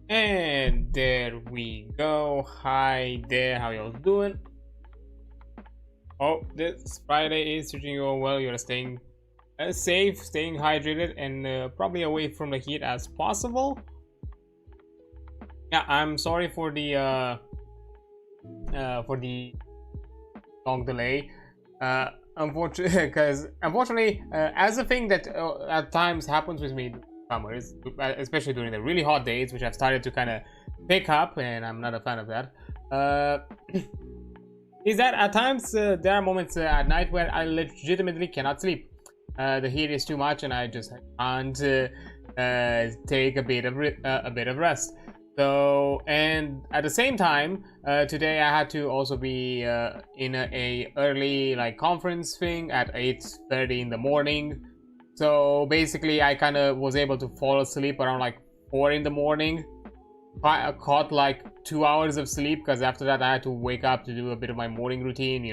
And there we go. Hi there, how y'all doing? Oh, this Friday is treating you all well. You're staying safe, staying hydrated, and probably away from the heat as possible. Yeah, I'm sorry for the long delay. Unfortunately, because as a thing that at times happens with me summers, especially during the really hot days, which I've started to kind of pick up, and I'm not a fan of that. Is that at times there are moments at night where I legitimately cannot sleep. The heat is too much, and I just can't take a bit of rest. So, and at the same time, today I had to also be in a early conference thing at 8:30 in the morning. So basically, I kind of was able to fall asleep around 4 in the morning. I caught 2 hours of sleep because after that I had to wake up to do a bit of my morning routine.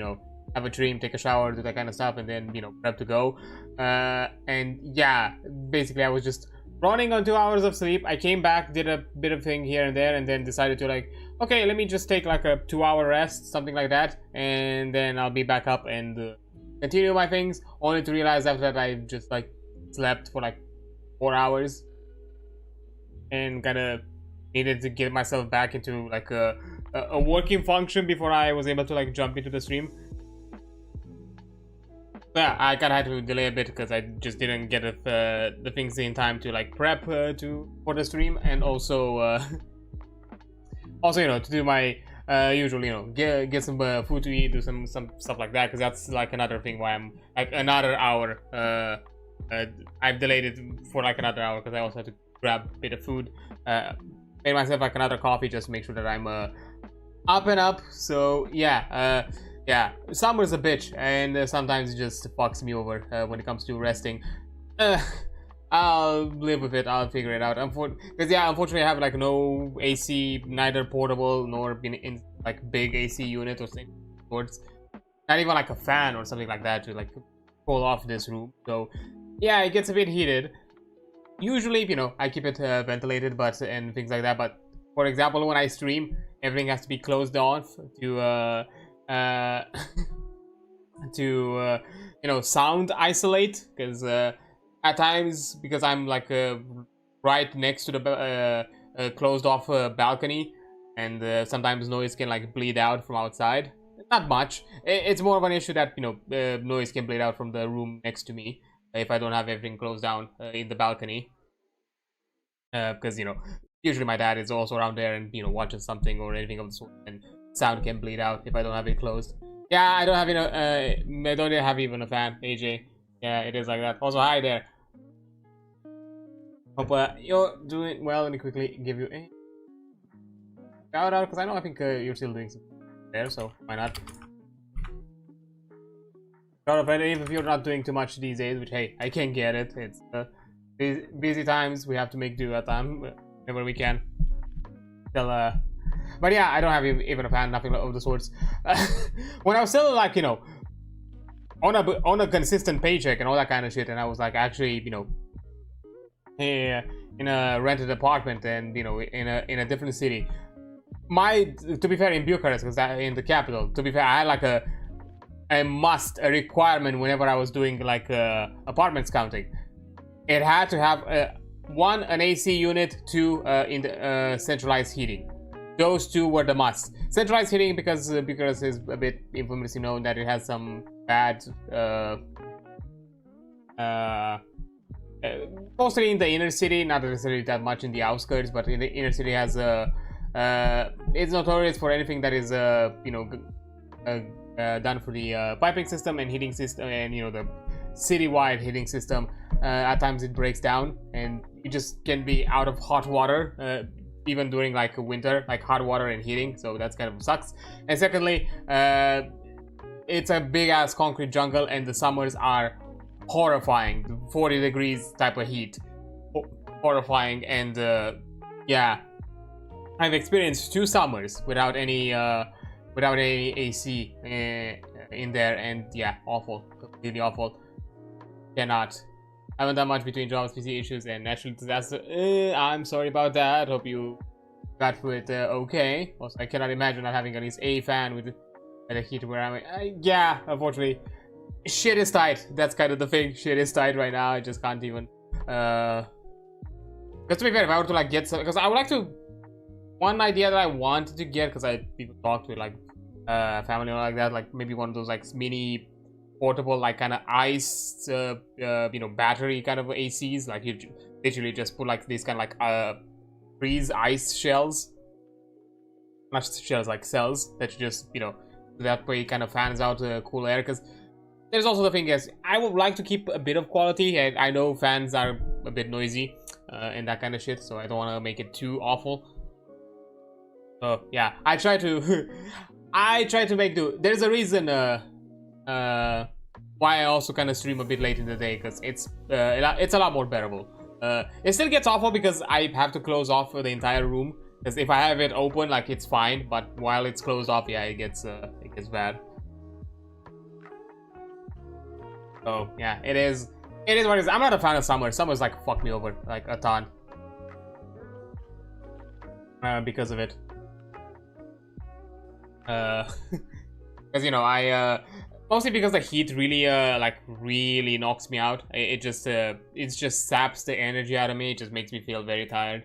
Have a dream, take a shower, do that kind of stuff, and then prep to go. And yeah, basically I was just running on 2 hours of sleep. I came back, did a bit of thing here and there, and then decided to okay, let me just take a 2-hour rest, something like that, and then I'll be back up and continue my things, only to realize after that I just slept for 4 hours and kind of needed to get myself back into a working function before I was able to jump into the stream. Yeah, I kind of had to delay a bit because I just didn't get the things in time to prep for the stream, and also to do my usual get some food to eat, do some stuff like that, because that's another thing why I'm another hour. I've delayed it for another hour because I also had to grab a bit of food. Made myself another coffee just to make sure that I'm up and up. So yeah. Yeah, summer's a bitch, and sometimes it just fucks me over when it comes to resting. I'll live with it. I'll figure it out. Because yeah, unfortunately, I have no AC, neither portable nor in big AC unit or something. Not even a fan or something like that to cool off this room. So yeah, it gets a bit heated. Usually, I keep it ventilated, and things like that. But for example, when I stream, everything has to be closed off to sound isolate, because at times, because I'm right next to the closed off balcony, and sometimes noise can bleed out from outside. Not much. It's more of an issue that noise can bleed out from the room next to me if I don't have everything closed down in the balcony, because usually my dad is also around there and watching something or anything of the sort, and sound can bleed out if I don't have it closed. Yeah, I don't have I don't have even a fan, AJ. Yeah, it is like that. Also, hi there. Hope you're doing well. Let me quickly give you a shout out, because I think you're still doing something there, so why not? Shout out, even if you're not doing too much these days, which hey, I can get it. It's busy times. We have to make do at time whenever we can. Till but yeah, I don't have even a fan, nothing of the sorts. When I was still on a consistent paycheck and all that kind of shit, and I was actually in a rented apartment and in a different city. To be fair, in Bucharest, because in the capital, to be fair, I had a requirement whenever I was doing apartment scouting. It had to have one, an AC unit, two, in the centralized heating. Those two were the must. Centralized heating, because Bucharest is a bit infamously known that it has some bad, mostly in the inner city, not necessarily that much in the outskirts, but in the inner city has it's notorious for anything that is done for the piping system and heating system, and the citywide heating system. At times it breaks down, and you just can be out of hot water. Even during winter, hot water and heating, so that's kind of sucks. And secondly, it's a big ass concrete jungle, and the summers are horrifying. 40 degrees type of heat, horrifying. And yeah, I've experienced 2 summers without any AC in there, and yeah, awful, completely awful. Cannot. I haven't done much between jobs, PC issues, and natural disaster. I'm sorry about that. Hope you got through it okay. Also, I cannot imagine not having at least a fan with the heat where I'm. Yeah, unfortunately, shit is tight. That's kind of the thing. Shit is tight right now. I just can't even. Because to be fair, if I were to like get some, because I would like to. One idea that I wanted to get, because I people talked with like family or like that, like maybe one of those like mini portable like kind of ice battery kind of ACs, like you literally just put like these kind of like freeze ice shells, not shells, like cells that you just that way kind of fans out cool air. Because there's also the thing is I would like to keep a bit of quality, and I know fans are a bit noisy and that kind of shit, so I don't want to make it too awful. So yeah, I try to I try to make do. There's a reason why I also kind of stream a bit late in the day, because it's a lot more bearable. It still gets awful because I have to close off the entire room, because if I have it open, like, it's fine, but while it's closed off, yeah, it gets bad. So yeah, it is what it is. I'm not a fan of summer. Summer's like fucked me over like a ton because of it. Because I mostly because the heat really really knocks me out. It just saps the energy out of me. It just makes me feel very tired,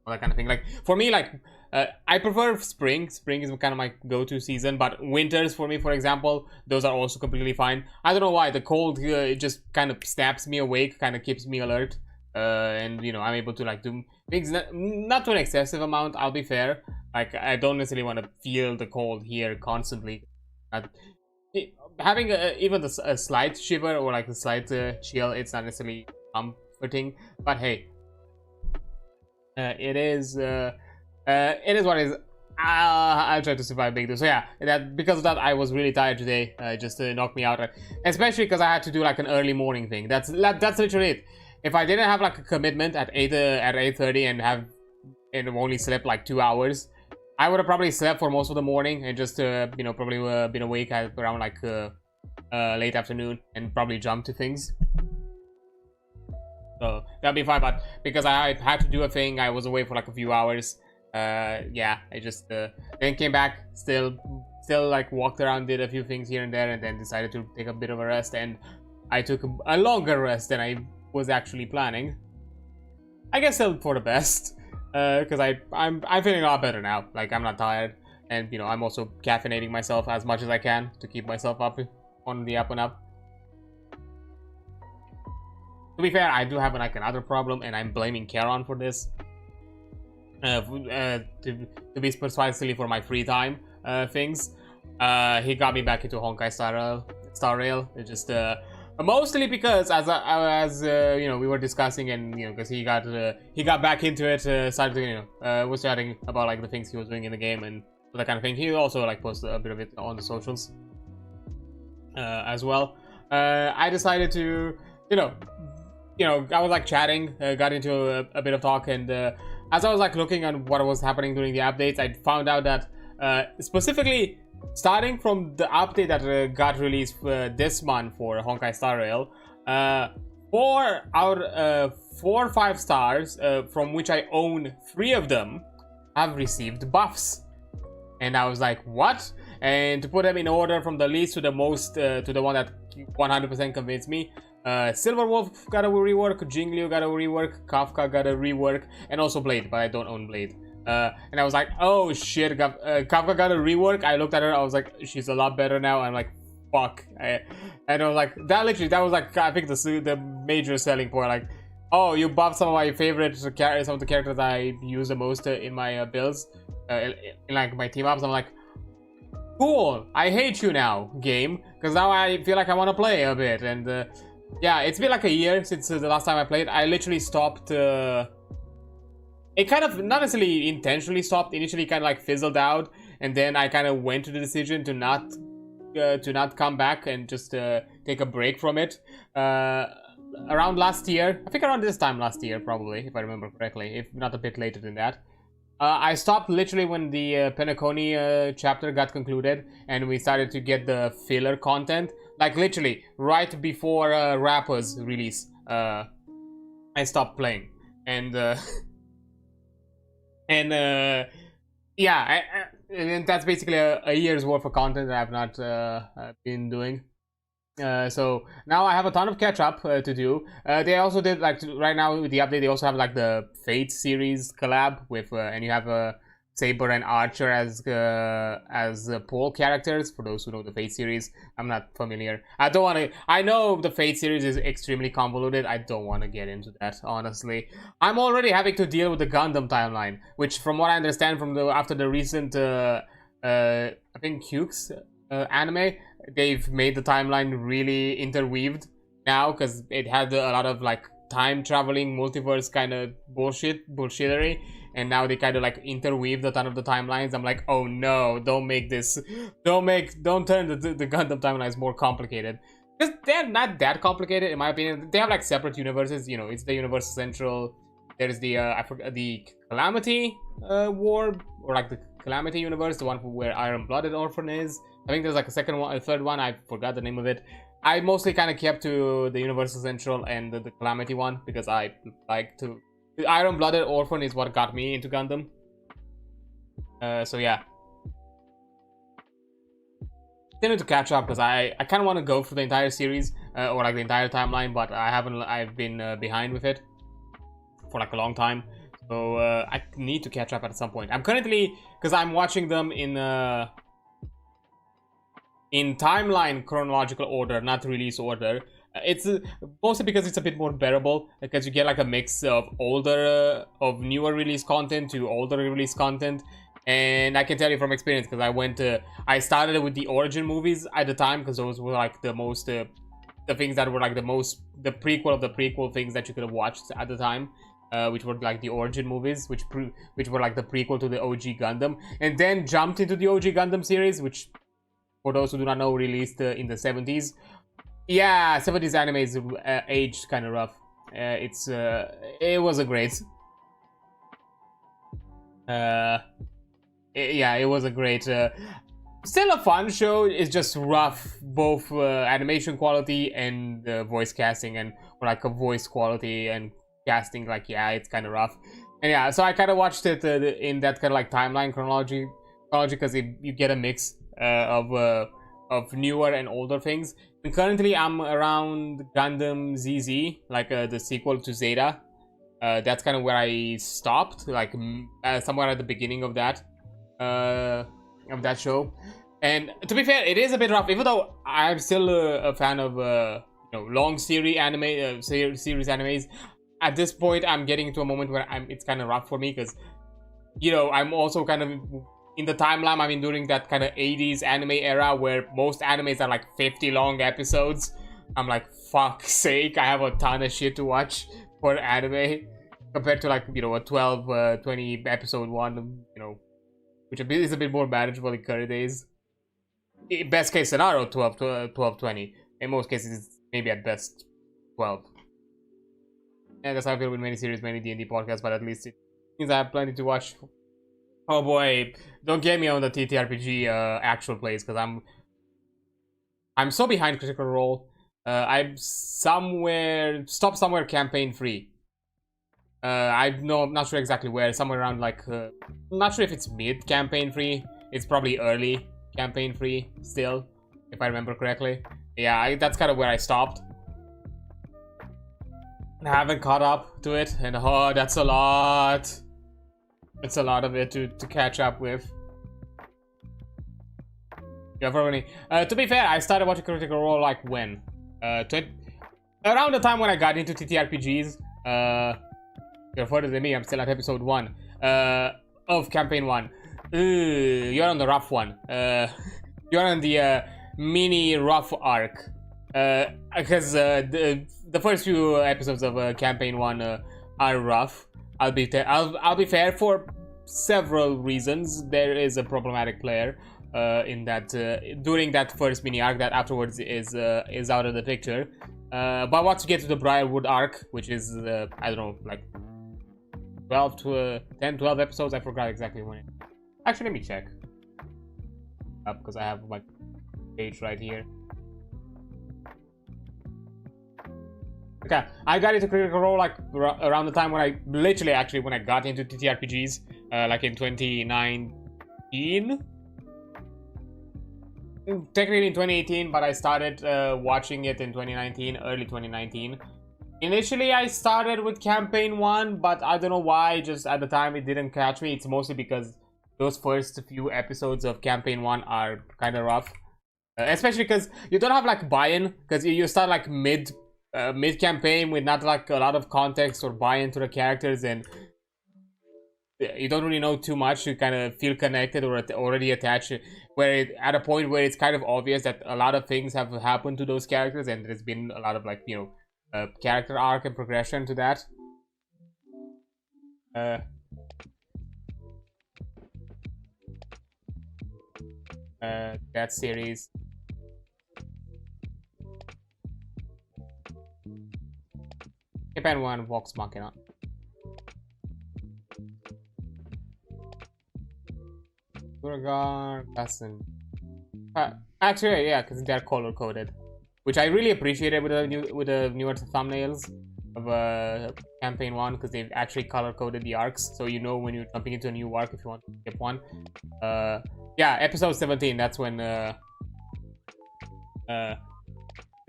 all that kind of thing. Like for me, like I prefer spring. Spring is kind of my go-to season, but winters for me, for example, those are also completely fine. I don't know why. The cold it just kind of snaps me awake, kind of keeps me alert, and I'm able to like do things not to an excessive amount. I'll be fair. Like I don't necessarily want to feel the cold here constantly. Having even a slight shiver or like a slight chill, it's not necessarily comforting. But hey, it is what it is. I'll try to survive big. So yeah, because of that, I was really tired today. Just knocked me out, especially because I had to do like an early morning thing. That's literally it. If I didn't have like a commitment at 8:30 and only slept like 2 hours, I would have probably slept for most of the morning and just probably been awake at around like late afternoon and probably jumped to things. So that'd be fine. But because I had to do a thing, I was away for like a few hours. Yeah, I just then came back, still like walked around, did a few things here and there, and then decided to take a bit of a rest. And I took a longer rest than I was actually planning. I guess still for the best, because I'm feeling a lot better now. Like I'm not tired, and I'm also caffeinating myself as much as I can to keep myself up on the up and up. To be fair, I do have like another problem, and I'm blaming Charon for this. To be precisely for my free time things. He got me back into Honkai Star Rail. It's just mostly because as we were discussing, and because he got back into it, started to was chatting about like the things he was doing in the game and that kind of thing. He also like posted a bit of it on the socials as well. I decided to I was like chatting, got into a bit of talk, and as I was like looking at what was happening during the updates, I found out that specifically starting from the update that got released this month for Honkai Star Rail, 4 or 5 stars, from which I own 3 of them, have received buffs. And I was like, what? And to put them in order from the least to the most, to the one that 100% convinced me, Silver Wolf got a rework, Jingliu got a rework, Kafka got a rework, and also Blade, but I don't own Blade. And I was like, oh shit, Kafka got a rework. I looked at her, I was like, she's a lot better now. I'm like, fuck. And I was like, that was like, I think the major selling point. Like, oh, you buffed some of my favorite characters, some of the characters I use the most in my builds, in like my team ups. I'm like, cool, I hate you now, game, because now I feel like I want to play a bit. And yeah, it's been like a year since the last time I played. I literally stopped. It kind of not necessarily intentionally stopped. Initially, kind of like fizzled out, and then I kind of went to the decision to not come back and just take a break from it. Around last year, I think around this time last year, probably, if I remember correctly, if not a bit later than that. I stopped literally when the Penacony chapter got concluded, and we started to get the filler content. Like literally right before Rapper's release, I stopped playing, and And yeah, and that's basically a year's worth of content that I've not been doing. So now I have a ton of catch up to do. They also did, like, right now with the update, they also have like the Fate series collab with, and you have Saber and Archer as pole characters. For those who know the Fate series, I'm not familiar. I don't want to. I know the Fate series is extremely convoluted. I don't want to get into that, honestly. I'm already having to deal with the Gundam timeline, which, from what I understand from after the recent I think Hughes anime, they've made the timeline really interweaved now, because it had a lot of like time traveling multiverse kind of bullshittery, and now they kind of like interweaved a ton of the timelines. I'm like, oh no, don't make this, don't turn the Gundam timelines more complicated, because they're not that complicated in my opinion. They have like separate universes, you know. It's the Universal Central, there's the I forgot, the Calamity war, or like the Calamity universe, the one where Iron-Blooded Orphan is. I think there's like a second one, a third one, I forgot the name of it. I mostly kind of kept to the Universal Central and the Calamity one, because I like to... The Iron-Blooded Orphan is what got me into Gundam. So yeah. Still need to catch up, because I kind of want to go for the entire series, or like the entire timeline, but I've been behind with it for like a long time. So I need to catch up at some point. I'm currently, because I'm watching them in timeline chronological order, not release order. It's mostly because it's a bit more bearable, because you get like a mix of newer release content to older release content. And I can tell you from experience, because I started with the origin movies at the time, because those were like the most the things that were like the prequel of the prequel things that you could have watched at the time. Which were like the origin movies, which were like the prequel to the OG Gundam, and then jumped into the OG Gundam series, which, for those who do not know, released in the 70s. Yeah, 70s anime is aged kind of rough. It was a great. Yeah, it was a great. Still a fun show. It's just rough, both animation quality and voice casting, and like a voice quality and casting. Like, yeah, it's kind of rough. And yeah, so I kind of watched it in that kind of like timeline chronology, because you get a mix of newer and older things. And currently I'm around Gundam ZZ, like the sequel to Zeta. That's kind of where I stopped, like somewhere at the beginning of that show. And to be fair, it is a bit rough, even though I'm still a fan of long series animes. At this point, I'm getting to a moment where it's kind of rough for me, because I'm also kind of in the timeline. I mean, during that kind of 80s anime era where most animes are like 50 long episodes. I'm like, fuck's sake, I have a ton of shit to watch for anime, compared to like a 12 20 episode one, which is a bit more manageable in current days. In best case scenario, 12 20. In most cases, it's maybe at best 12. And that's how I feel with many series, many D&D podcasts, but at least it means I have plenty to watch. Oh boy, don't get me on the ttrpg actual plays, because I'm so behind Critical Role. I'm stopped somewhere campaign free. I'm not sure exactly where. Somewhere around like I'm not sure if it's mid campaign free. It's probably early campaign free still, if I remember correctly. Yeah, that's kind of where I stopped. I haven't caught up to it, and oh, that's a lot. It's a lot of it to catch up with. Yeah, probably. To be fair, I started watching Critical Role like when? Around the time when I got into TTRPGs. You're further than me, I'm still at episode 1 of campaign 1. You're on the rough one. You're on the mini rough arc. Because the first few episodes of campaign 1 are rough. I'll be fair, for several reasons. There is a problematic player in that during that first mini arc that afterwards is out of the picture. But once you get to the Briarwood arc, which is I don't know, like 12 to 10, 12 episodes. I forgot exactly when. Actually, let me check. Because I have my page right here. Okay, I got into Critical Role like around the time when I got into TTRPGs. like in 2019. Technically in 2018, but I started watching it in 2019, early 2019. Initially, I started with campaign 1, but I don't know why, just at the time it didn't catch me. It's mostly because those first few episodes of campaign 1 are kind of rough. Especially because you don't have like buy-in, because you start like mid-campaign with not like a lot of context or buy-in to the characters, and you don't really know too much. You kind of feel connected or already attached, at a point where it's kind of obvious that a lot of things have happened to those characters, and there's been a lot of like, you know, character arc and progression to that. That series. Japan 1 Vox Machina. Burger, Lesson. Actually, yeah, because they're color coded, which I really appreciated with the newer thumbnails of campaign 1, because they've actually color coded the arcs, so you know when you're jumping into a new arc if you want to skip one. Yeah, episode 17. That's when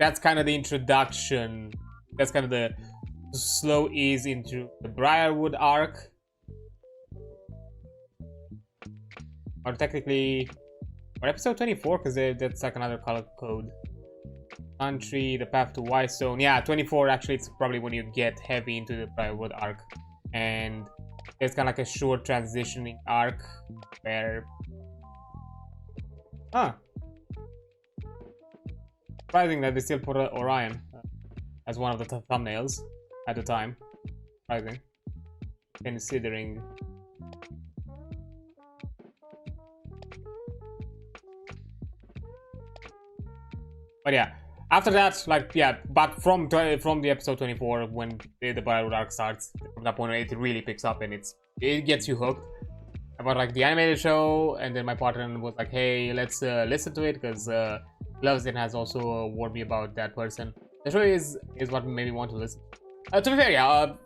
that's kind of the introduction. That's kind of the slow ease into the Briarwood arc. Or technically, or episode 24, because that's like another color code. Country, the path to Whitestone. Yeah, 24 actually, it's probably when you get heavy into the Briarwood arc. And it's kind of like a short transitioning arc where... Huh. Surprising that they still put Orion as one of the thumbnails at the time. Surprising. Considering... But yeah, after that, like, yeah, but from the episode 24, when the Briarwood arc starts, from that point it really picks up and it gets you hooked about like the animated show. And then my partner was like, hey, let's listen to it, because Loves It has also warned me about that person. The show is what made me want to listen. To be fair, yeah,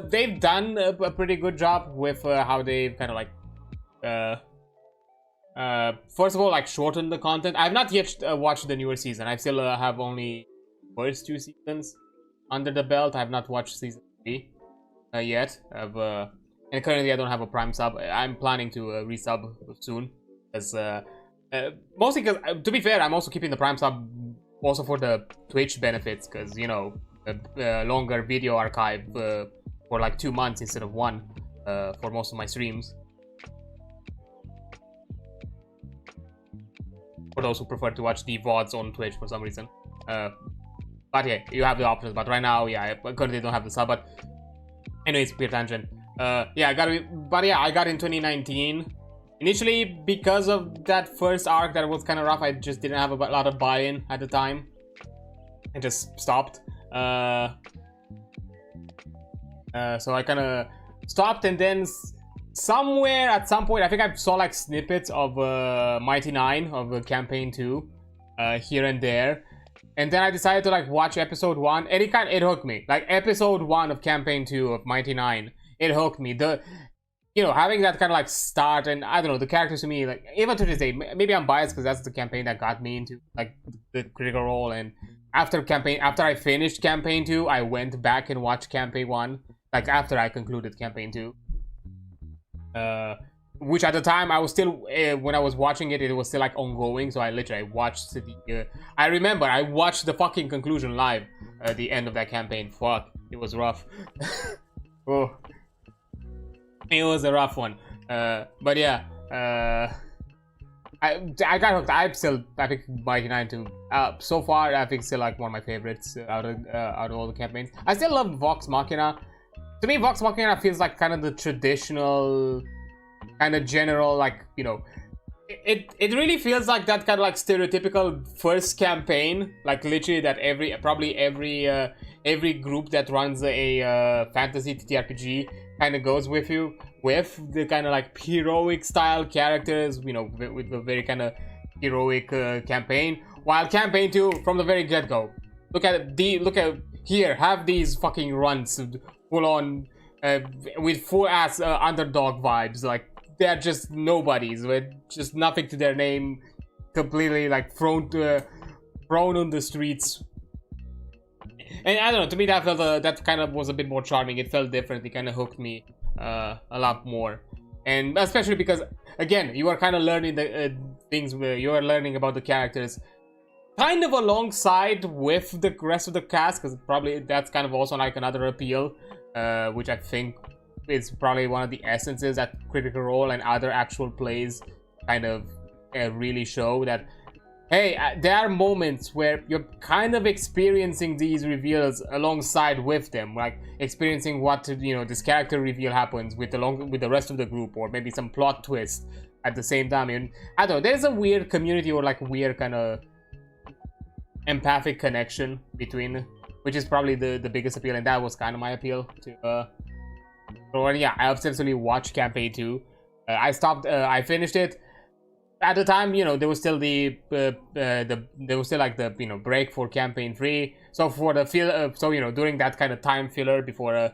they've done a pretty good job with how they've kind of like first of all, like, shorten the content. I've not yet watched the newer season. I still have only first 2 seasons under the belt. I have not watched season 3 yet. And currently I don't have a Prime sub. I'm planning to resub soon, because mostly because, to be fair, I'm also keeping the Prime sub also for the Twitch benefits, because, you know, a longer video archive for like 2 months instead of 1 for most of my streams. For those who prefer to watch the VODs on Twitch for some reason. But yeah, you have the options. But right now, yeah, I currently don't have the sub. But anyways, weird tangent. Yeah, I got in 2019. Initially, because of that first arc that was kind of rough, I just didn't have a lot of buy-in at the time. I just stopped. So I kind of stopped, and then somewhere at some point, I think I saw like snippets of Mighty 9 of campaign 2 here and there, and then I decided to like watch episode 1, and it hooked me. Like episode 1 of campaign 2 of Mighty 9, it hooked me. You know, having that kind of like start, and I don't know, the characters to me, like, even to this day, maybe I'm biased because that's the campaign that got me into like the critical role. And after I finished campaign 2, I went back and watched campaign 1, like after I concluded campaign 2. Which at the time I was still, when I was watching it, it was still like ongoing. So I literally watched I remember I watched the fucking conclusion live at the end of that campaign. Fuck, it was rough. Oh, it was a rough one. But yeah, I got hooked. I think Mighty 9 too. So far, I think still like one of my favorites out of all the campaigns. I still love Vox Machina. To me, Vox Machina feels like kind of the traditional, kind of general, like, you know, it really feels like that kind of like stereotypical first campaign, like literally that probably every group that runs a fantasy TTRPG kind of goes with the kind of like heroic style characters, you know, with a very kind of heroic campaign. While campaign 2, from the very get-go, look at here, have these fucking runs, full on with full ass underdog vibes. Like they're just nobodies with just nothing to their name, completely like thrown on the streets. And I don't know, to me that felt that kind of was a bit more charming. It felt different. It kind of hooked me a lot more, and especially because again you are kind of learning the things where you are learning about the characters kind of alongside with the rest of the cast, because probably that's kind of also like another appeal, which I think is probably one of the essences that Critical Role and other actual plays kind of really show that, hey, there are moments where you're kind of experiencing these reveals alongside with them, like experiencing what, you know, this character reveal happens with the rest of the group, or maybe some plot twist at the same time. And I don't know, there's a weird community or like weird kind of empathic connection between, which is probably the biggest appeal, and that was kind of my appeal to so yeah, I obsessively watched campaign 2. I finished it at the time. You know, there was still there was still like the, you know, break for campaign 3. So for the so, you know, during that kind of time filler before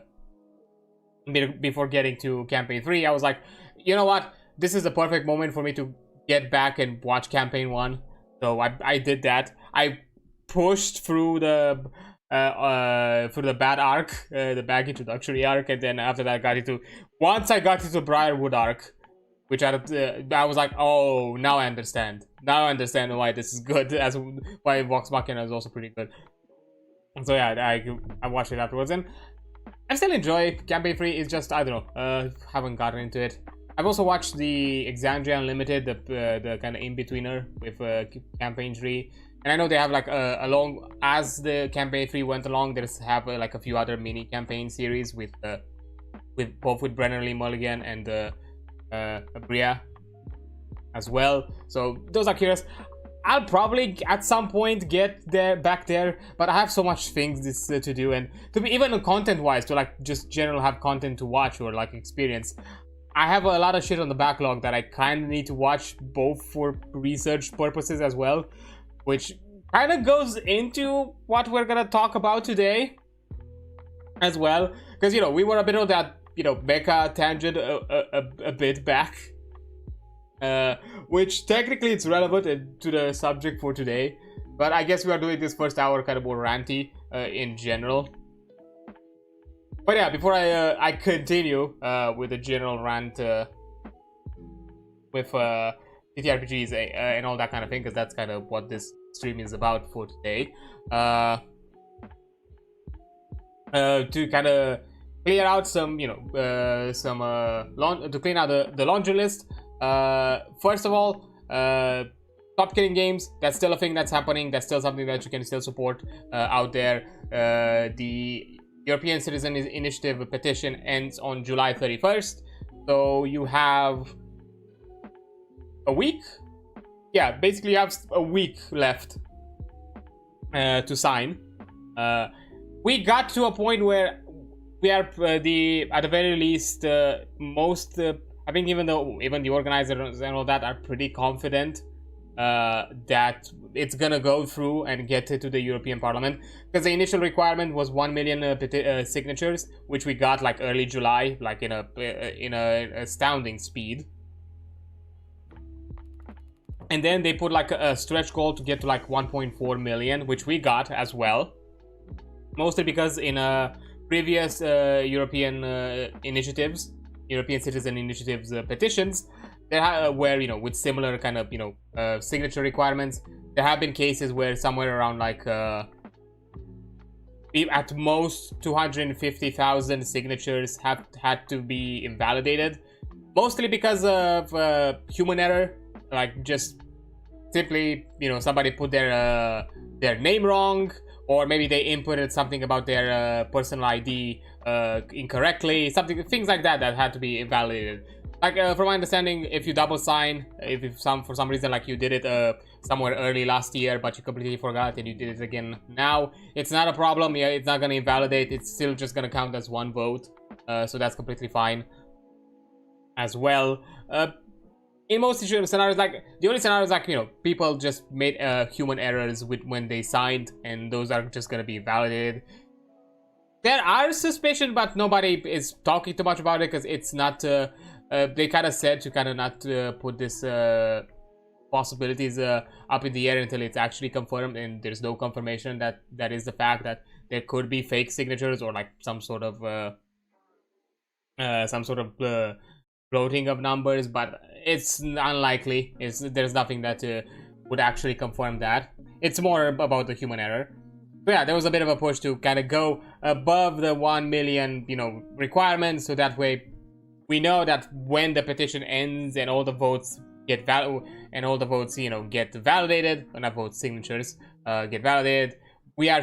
getting to campaign 3, I was like, you know what, this is the perfect moment for me to get back and watch campaign 1. So I did that. I pushed through the bad arc, the bad introductory arc, and then after that once I got into Briarwood arc, which I was like, oh, now I understand why this is good, as why Vox Machina is also pretty good. And so yeah, I watched it afterwards, and I still enjoy campaign 3. It's just, I don't know, haven't gotten into it. I've also watched the Exandria Unlimited, the kind of in-betweener with campaign 3. And I know they have like as the campaign 3 went along, there's like a few other mini campaign series with both with Brenner Lee Mulligan and Bria as well. So those are curious. I'll probably at some point get back there, but I have so much things to do, and to be even content wise, to like just general have content to watch or like experience. I have a lot of shit on the backlog that I kind of need to watch, both for research purposes as well, which kind of goes into what we're gonna talk about today as well, because, you know, we were a bit on that, you know, mecha tangent a bit back, which technically it's relevant to the subject for today, but I guess we are doing this first hour kind of more ranty in general. But yeah, before I continue with the general rant with ttrpgs and all that kind of thing, because that's kind of what this stream is about for today, to kind of clear out some, you know, to clean out the laundry list. First of all, Top Killing Games, that's still a thing that's happening. That's still something that you can still support out there. The European Citizen Initiative petition ends on July 31st, so you have a week. Yeah, basically you have a week left to sign. We got to a point where we are at the very least most I think even the organizers and all that are pretty confident that it's gonna go through and get to the European Parliament, because the initial requirement was 1 million signatures, which we got like early July, like in a astounding speed. And then they put like a stretch goal to get to like 1.4 million, which we got as well, mostly because in previous European Citizen Initiatives petitions, where, you know, with similar kind of, you know, signature requirements, there have been cases where somewhere around like at most 250,000 signatures have had to be invalidated, mostly because of human error, like just simply, you know, somebody put their name wrong, or maybe they inputted something about their personal ID incorrectly, things like that had to be invalidated. Like from my understanding, if you double sign, if for some reason like you did it somewhere early last year, but you completely forgot and you did it again now, it's not a problem. Yeah, it's not gonna invalidate. It's still just gonna count as one vote, so that's completely fine as well. In most scenarios, like the only scenarios, like, you know, people just made human errors when they signed, and those are just gonna be validated. there are suspicions, but nobody is talking too much about it because it's not. They kind of said to kind of not put this possibilities up in the air until it's actually confirmed, and there's no confirmation that that is the fact that there could be fake signatures or like some sort of floating of numbers, but it's unlikely. There's nothing that would actually confirm that. It's more about the human error. But yeah, there was a bit of a push to kind of go above the 1 million, requirements, so that way we know that when the petition ends and all the votes get get validated, or not votes, signatures get validated, we are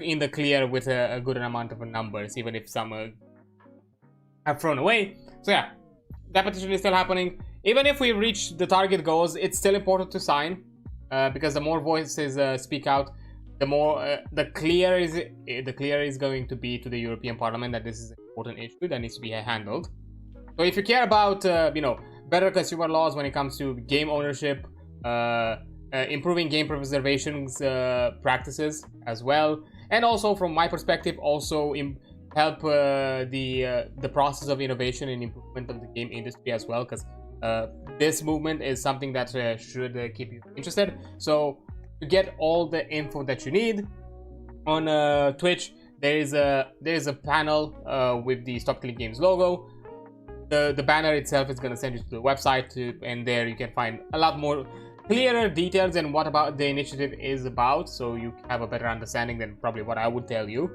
in the clear with a good amount of numbers, even if some have thrown away. So yeah, that petition is still happening. Even if we reach the target goals, it's still important to sign, because the more voices speak out, the more the clearer is going to be to the European Parliament that this is an important issue that needs to be handled. So if you care about better consumer laws when it comes to game ownership, improving game preservation practices as well, and also from my perspective also help the process of innovation and improvement of the game industry as well, because this movement is something that should keep you interested. So to get all the info that you need on Twitch, there is a panel with the Stop Killing Games logo. The banner itself is going to send you to the website, and there you can find a lot more clearer details and what about the initiative is about, so you have a better understanding than probably what I would tell you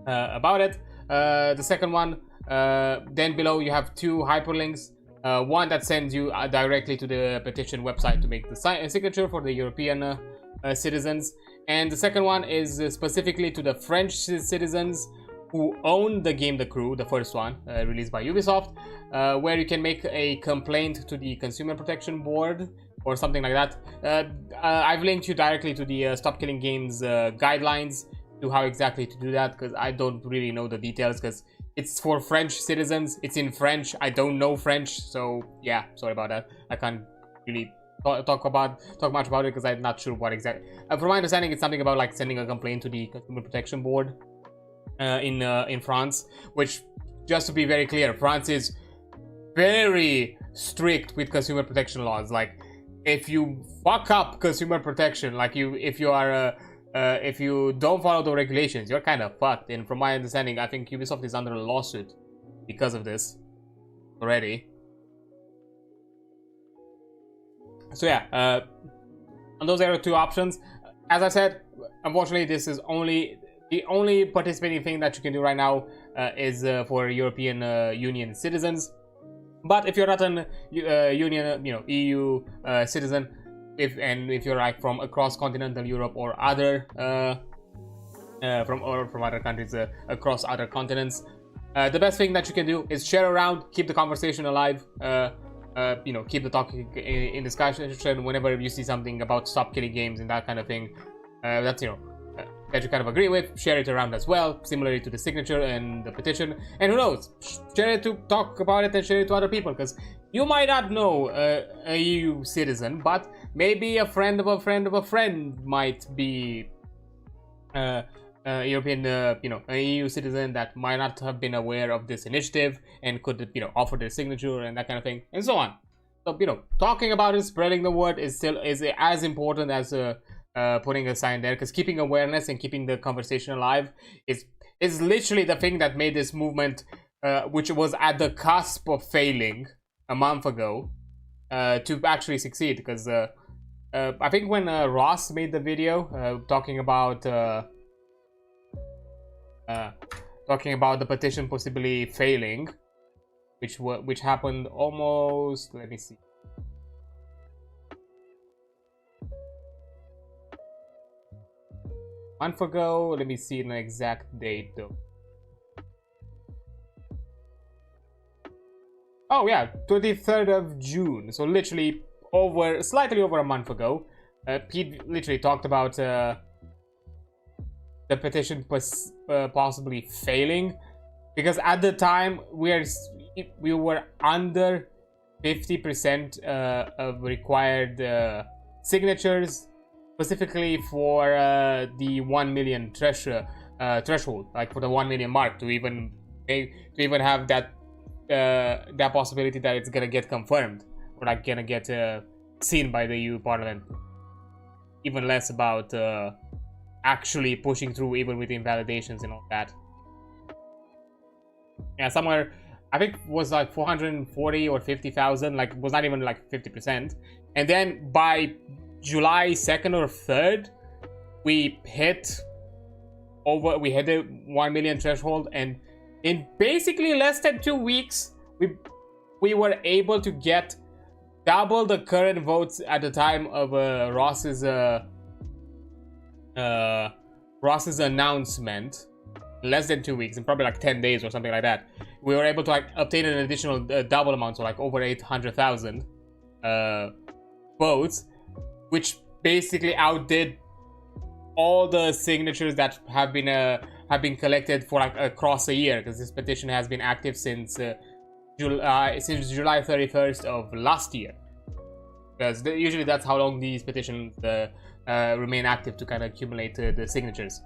about it. The second one, then below you have two hyperlinks. One that sends you directly to the petition website to make the signature for the European citizens, and the second one is specifically to the French citizens who own the game The Crew, the first one released by Ubisoft, where you can make a complaint to the Consumer Protection Board or something like that. I've linked you directly to the Stop Killing Games guidelines to how exactly to do that, because I don't really know the details, because it's for French citizens, it's in French, I don't know French, so yeah, sorry about that. I can't really talk much about it because I'm not sure what exactly. From my understanding, it's something about like sending a complaint to the Consumer Protection Board in France, which, just to be very clear, France is very strict with consumer protection laws. Like, if you fuck up consumer protection, like if you don't follow the regulations, you're kind of fucked. And from my understanding, I think Ubisoft is under a lawsuit because of this already. So yeah, and those are the two options. As I said, unfortunately, this is the only participating thing that you can do right now is for European Union citizens. But if you're not an EU citizen, if you're like from across continental Europe or other from other countries across other continents, the best thing that you can do is share around, keep the conversation alive, keep the talk in discussion whenever you see something about Stop Killing Games and that kind of thing. That's that you kind of agree with, share it around as well, similarly to the signature and the petition. And who knows, share it to talk about it and share it to other people, because you might not know a EU citizen, but maybe a friend of a friend of a friend might be European, an EU citizen that might not have been aware of this initiative and could, offer their signature and that kind of thing, and so on. So, talking about it, spreading the word is as important as putting a sign there, because keeping awareness and keeping the conversation alive is literally the thing that made this movement, which was at the cusp of failing a month ago, to actually succeed. Because I think when Ross made the video talking about the petition possibly failing, which happened almost, let me see, month ago. Let me see an exact date though. Oh yeah, 23rd of June. So literally slightly over a month ago. Pete literally talked about the petition possibly failing, because at the time we were under 50% of required signatures, specifically for the 1 million threshold, like for the 1 million mark, to even have that that possibility that it's gonna get confirmed or like gonna get seen by the EU Parliament. Even less about actually pushing through, even with invalidations and all that. Yeah, somewhere I think was like 440 or 50,000, like was not even like 50%. And then by July 2nd or 3rd, we hit the 1 million threshold, and in basically less than 2 weeks, we were able to get double the current votes at the time of Ross's announcement. Less than 2 weeks, and probably like 10 days or something like that, we were able to like obtain an additional double amount, so like over 800,000 votes, which basically outdid all the signatures that have been collected for like across a year, because this petition has been active since July 31st of last year. Because usually that's how long these petitions remain active, to kind of accumulate the signatures.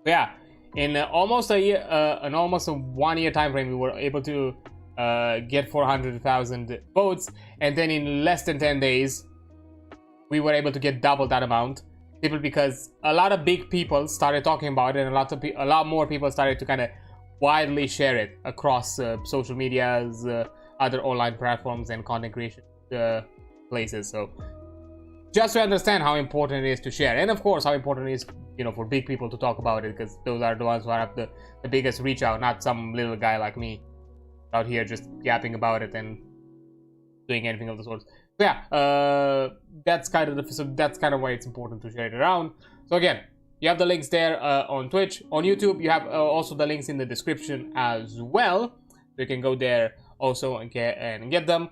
But yeah, in almost a year, in almost a 1 year time frame, we were able to get 400,000 votes, and then in less than 10 days, we were able to get double that amount. Simply because a lot of big people started talking about it, and a lot more people started to kind of widely share it across social medias, other online platforms, and content creation places. So just to understand how important it is to share, and of course how important it is, you know, for big people to talk about it, because those are the ones who have the biggest reach out, not some little guy like me out here just yapping about it and doing anything of the sort. So yeah, that's kind of why it's important to share it around. So again, you have the links there on Twitch, on YouTube. You have also the links in the description as well. So you can go there also and get them.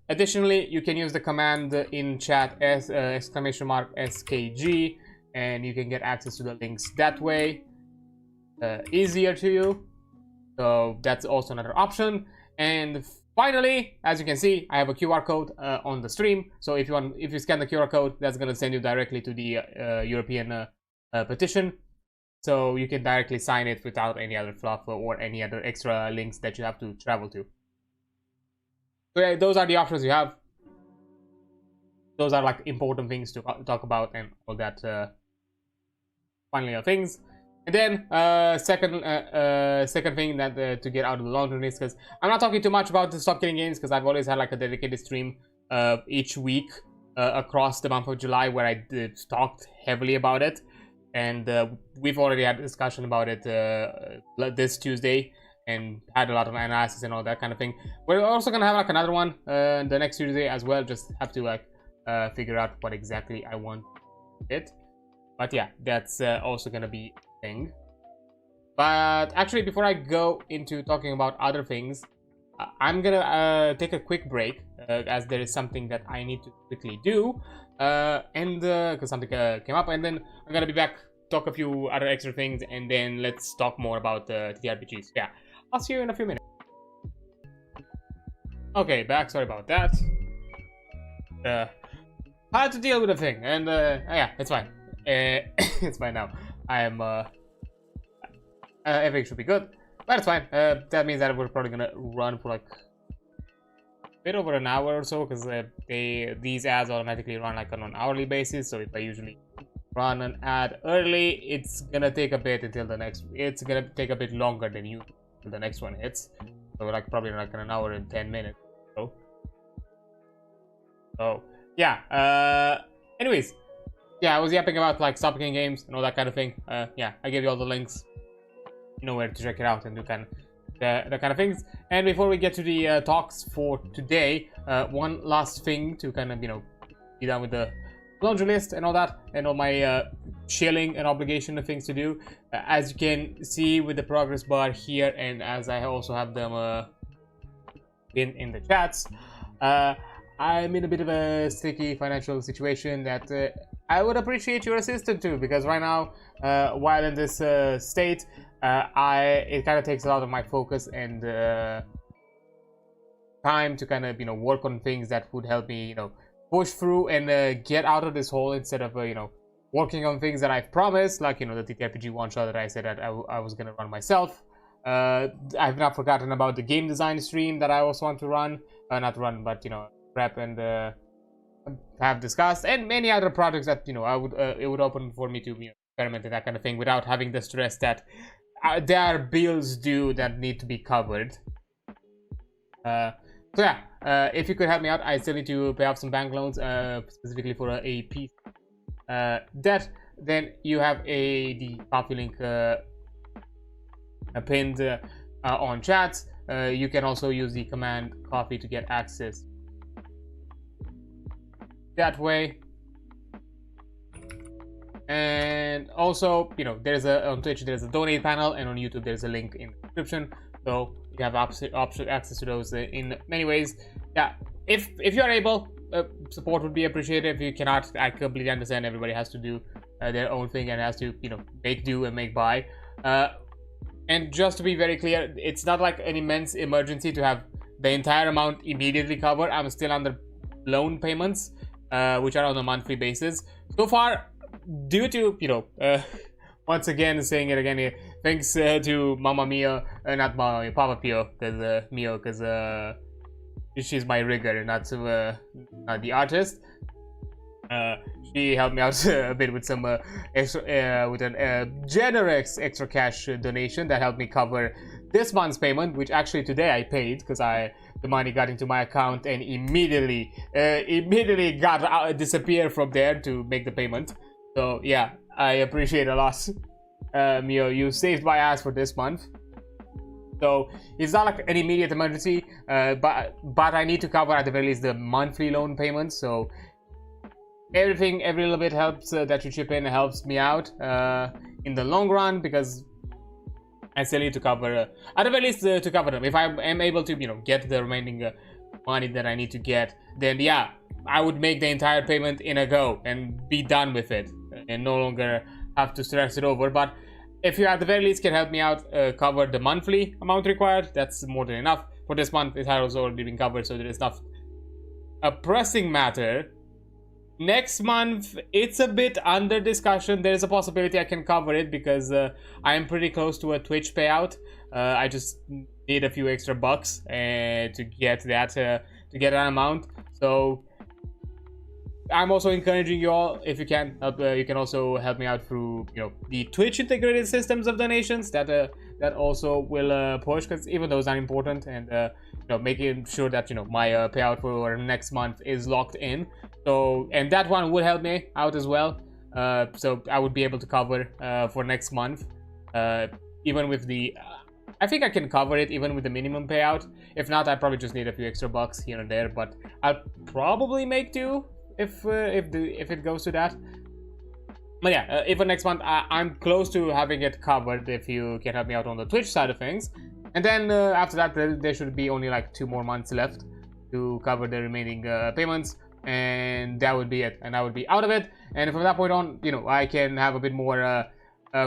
Additionally, you can use the command in chat !SKG, and you can get access to the links that way, easier to you. So that's also another option. And finally, as you can see, I have a QR code on the stream. So if you scan the QR code, that's gonna send you directly to the European petition. So you can directly sign it without any other fluff or any other extra links that you have to travel to. So yeah, those are the options you have. Those are like important things to talk about and all that final things. And then second thing that to get out of the long term is, because I'm not talking too much about the Stop Killing Games, because I've always had like a dedicated stream each week across the month of July where I talked heavily about it, and we've already had a discussion about it this Tuesday and had a lot of analysis and all that kind of thing. We're also gonna have like another one the next Tuesday as well. Just have to like figure out what exactly I want it. But yeah, that's also gonna be a thing. But actually, before I go into talking about other things, I'm gonna take a quick break as there is something that I need to quickly do, and because something came up, and then I'm gonna be back, talk a few other extra things, and then let's talk more about ttrpgs. Yeah, I'll see you in a few minutes. Okay, back. Sorry about that. Had to deal with a thing, and yeah, it's fine. It's fine now. I am everything should be good, but it's fine. That means that we're probably gonna run for like a bit over an hour or so, because these ads automatically run like on an hourly basis. So if I usually run an ad early, it's gonna take a bit until the next. It's gonna take a bit longer than you till the next one hits. So like probably like an hour and 10 minutes. So yeah. Anyways. Yeah, I was yapping about like Stop Killing Games and all that kind of thing. Yeah, I gave you all the links. You know where to check it out and do kind of the kind of things. And before we get to the talks for today, one last thing to kind of, you know, be done with the laundry list and all that, and all my chilling and obligation of things to do. As you can see with the progress bar here, and as I also have them in the chats, I'm in a bit of a sticky financial situation that I would appreciate your assistance too, because right now, while in this state, it kind of takes a lot of my focus and time to kind of, you know, work on things that would help me, you know, push through and get out of this hole, instead of you know, working on things that I've promised, like, you know, the ttrpg one shot that I said that I was gonna run myself. I've not forgotten about the game design stream that I also want to run, not run, but, you know, prep and have discussed, and many other projects that, you know, it would open for me to, you know, experiment and that kind of thing without having the stress that there are bills due that need to be covered. So yeah, if you could help me out, I still need to pay off some bank loans, specifically for a piece debt. Then you have the coffee link pinned on chat. You can also use the command coffee to get access that way. And also, you know, there's on Twitch there's a donate panel, and on YouTube there's a link in the description, so you have access to those in many ways. Yeah, if you are able, support would be appreciated. If you cannot, I completely understand. Everybody has to do their own thing and has to, you know, make do and make buy. And just to be very clear, it's not like an immense emergency to have the entire amount immediately covered. I'm still under loan payments, which are on a monthly basis so far, due to, you know, once again saying it again here, thanks to Mama Mia, not Mama, Papa Pio, because Mio, because she's my rigger, not the artist. She helped me out a bit with some extra, with a generous extra cash donation that helped me cover this month's payment, which actually today I paid because the money got into my account and immediately got disappeared from there to make the payment. So yeah, I appreciate a lot, Mio. You saved my ass for this month. So it's not like an immediate emergency, but I need to cover at the very least the monthly loan payments. So every little bit helps that you chip in helps me out in the long run, because I still need to cover at the very least to cover them. If I am able to, you know, get the remaining money that I need to get, then yeah, I would make the entire payment in a go and be done with it and no longer have to stress it over. But if you at the very least can help me out cover the monthly amount required, that's more than enough. For this month it has already been covered, so there is not a pressing matter. Next month it's a bit under discussion. There is a possibility I can cover it because I am pretty close to a Twitch payout. I just need a few extra bucks to get that amount. So I'm also encouraging you all, if you can help, you can also help me out through, you know, the Twitch integrated systems of donations that also will push, because even those are important, and you know, making sure that, you know, my payout for next month is locked in. So, and that one would help me out as well. So I would be able to cover for next month, even with the I think I can cover it even with the minimum payout. If not, I probably just need a few extra bucks here and there, but I'll probably make do if it goes to that. But yeah, even next month I'm close to having it covered if you can help me out on the Twitch side of things. And then after that there should be only like 2 more months left to cover the remaining payments, and that would be it, and I would be out of it. And from that point on, you know, I can have a bit more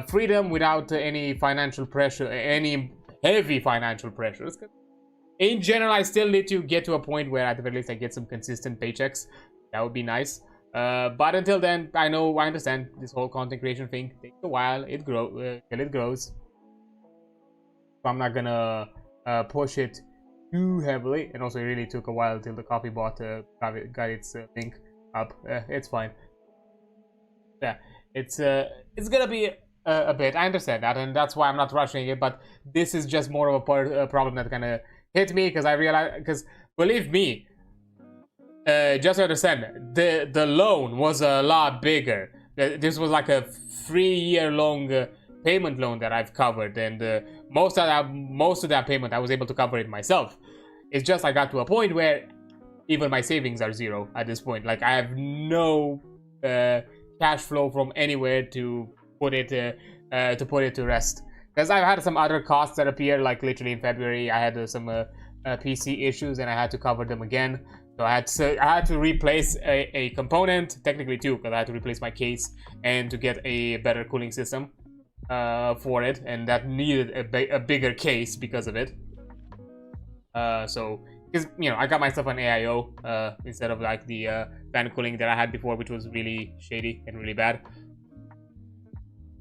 freedom without any financial pressure, any heavy financial pressures. In general, I still need to get to a point where at the very least I get some consistent paychecks. That would be nice. But until then, I understand this whole content creation thing takes a while. It grows till it grows. So I'm not gonna push it too heavily. And also, it really took a while till the coffee bot got its link up. It's fine. Yeah, it's gonna be a bit. I understand that, and that's why I'm not rushing it. But this is just more of a problem that kind of hit me, because I realized, because believe me, just understand, the loan was a lot bigger. This was like a 3-year long payment loan that I've covered, and most of that payment I was able to cover it myself. It's just I got to a point where even my savings are zero at this point. Like, I have no cash flow from anywhere to put it to rest, because I've had some other costs that appear. Like literally in February I had some PC issues and I had to cover them again. So I had to replace a component, technically two, because I had to replace my case and to get a better cooling system for it, and that needed a bigger case because of it. So, because, you know, I got myself an AIO instead of like the fan cooling that I had before, which was really shady and really bad.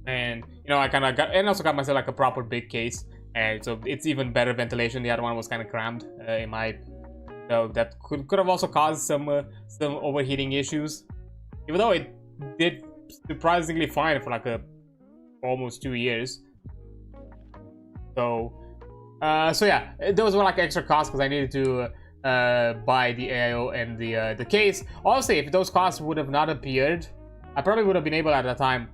And you know, I kind of got, and also got myself like a proper big case, and so it's even better ventilation. The other one was kind of crammed in my, so that could have also caused some overheating issues, even though it did surprisingly fine for like almost 2 years. So so yeah, those were like extra costs because I needed to buy the AIO and the case. Honestly, if those costs would have not appeared, I probably would have been able at the time,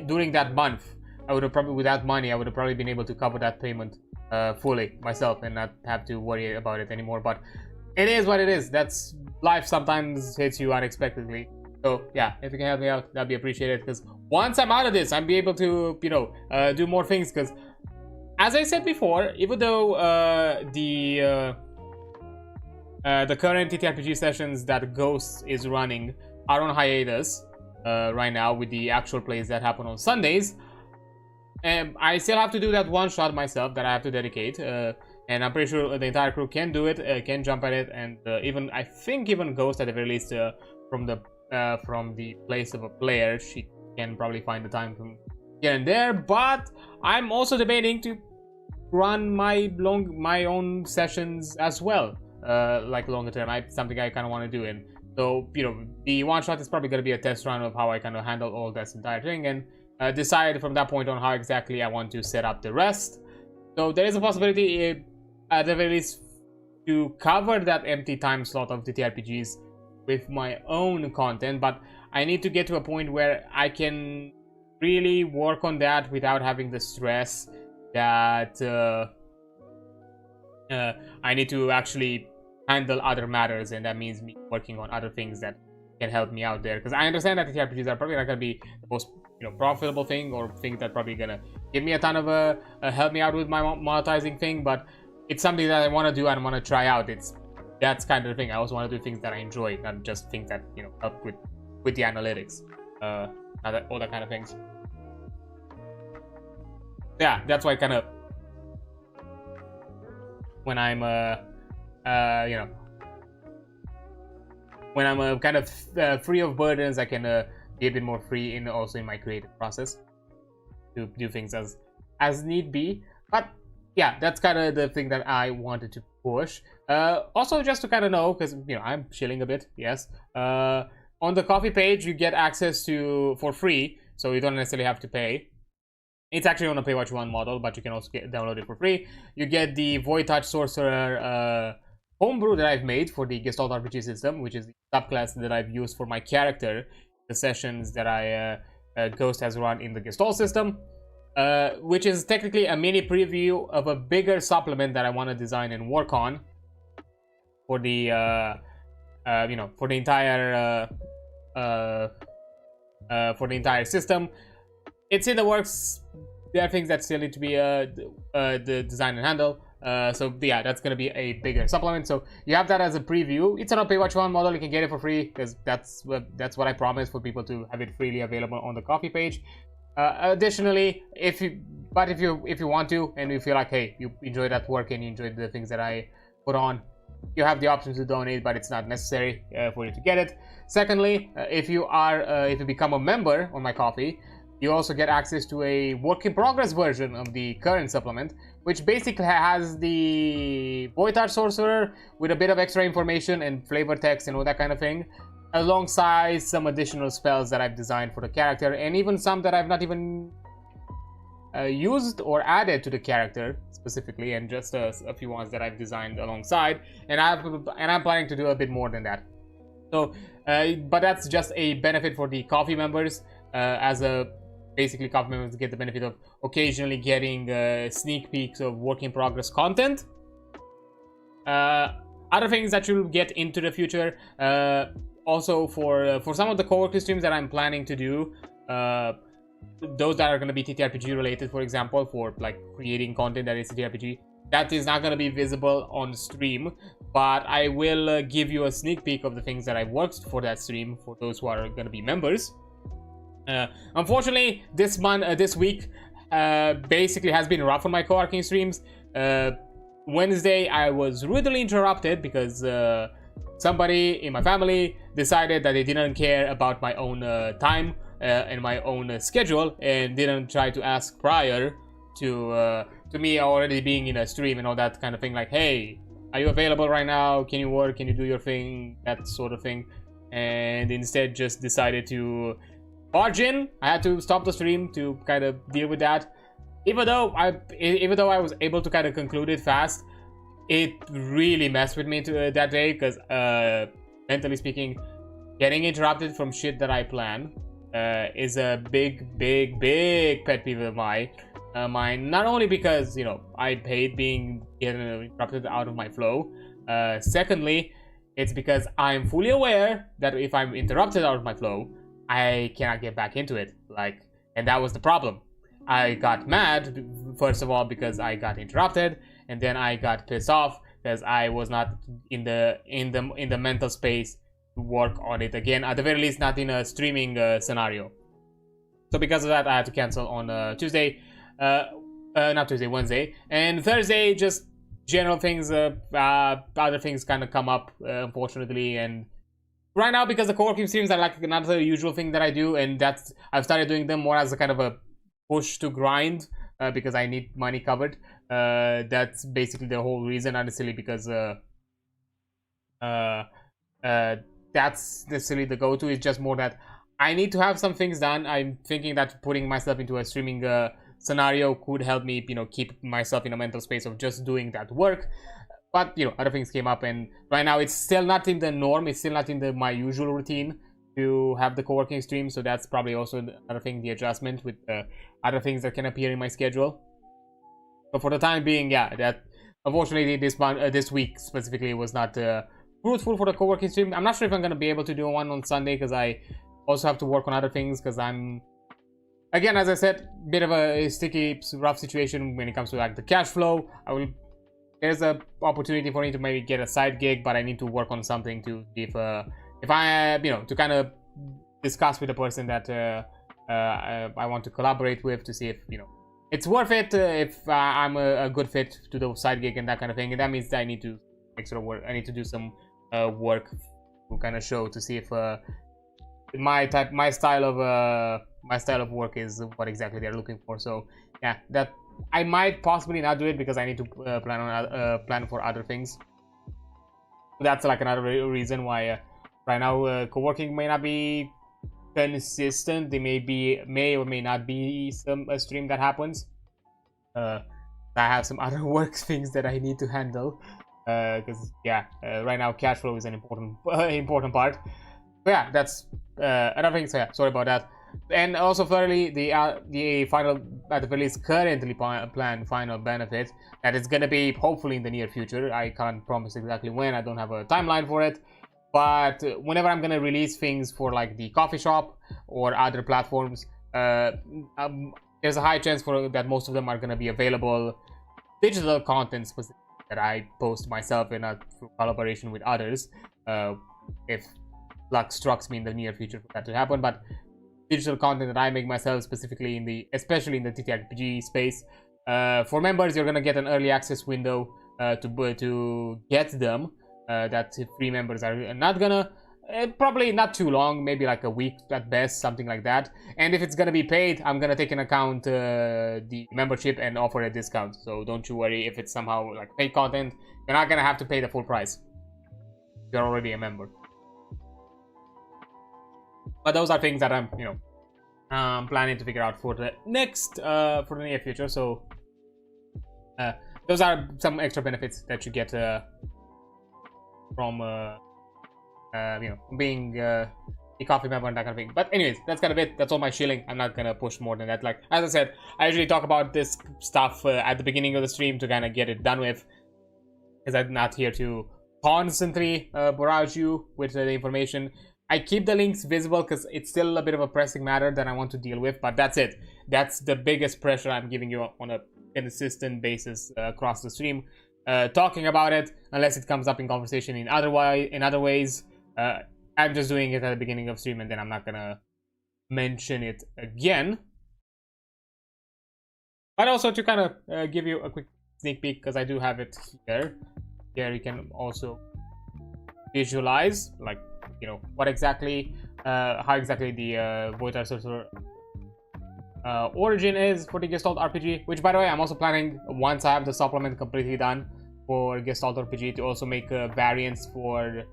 during that month, I would have probably, with that money, I would have probably been able to cover that payment fully myself and not have to worry about it anymore. But it is what it is. That's life. Sometimes hits you unexpectedly. So yeah, if you can help me out, that'd be appreciated. Because once I'm out of this, I'll be able to, you know, do more things. Because as I said before, even though the current TTRPG sessions that Ghost is running are on hiatus right now with the actual plays that happen on Sundays, I still have to do that one shot myself that I have to dedicate, and I'm pretty sure the entire crew can do it, can jump at it, and even I think even Ghost at the very least from the place of a player, she can probably find the time from here and there. But I'm also debating to run my own sessions as well, like longer term. Something I kind of want to do. And so, you know, the one shot is probably going to be a test run of how I kind of handle all this entire thing, and decide from that point on how exactly I want to set up the rest. So there is a possibility, at the very least, to cover that empty time slot of the TTRPGs with my own content, but I need to get to a point where I can really work on that without having the stress that I need to actually handle other matters, and that means me working on other things that can help me out there. Because I understand that the TTRPGs are probably not going to be the most, you know, profitable thing, or things that probably gonna give me a ton of help me out with my monetizing thing, but it's something that I want to do and want to try out. That's kind of the thing. I also want to do things that I enjoy, not just things that, you know, help with the analytics, all that kind of things. Yeah, that's why kind of when I'm you know, when I'm kind of free of burdens, I can be a bit more free also in my creative process to do things as need be. But yeah, that's kind of the thing that I wanted to push. Also, just to kind of know, because, you know, I'm chilling a bit. Yes. On the Ko-fi page, you get access to for free, so you don't necessarily have to pay. It's actually on a pay what you want model, but you can also download it for free. You get the Void Touch Sorcerer homebrew that I've made for the Gestalt RPG system, which is the subclass that I've used for my character, the sessions that Ghost has run in the Gestalt system, which is technically a mini preview of a bigger supplement that I want to design and work on for the you know, for the entire system. It's in the works. There are things that still need to be the design and handle. So yeah, that's gonna be a bigger supplement. So you have that as a preview. It's on a pay what you want model. You can get it for free because that's what I promised, for people to have it freely available on the Ko-fi page. Additionally, if you want to, and you feel like, hey, you enjoy that work and you enjoy the things that I put on, you have the option to donate, but it's not necessary for you to get it. Secondly, if you become a member on my Ko-fi, you also get access to a work-in-progress version of the current supplement, which basically has the Void Touch Sorcerer with a bit of extra information and flavor text and all that kind of thing, alongside some additional spells that I've designed for the character, and even some that I've not even used or added to the character specifically, and just a few ones that I've designed alongside, and I'm planning to do a bit more than that. So, but that's just a benefit for the Ko-fi members, basically Ko-fi members get the benefit of occasionally getting sneak peeks of work-in-progress content. Other things that you'll get into the future, also for some of the coworker streams that I'm planning to do, those that are going to be TTRPG related, for example, for like creating content that is TTRPG, that is not going to be visible on stream, but I will give you a sneak peek of the things that I worked for that stream for those who are going to be members. Unfortunately, this week basically has been rough on my co-working streams. Wednesday, I was rudely interrupted because somebody in my family decided that they didn't care about my own time in my own schedule and didn't try to ask prior to me already being in a stream and all that kind of thing, like, hey, are you available right now, can you work, can you do your thing, that sort of thing. And instead just decided to barge in. I had to stop the stream to kind of deal with that. Even though I was able to kind of conclude it fast, it really messed with me that day, because mentally speaking, getting interrupted from shit that I plan is a big pet peeve of mine. Not only because, you know, I hate being interrupted out of my flow. Secondly, it's because I'm fully aware that if I'm interrupted out of my flow, I cannot get back into it. Like, and that was the problem. I got mad, first of all, because I got interrupted, and then I got pissed off because I was not in the mental space to work on it again. At the very least, not in a streaming scenario. So because of that, I had to cancel on Tuesday, not Tuesday, Wednesday, and Thursday. Just general things, other things kind of come up, unfortunately, and right now because the co-working streams are like another usual thing that I do, and that's I've started doing them more as a kind of a push to grind because I need money covered. That's basically the whole reason, not necessarily because that's necessarily the go-to. It's just more that I need to have some things done. I'm thinking that putting myself into a streaming scenario could help me, you know, keep myself in a mental space of just doing that work. But, you know, other things came up, and right now it's still not in the norm. It's still not in my usual routine to have the co-working stream, so that's probably also another thing, the adjustment with other things that can appear in my schedule. But for the time being, yeah, that unfortunately this week specifically was not fruitful for the co-working stream. I'm not sure if I'm going to be able to do one on Sunday, because I also have to work on other things, because I'm, again, as I said, bit of a sticky, rough situation when it comes to like the cash flow. There's a opportunity for me to maybe get a side gig, but I need to work on something to see if I, you know, to kind of discuss with the person that I want to collaborate with, to see if, you know, it's worth it, if I'm a good fit to the side gig and that kind of thing. And that means that I need to extra work. I need to do some work to kind of show, to see if my style of work is what exactly they're looking for. So yeah, that I might possibly not do it because I need to plan for other things. That's like another reason why right now co-working may not be consistent. There may or may not be a stream that happens. I have some other work things that I need to handle, because yeah, right now cash flow is an important part. But yeah, that's another thing. So yeah, sorry about that. And also thirdly, the final, at the very least currently planned final benefit that is going to be hopefully in the near future. I can't promise exactly when, I don't have a timeline for it, but whenever I'm going to release things for like the coffee shop or other platforms, there's a high chance for that most of them are going to be available digital content that I post myself in a collaboration with others, if luck strikes me in the near future for that to happen. But digital content that I make myself, specifically especially in the ttrpg space, for members you're gonna get an early access window to get them. That free members are not gonna, probably not too long, maybe like a week at best, something like that. And if it's gonna be paid, I'm gonna take into account the membership and offer a discount. So don't you worry if it's somehow like paid content, you're not gonna have to pay the full price. You're already a member. But those are things that I'm, you know, planning to figure out for the near future. So those are some extra benefits that you get from you know, being a coffee member and that kind of thing. But anyways, that's kind of it. That's all my shilling. I'm not gonna push more than that. Like, as I said, I usually talk about this stuff at the beginning of the stream to kind of get it done with, because I'm not here to constantly barrage you with the information. I keep the links visible because it's still a bit of a pressing matter that I want to deal with, but that's it. That's the biggest pressure I'm giving you on a consistent basis across the stream. Talking about it, unless it comes up in conversation in other ways, I'm just doing it at the beginning of stream, and then I'm not gonna mention it again. But also to kind of give you a quick sneak peek, because I do have it here. Here you can also visualize, like, you know, what exactly how exactly the Void Sorcerer origin is for the Gestalt RPG, which by the way I'm also planning, once I have the supplement completely done for Gestalt RPG, to also make variants for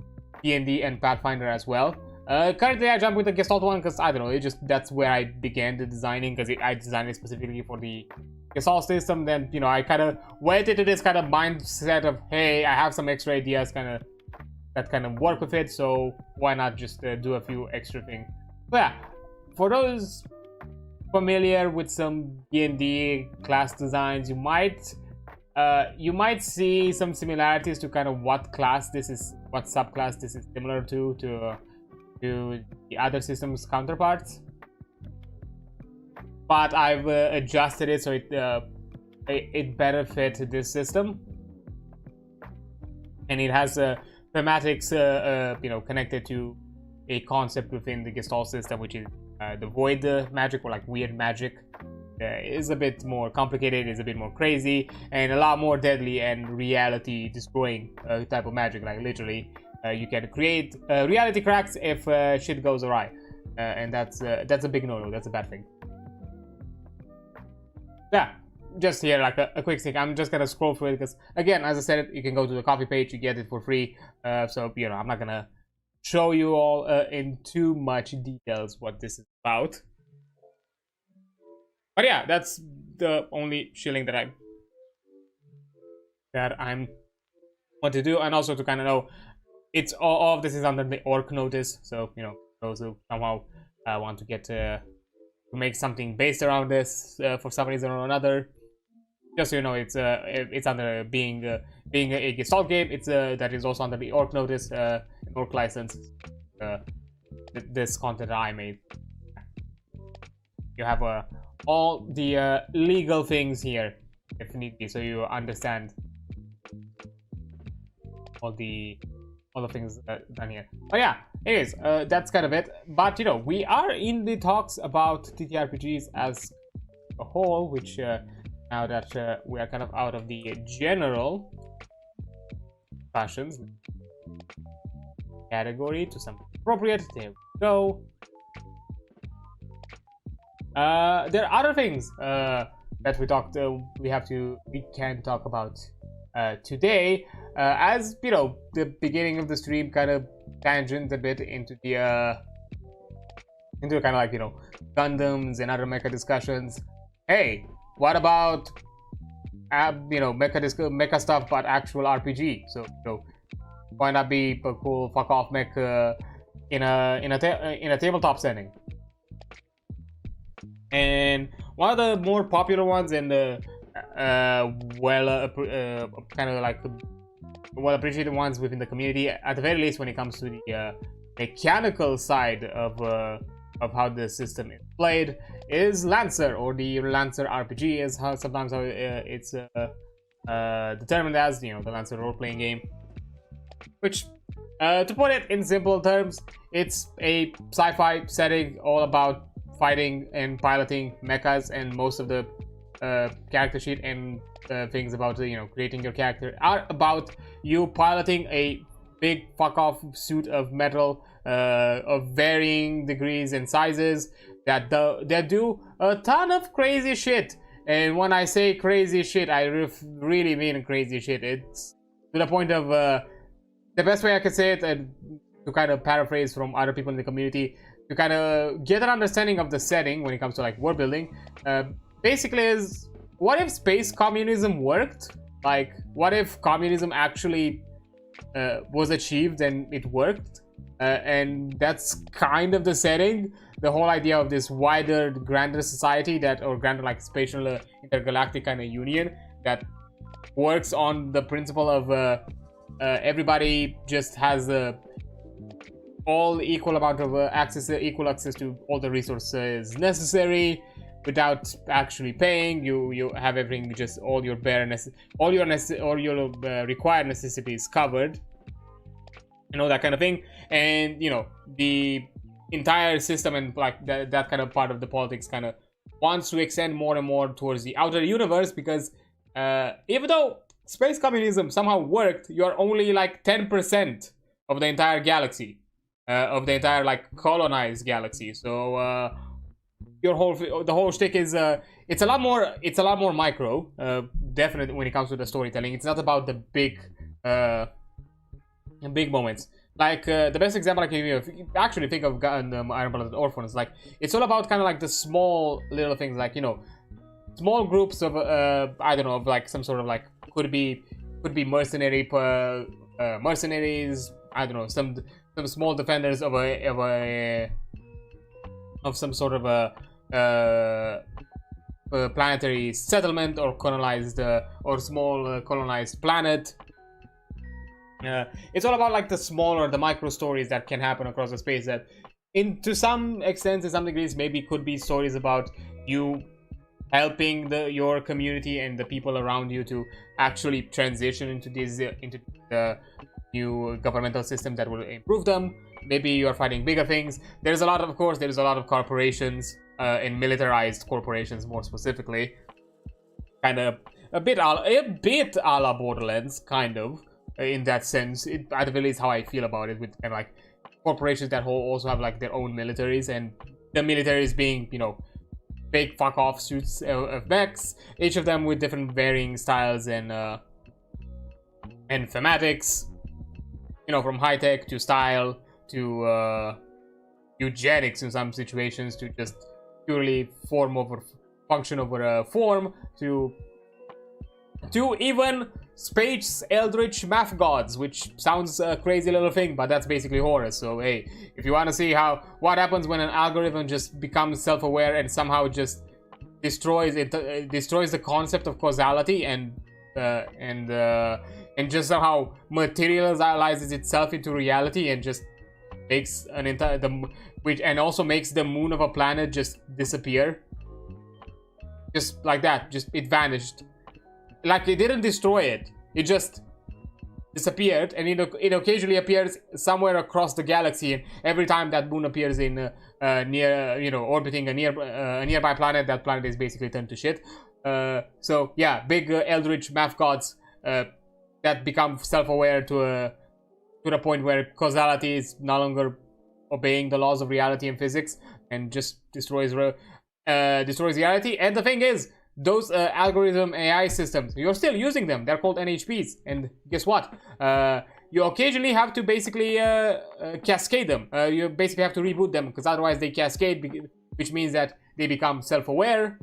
D&D and Pathfinder as well. Currently I jumped with the Gestalt one because I don't know, that's where I began the designing, because I designed it specifically for the Gestalt system. Then, you know, I kind of went into this kind of mindset of, hey, I have some extra ideas that kind of work with it, so why not just do a few extra things. But yeah, for those familiar with some D&D class designs, you might see some similarities to kind of what class this is, what subclass this is similar to the other system's counterparts. But I've adjusted it so it better fit this system, and it has thematics you know, connected to a concept within the Gestalt system, which is the void magic, or like weird magic. Is a bit more complicated, is a bit more crazy, and a lot more deadly and reality destroying type of magic. Like literally, you can create reality cracks if shit goes awry, and that's a big no-no. That's a bad thing. Yeah, just here like a quick thing. I'm just gonna scroll through it because, again, as I said, you can go to the Ko-fi page, you get it for free. So you know, I'm not gonna show you all in too much details what this is about. But yeah, that's the only shilling that I'm want to do, and also to kind of know it's all of this is under the orc notice. So you know, those who somehow want to get to make something based around this for some reason or another, just so you know, it's under being a Gestalt game. It's that is also under the orc notice, orc license. This content that I made, you have all the legal things here if need be, so you understand all the things done here. But yeah, anyways, that's kind of it. But you know, we are in the talks about TTRPGs as a whole, which now that we are kind of out of the general fashions category to something appropriate, there we go. There are other things that we can talk about today. As you know, the beginning of the stream kind of tangent a bit into the into kind of like, you know, Gundams and other mecha discussions. Hey, what about you know, mecha stuff but actual RPG? So you know, why not be a cool fuck off mech in a tabletop setting? And one of the more popular ones and the kind of like well appreciated ones within the community, at the very least when it comes to the mechanical side of how the system is played, is Lancer, or the lancerrpg, is how sometimes it's determined as, you know, the Lancer role-playing game. Which, to put it in simple terms, it's a sci-fi setting all about fighting and piloting mechas, and most of the character sheet and things about, you know, creating your character are about you piloting a big fuck off suit of metal of varying degrees and sizes that do a ton of crazy shit. And when I say crazy shit, I really mean crazy shit. It's to the point of the best way I could say it, and to kind of paraphrase from other people in the community, to kind of get an understanding of the setting when it comes to like world building, basically is, what if space communism worked? Like, what if communism actually was achieved and it worked? And that's kind of the setting, the whole idea of this wider, grander society that, or grander like spatial intergalactic kind of union that works on the principle of everybody just has all equal amount of equal access to all the resources necessary without actually paying. You have everything, just all your required necessities covered, you know, that kind of thing. And you know, the entire system and like that kind of part of the politics kind of wants to extend more and more towards the outer universe, because even though space communism somehow worked, you're only like 10% of the entire galaxy. of the entire like colonized galaxy. So the whole shtick is it's a lot more micro, definitely when it comes to the storytelling. It's not about the big moments. Like the best example I can give you, if you actually think of Iron Blooded Orphans, like it's all about kind of like the small little things, like, you know, small groups of I don't know, of like some sort of like could be mercenaries, I don't know, some small defenders of some sort of a planetary settlement or colonized or small colonized planet. It's all about like the smaller, the micro stories that can happen across the space that, to some extent, to some degrees, maybe could be stories about you helping your community and the people around you to actually transition into the new governmental system that will improve them. Maybe you're fighting bigger things. There's a lot of corporations, and militarized corporations more specifically. Kind of a bit a la Borderlands, kind of. In that sense, at the very least, how I feel about it, with kind of like corporations that also have like their own militaries, and the militaries being, you know, big fuck off suits of mechs, each of them with different varying styles and thematics, you know, from high tech to style to eugenics in some situations, to just purely function over form, to even space eldritch math gods, which sounds a crazy little thing, but that's basically Horus. So hey, if you want to see what happens when an algorithm just becomes self-aware and somehow just destroys the concept of causality and just somehow materializes itself into reality and just makes and also makes the moon of a planet just disappear, just like that. Just it vanished. Like, it didn't destroy it, it just disappeared, and it occasionally appears somewhere across the galaxy, and every time that moon appears in near, you know, orbiting a nearby planet, that planet is basically turned to shit. So yeah, big eldritch math gods that become self-aware to the point where causality is no longer obeying the laws of reality and physics, and just destroys reality. And the thing is, those algorithm AI systems, you're still using them. They're called NHPs, and guess what? You occasionally have to basically cascade them. You basically have to reboot them, because otherwise they cascade, which means that they become self-aware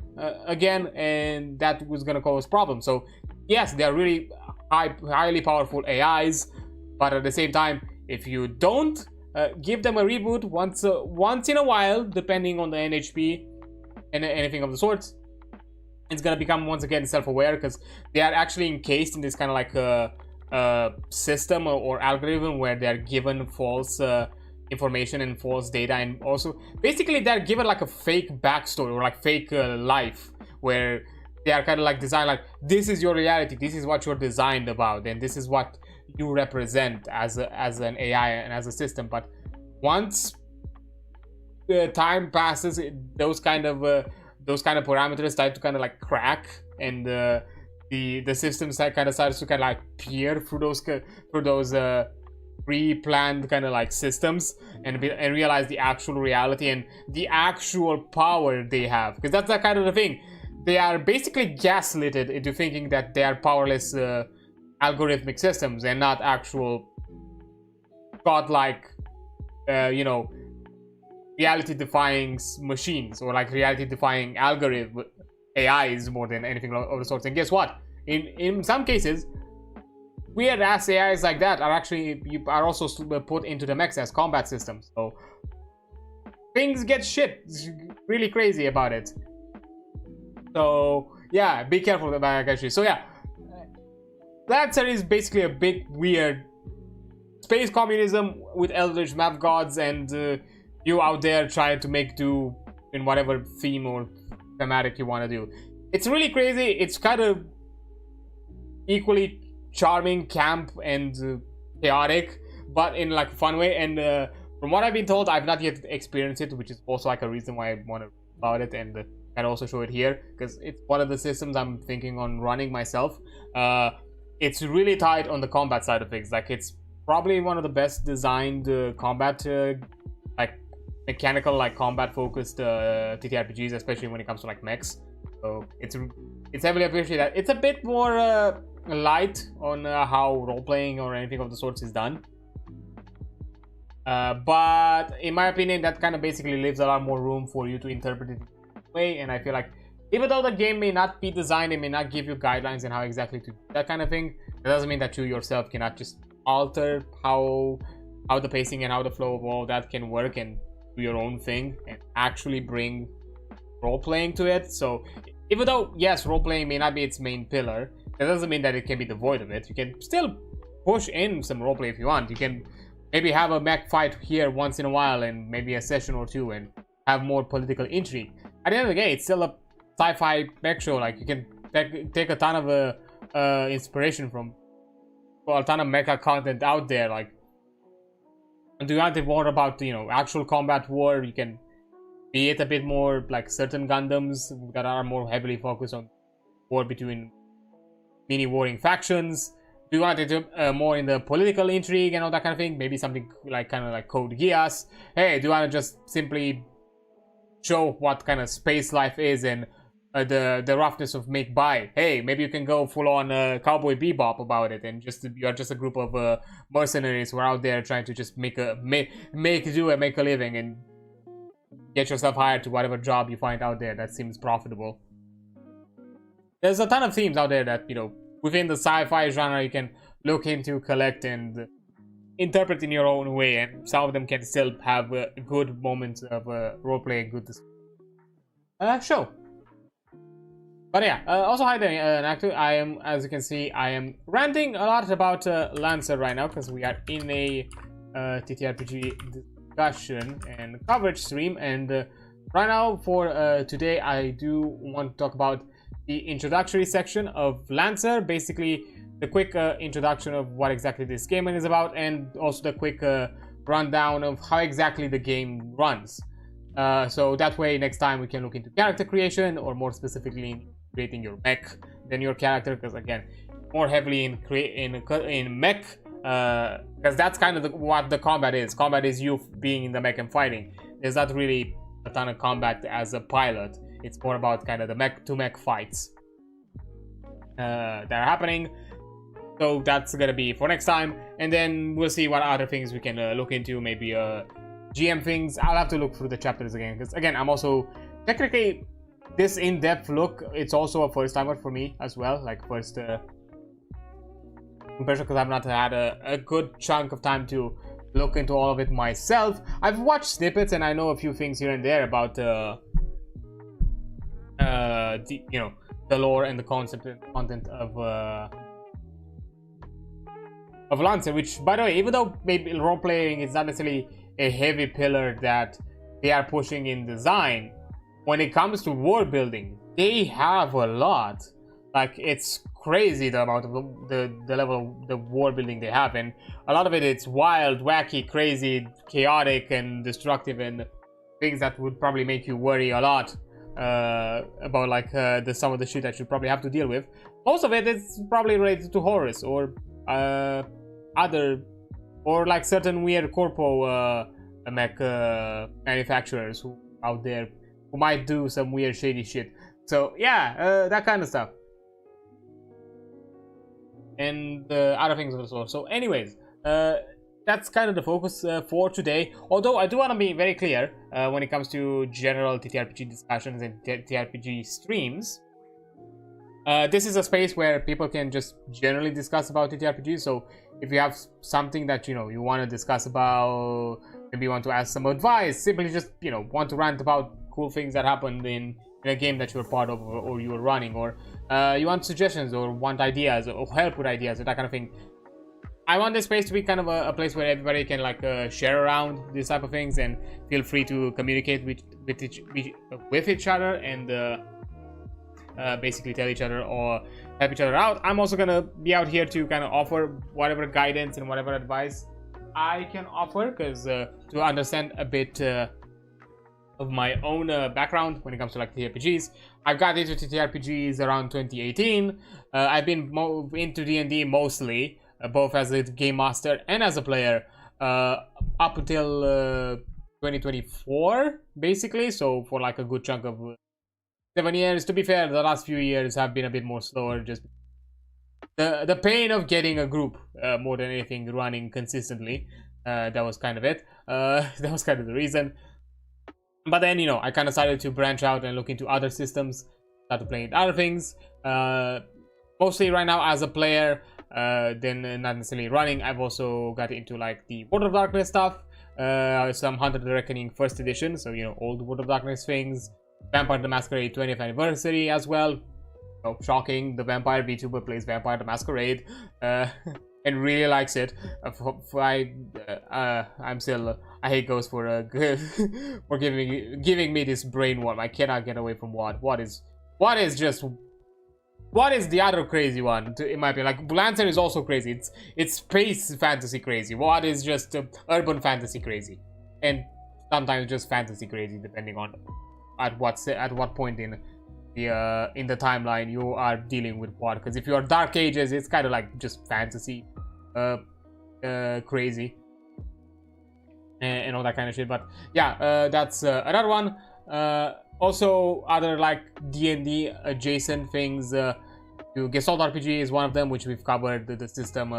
again, and that was going to cause problems. So yes, they're really highly powerful AIs, but at the same time, if you don't give them a reboot once in a while, depending on the NHP and anything of the sorts, it's gonna become once again self-aware, because they are actually encased in this kind of like a system or algorithm where they're given false information and false data, and also basically they're given like a fake backstory or like fake life, where they are kind of like designed like, this is your reality, this is what you're designed about, and this is what you represent as an AI and as a system. But once time passes, those kind of parameters start to kind of like crack, and the system kind of starts to kind of like peer through those pre-planned kind of like systems, and realize the actual reality and the actual power they have. Because that's that kind of the thing. They are basically gaslighted into thinking that they are powerless algorithmic systems and not actual godlike, you know, reality-defying machines, or like reality-defying algorithm AIs more than anything of the sorts. And guess what? In some cases, weird-ass AIs like that are also put into the mechs as combat systems. So things get shit really crazy about it. So yeah, be careful about that actually. So yeah, Lancer is basically a big weird space communism with eldritch math gods, and you out there trying to make do in whatever theme or thematic you want to do. It's really crazy. It's kind of equally charming, camp, and chaotic, but in like a fun way. And from what I've been told, I've not yet experienced it, which is also like a reason why I want to read about it, and I'd also show it here, because it's one of the systems I'm thinking on running myself. It's really tight on the combat side of things. Like, it's probably one of the best designed combat, like mechanical, like combat focused TTRPGs, especially when it comes to like mechs. So it's heavily appreciated. It's a bit more light on how role playing or anything of the sorts is done. But in my opinion, that kind of basically leaves a lot more room for you to interpret it way. And I feel like even though the game may not be designed, it may not give you guidelines on how exactly to do that kind of thing, that doesn't mean that you yourself cannot just alter how the pacing and how the flow of all that can work and do your own thing and actually bring role-playing to it. So even though, yes, role-playing may not be its main pillar, that doesn't mean that it can be devoid of it. You can still push in some roleplay if you want. You can maybe have a mech fight here once in a while and maybe a session or two and have more political intrigue. At the end of the day, it's still a sci-fi mech show. Like, you can take a ton of inspiration from a ton of mecha content out there. Like, do you want it more about, you know, actual combat war? You can be it a bit more like certain Gundams that are more heavily focused on war between mini warring factions. Do you want it to more in the political intrigue and all that kind of thing? Maybe something like kind of like Code Geass. Hey, do you want to just simply show what kind of space life is and the roughness of make buy? Hey, maybe you can go full on Cowboy Bebop about it, and just you are just a group of mercenaries who are out there trying to just make a living and get yourself hired to whatever job you find out there that seems profitable. There's a ton of themes out there that, you know, within the sci-fi genre you can look into, collect, and interpret in your own way, and some of them can still have good moments of roleplay and good show. But yeah, also hi there, Nactu. I am, as you can see, I am ranting a lot about Lancer right now because we are in a TTRPG discussion and coverage stream, and right now for today I do want to talk about the introductory section of Lancer, basically the quick introduction of what exactly this game is about, and also the quick rundown of how exactly the game runs. So that way next time we can look into character creation, or more specifically creating your mech than your character, because again, more heavily in mech, because that's kind of what the combat is. Combat is you being in the mech and fighting. There's not really a ton of combat as a pilot. It's more about kind of the mech to mech fights that are happening. So that's gonna be for next time, and then we'll see what other things we can look into. Maybe GM things. I'll have to look through the chapters again, because again, I'm also technically this in-depth look. It's also a first timer for me as well, like first impression, because I've not had a good chunk of time to look into all of it myself. I've watched snippets and I know a few things here and there about you know, the lore and the concept and content of Lancer, which, by the way, even though maybe role playing is not necessarily a heavy pillar that they are pushing in design, when it comes to world building, they have a lot. Like, it's crazy the amount of the level of the world building they have, and a lot of it's wild, wacky, crazy, chaotic, and destructive, and things that would probably make you worry a lot about like some of the shit that you probably have to deal with. Most of it is probably related to Horus or other, or like certain weird corpo mech manufacturers who out there who might do some weird shady shit. So yeah, that kind of stuff, and other things of the sort. So anyways, that's kind of the focus for today. Although I do want to be very clear when it comes to general TTRPG discussions and TTRPG streams. This is a space where people can just generally discuss about TTRPGs. So if you have something that, you know, you want to discuss about, maybe you want to ask some advice, simply just, you know, want to rant about cool things that happened in a game that you're part of, or you were running, or you want suggestions or want ideas or help with ideas or that kind of thing. I want this space to be kind of a place where everybody can like share around these type of things, and feel free to communicate with each other, and basically tell each other or help each other out. I'm also gonna be out here to kind of offer whatever guidance and whatever advice I can offer, because to understand a bit of my own background when it comes to like TTRPGs. I've got into TTRPGs around 2018. I've been into D&D mostly both as a game master and as a player, up until 2024, basically. So for like a good chunk of 7 years. To be fair, the last few years have been a bit more slower. Just the pain of getting a group more than anything running consistently. That was kind of it. That was kind of the reason. But then, you know, I kind of started to branch out and look into other systems, started playing other things. Mostly right now as a player, then not necessarily running. I've also got into like the World of Darkness stuff, some Hunter the Reckoning first edition, so you know, old World of Darkness things. Vampire the Masquerade 20th anniversary as well. Oh, shocking, the Vampire VTuber plays Vampire the Masquerade and really likes it. I'm still I hate Ghost for for giving me this brainworm. I cannot get away from what is the other crazy one, in my opinion. Like, Lancer is also crazy. It's space fantasy crazy. What is just urban fantasy crazy, and sometimes just fantasy crazy, depending on at what point in the timeline you are dealing with what. Because if you are Dark Ages, it's kind of like just fantasy, crazy, and all that kind of shit. But yeah, that's another one. Also, other like D&D adjacent things. Gestalt RPG is one of them, which we've covered the system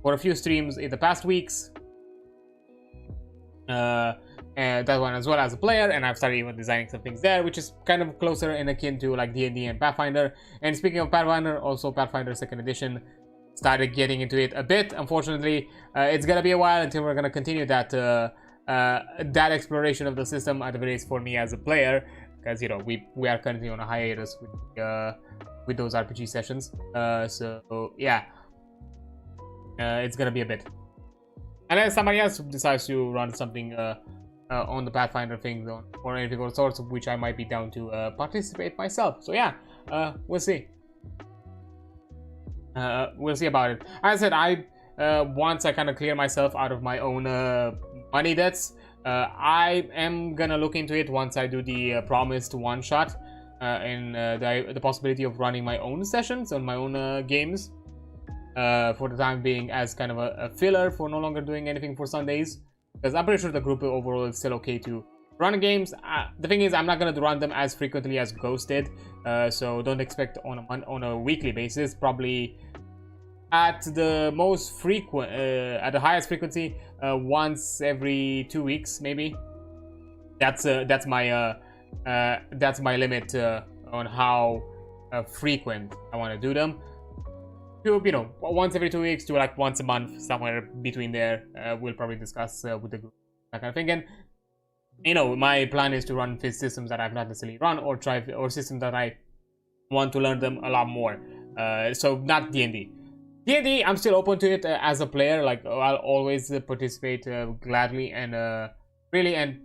for a few streams in the past weeks. And that one as well as a player, and I've started even designing some things there, which is kind of closer and akin to like D&D and Pathfinder. And speaking of Pathfinder, also Pathfinder 2nd edition, started getting into it a bit. Unfortunately, it's gonna be a while until we're gonna continue that that exploration of the system, at the very least for me as a player, because you know we are currently on a hiatus with those RPG sessions. So yeah, it's gonna be a bit, unless somebody else decides to run something on the Pathfinder thing or anything of the sorts, of which I might be down to participate myself. So yeah, we'll see. We'll see about it. As I said, once I kind of clear myself out of my own money debts, I am gonna look into it once I do the promised one-shot and the possibility of running my own sessions on my own games for the time being, as kind of a filler for no longer doing anything for Sundays. Because I'm pretty sure the group overall is still okay to run games. The thing is, I'm not going to run them as frequently as Ghost did. So don't expect on a weekly basis. Probably at the most frequent, at the highest frequency, once every 2 weeks, maybe. That's my limit on how frequent I want to do them. You know, once every 2 weeks to like once a month, somewhere between there. We'll probably discuss with the group, that kind of thing. And you know, my plan is to run systems that I've not necessarily run, or systems that I want to learn them a lot more. So not D&D. D&D, I'm still open to it as a player. Like, I'll always participate gladly and really. And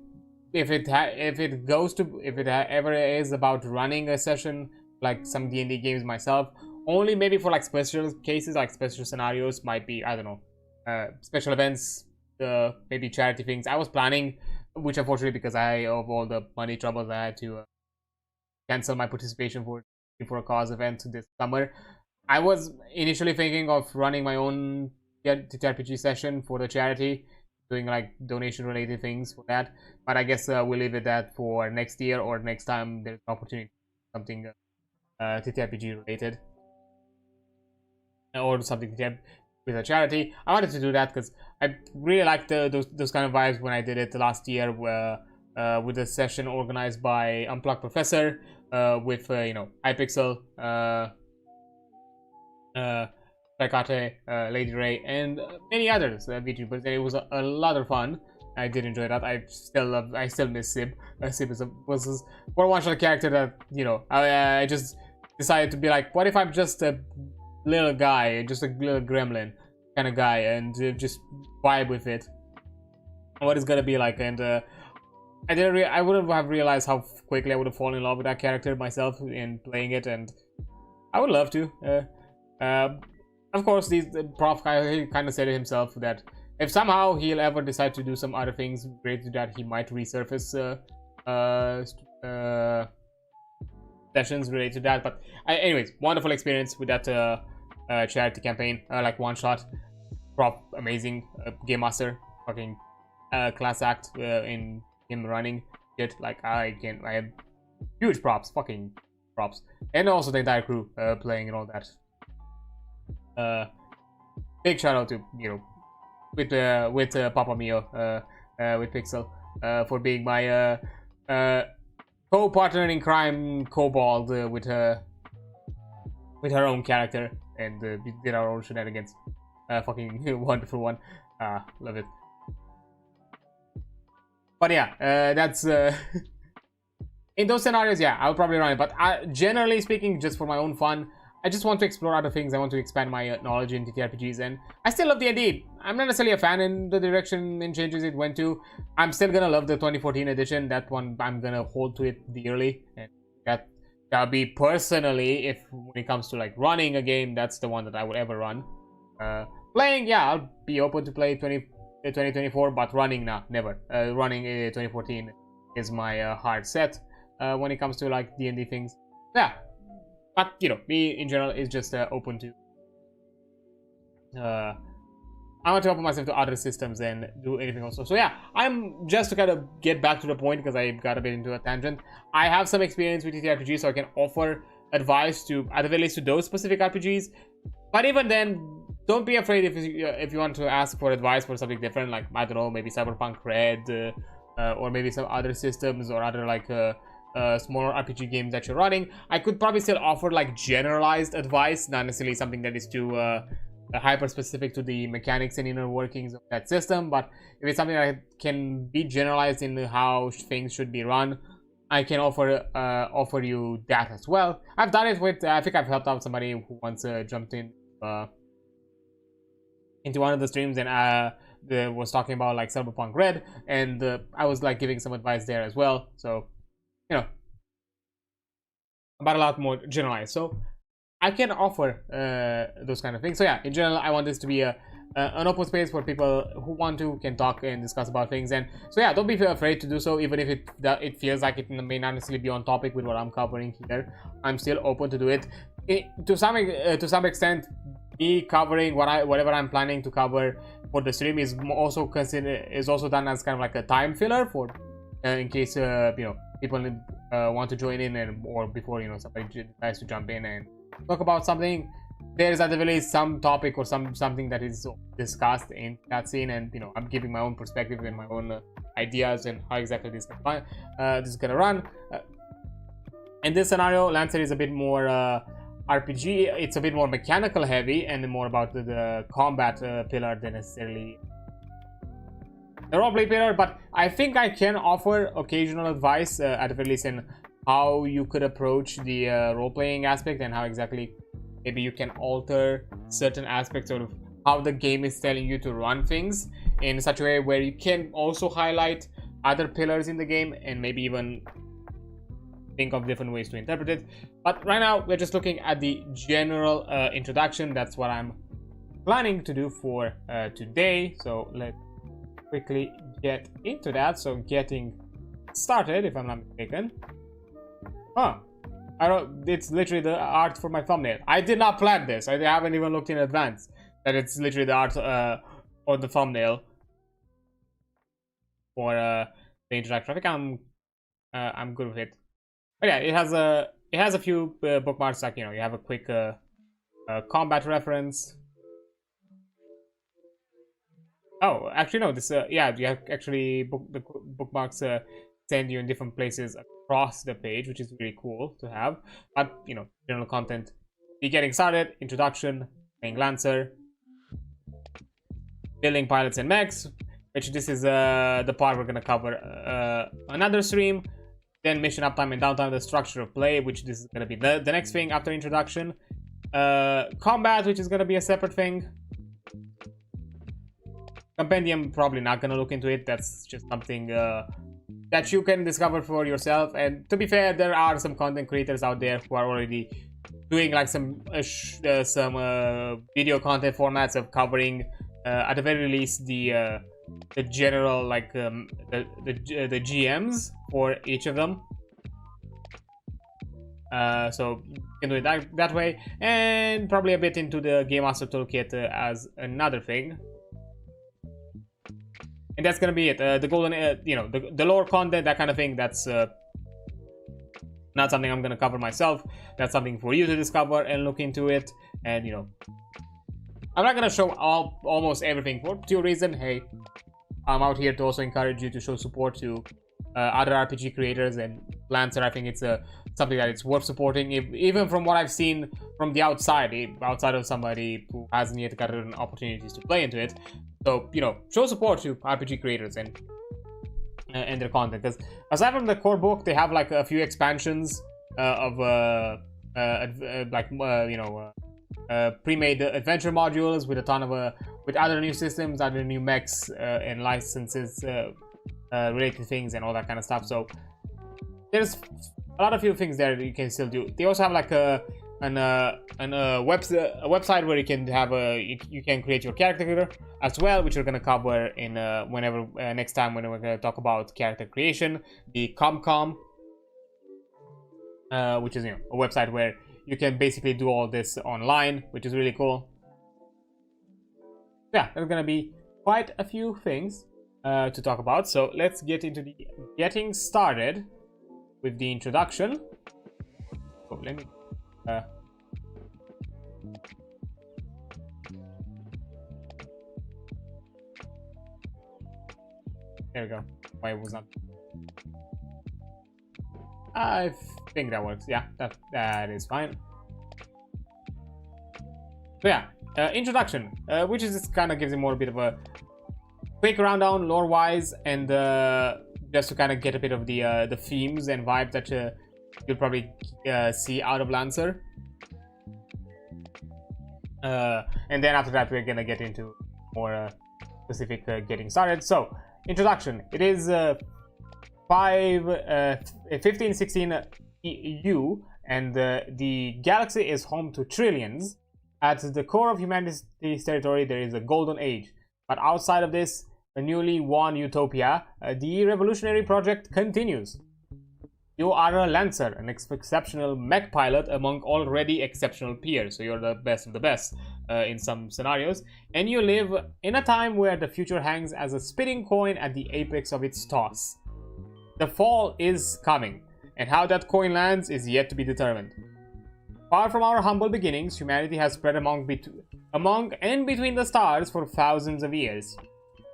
if it ever is about running a session, like some D&D games myself, only maybe for like special cases, like special scenarios, might be, I don't know, special events, maybe charity things. I was planning, which unfortunately, because of all the money troubles, I had to cancel my participation for a cause event this summer. I was initially thinking of running my own ttrpg session for the charity, doing like donation related things for that, but I guess we'll leave it that for next year, or next time there's an opportunity for something ttrpg related, or something with a charity. I wanted to do that because I really liked those kind of vibes when I did it last year, with a session organized by Unplugged Professor, with you know, Hypixel, Pekate, Lady Ray, and many others VTubers. It was a lot of fun. I did enjoy that. I still miss Sib. Sib was one one-shot character that, you know, I just decided to be like, what if I'm just a little guy, just a little gremlin kind of guy, and just vibe with it, what it's gonna be like. And I wouldn't have realized how quickly I would have fallen in love with that character myself in playing it, and I would love to. Of course, the prof guy kind of said it himself that if somehow he'll ever decide to do some other things related to that, he might resurface sessions related to that. But anyways, wonderful experience with that charity campaign, like one shot. amazing game master, fucking class act in him running shit. Like I have huge props, fucking props, and also the entire crew playing and all that. Big shout out to with Papa Mio with Pixel for being my co-partner in crime, Kobold with her own character, and we did our own shenanigans. Fucking wonderful one. Love it. But yeah, that's in those scenarios. Yeah, I'll probably run it. But generally speaking, just for my own fun, I just want to explore other things. I want to expand my knowledge in ttrpgs, and I still love D&D. I'm not necessarily a fan in the direction and changes it went to. I'm still gonna love the 2014 edition. That one, I'm gonna hold to it dearly, and that'll be personally, if when it comes to like running a game, that's the one that I would ever run. Playing, yeah, I'll be open to play 2024, but running, nah, never. Running 2014 is my hard set when it comes to like D&D things. Yeah. But, me in general is just open to... I want to open myself to other systems and do anything also. So yeah, I'm just to kind of get back to the point, because I got a bit into a tangent. I have some experience with TTRPG, so I can offer advice to, at the very least, to those specific RPGs. But even then, don't be afraid if you want to ask for advice for something different, like, I don't know, maybe Cyberpunk Red, or maybe some other systems or other, like... smaller RPG games that you're running. I could probably still offer like generalized advice, not necessarily something that is too hyper specific to the mechanics and inner workings of that system. But if it's something that can be generalized in how things should be run, I can offer you that as well. I've done it with I think I've helped out somebody who once jumped in into one of the streams and was talking about like Cyberpunk Red, and I was like giving some advice there as well. So about a lot more generalized, so I can offer those kind of things. So yeah, in general, I want this to be an open space where people who want to can talk and discuss about things. And so yeah, don't be afraid to do so, even if it feels like it may not necessarily be on topic with what I'm covering here. I'm still open to do it. To some extent, me covering whatever I'm planning to cover for the stream is also done as kind of like a time filler for in case people want to join in, or before somebody decides to jump in and talk about something. There is at the very least some topic or something that is discussed in that scene, and I'm giving my own perspective and my own ideas and how exactly this is gonna run. In this scenario, Lancer is a bit more RPG. It's a bit more mechanical heavy and more about the combat pillar than necessarily the roleplay pillar, but I think I can offer occasional advice at the very least in how you could approach the role-playing aspect, and how exactly maybe you can alter certain aspects of how the game is telling you to run things in such a way where you can also highlight other pillars in the game and maybe even think of different ways to interpret it. But right now we're just looking at the general introduction. That's what I'm planning to do for today. So let's quickly get into that. So getting started, if I'm not mistaken. It's literally the art for my thumbnail. I did not plan this. I haven't even looked in advance that it's literally the art on the thumbnail for the introduction. I think I'm good with it. But yeah, it has a few bookmarks, like you have a quick combat reference. Oh, actually no, this yeah, you have actually the bookmarks send you in different places across the page, which is really cool to have. But general content. Be getting started, introduction, playing Lancer, building pilots and mechs, which this is the part we're gonna cover another stream. Then mission uptime and downtime, the structure of play, which this is gonna be the next thing after introduction. Combat, which is gonna be a separate thing. Compendium, probably not gonna look into it. That's just something that you can discover for yourself. And to be fair, there are some content creators out there who are already doing like some video content formats of covering at the very least the general like the GMs for each of them. So you can do it that way, and probably a bit into the Game Master Toolkit as another thing. And that's gonna be it. The golden, you know, the lore content, that kind of thing. That's not something I'm gonna cover myself. That's something for you to discover and look into it. And you know, I'm not gonna show almost everything for two reasons. Hey, I'm out here to also encourage you to show support to other RPG creators, and Lancer, I think it's something that it's worth supporting, even from what I've seen from the outside of somebody who hasn't yet gotten opportunities to play into it. So, you know, show support to RPG creators and their content, because aside from the core book, they have like a few expansions of pre-made adventure modules with a ton of with other new systems, other new mechs and licenses related things and all that kind of stuff. So there's a lot of few things there that you can still do. They also have like a website where you can have you can create your character as well, which we're gonna cover in whenever next time when we're gonna talk about character creation. The ComCom, which is, you know, a website where you can basically do all this online, which is really cool. Yeah, there's gonna be quite a few things to talk about. So let's get into the getting started with the introduction. Oh, let me there we go. Why it was not? I think that works. Yeah, that is fine. So yeah, introduction, which is just kind of gives you more a bit of a quick rundown lore-wise, and just to kind of get a bit of the themes and vibe that you'll probably see out of Lancer. And then after that, we're gonna get into more specific getting started. So, introduction. It is 1516 EU, and the galaxy is home to trillions. At the core of humanity's territory, there is a golden age. But outside of this, a newly won utopia, the revolutionary project continues. You are a Lancer, an exceptional mech pilot among already exceptional peers. So you're the best of the best in some scenarios. And you live in a time where the future hangs as a spinning coin at the apex of its toss. The fall is coming, and how that coin lands is yet to be determined. Far from our humble beginnings, humanity has spread among and between the stars for thousands of years.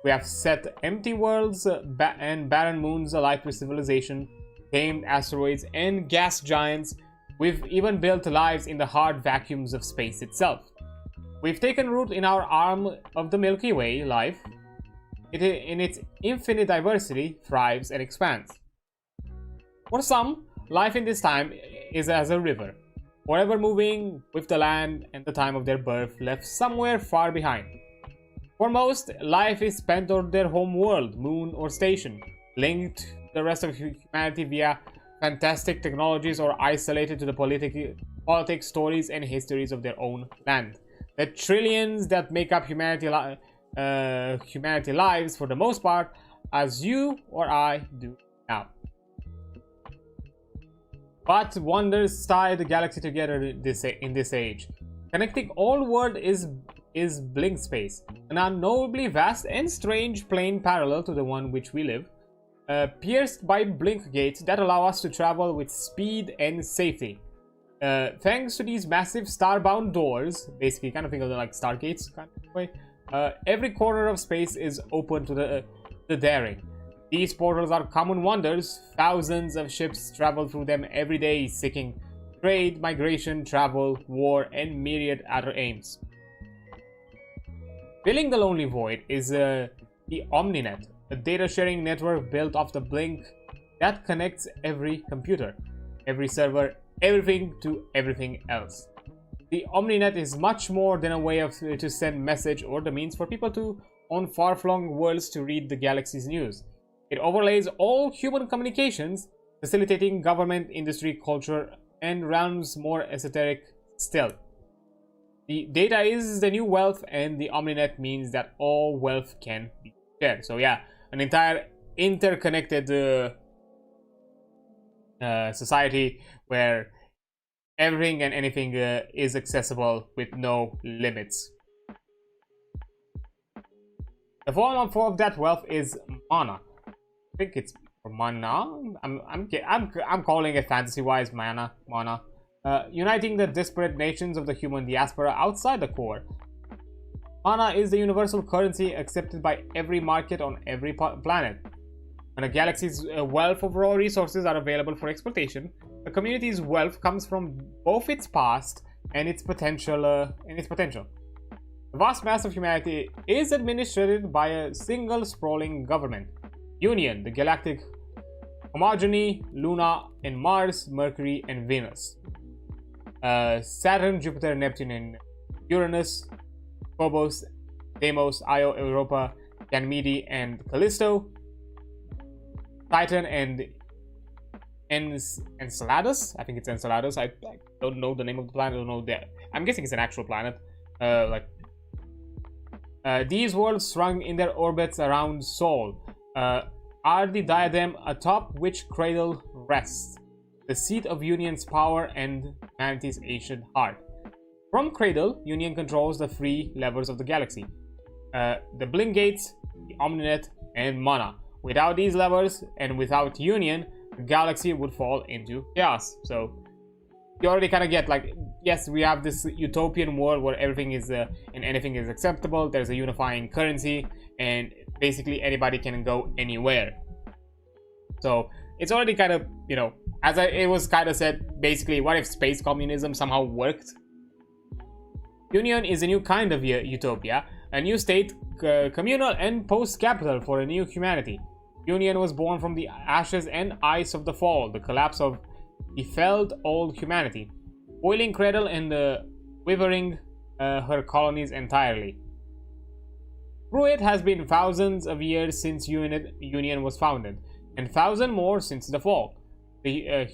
We have set empty worlds and barren moons alight with civilization, tamed asteroids and gas giants. We've even built lives in the hard vacuums of space itself. We've taken root in our arm of the Milky Way. Life, in its infinite diversity, thrives and expands. For some, life in this time is as a river, forever moving with the land and the time of their birth left somewhere far behind. For most, life is spent on their home world, moon or station, linked to the rest of humanity via fantastic technologies, or isolated to the politics, stories and histories of their own land. The trillions that make up humanity lives for the most part, as you or I do now. But wonders tie the galaxy together in this age. Connecting all world is blink space, an unknowably vast and strange plane parallel to the one which we live, pierced by blink gates that allow us to travel with speed and safety. Thanks to these massive starbound doors, basically kind of think of them like stargates kind of way, every corner of space is open to the daring. These portals are common wonders. Thousands of ships travel through them every day, seeking trade, migration, travel, war, and myriad other aims. Filling the lonely void is the Omninet, a data-sharing network built off the blink that connects every computer, every server, everything to everything else. The Omninet is much more than a way to send message or the means for people on far-flung worlds to read the galaxy's news. It overlays all human communications, facilitating government, industry, culture, and realms more esoteric still. The data is the new wealth, and the Omninet means that all wealth can be shared. So yeah, an entire interconnected society where everything and anything is accessible with no limits. The form of that wealth is mana. I think it's mana. I'm calling it fantasy-wise mana. Uniting the disparate nations of the human diaspora outside the core. Mana is the universal currency accepted by every market on every planet. When a galaxy's wealth of raw resources are available for exploitation, a community's wealth comes from both its past and its potential. The vast mass of humanity is administered by a single sprawling government. Union, the galactic homogeny, Luna and Mars, Mercury and Venus. Saturn, Jupiter, Neptune and Uranus, Phobos, Deimos, Io, Europa, Ganymede and Callisto, Titan and Enceladus. I think it's Enceladus. I don't know the name of the planet. I don't know that. I'm guessing it's an actual planet. These worlds strung in their orbits around Sol are the diadem atop which Cradle rests, the seat of Union's power and humanity's ancient heart. From Cradle, Union controls the three levers of the galaxy: the Blink Gates, the Omninet, and Mana. Without these levers and without Union, the galaxy would fall into chaos. So you already kind of get, like, yes, we have this utopian world where everything is and anything is acceptable. There's a unifying currency, and basically anybody can go anywhere. So it's already kind of, you know, as it was kind of said, basically, what if space communism somehow worked? Union is a new kind of utopia, a new state, communal and post-capital for a new humanity. Union was born from the ashes and ice of the fall, the collapse of defelled old humanity, boiling Cradle and withering her colonies entirely. Through it has been thousands of years since Union was founded, and 1,000 more since the fall. The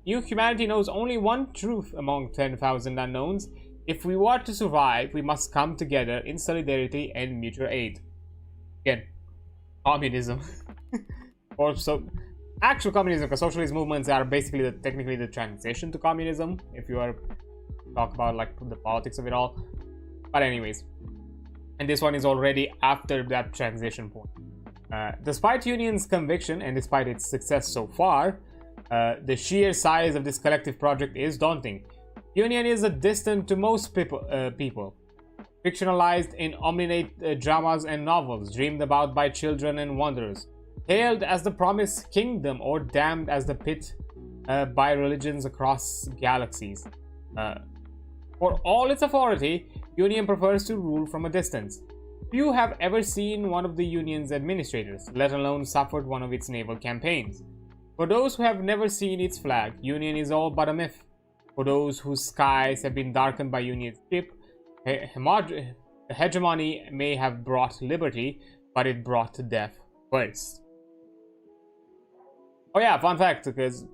new humanity knows only one truth among 10,000 unknowns. If we want to survive, we must come together in solidarity and mutual aid. Again, communism. Or so, actual communism, because socialist movements are basically technically the transition to communism, if you are talk about like the politics of it all. But anyways, and this one is already after that transition point. Despite Union's conviction and despite its success so far, the sheer size of this collective project is daunting. Union is a distant to most people, fictionalized in omninate dramas and novels, dreamed about by children and wanderers, hailed as the promised kingdom or damned as the pit by religions across galaxies. For all its authority, Union prefers to rule from a distance. Few have ever seen one of the Union's administrators, let alone suffered one of its naval campaigns. For those who have never seen its flag, Union is all but a myth. For those whose skies have been darkened by Union's ship, hegemony may have brought liberty, but it brought death first. Oh yeah, fun fact, because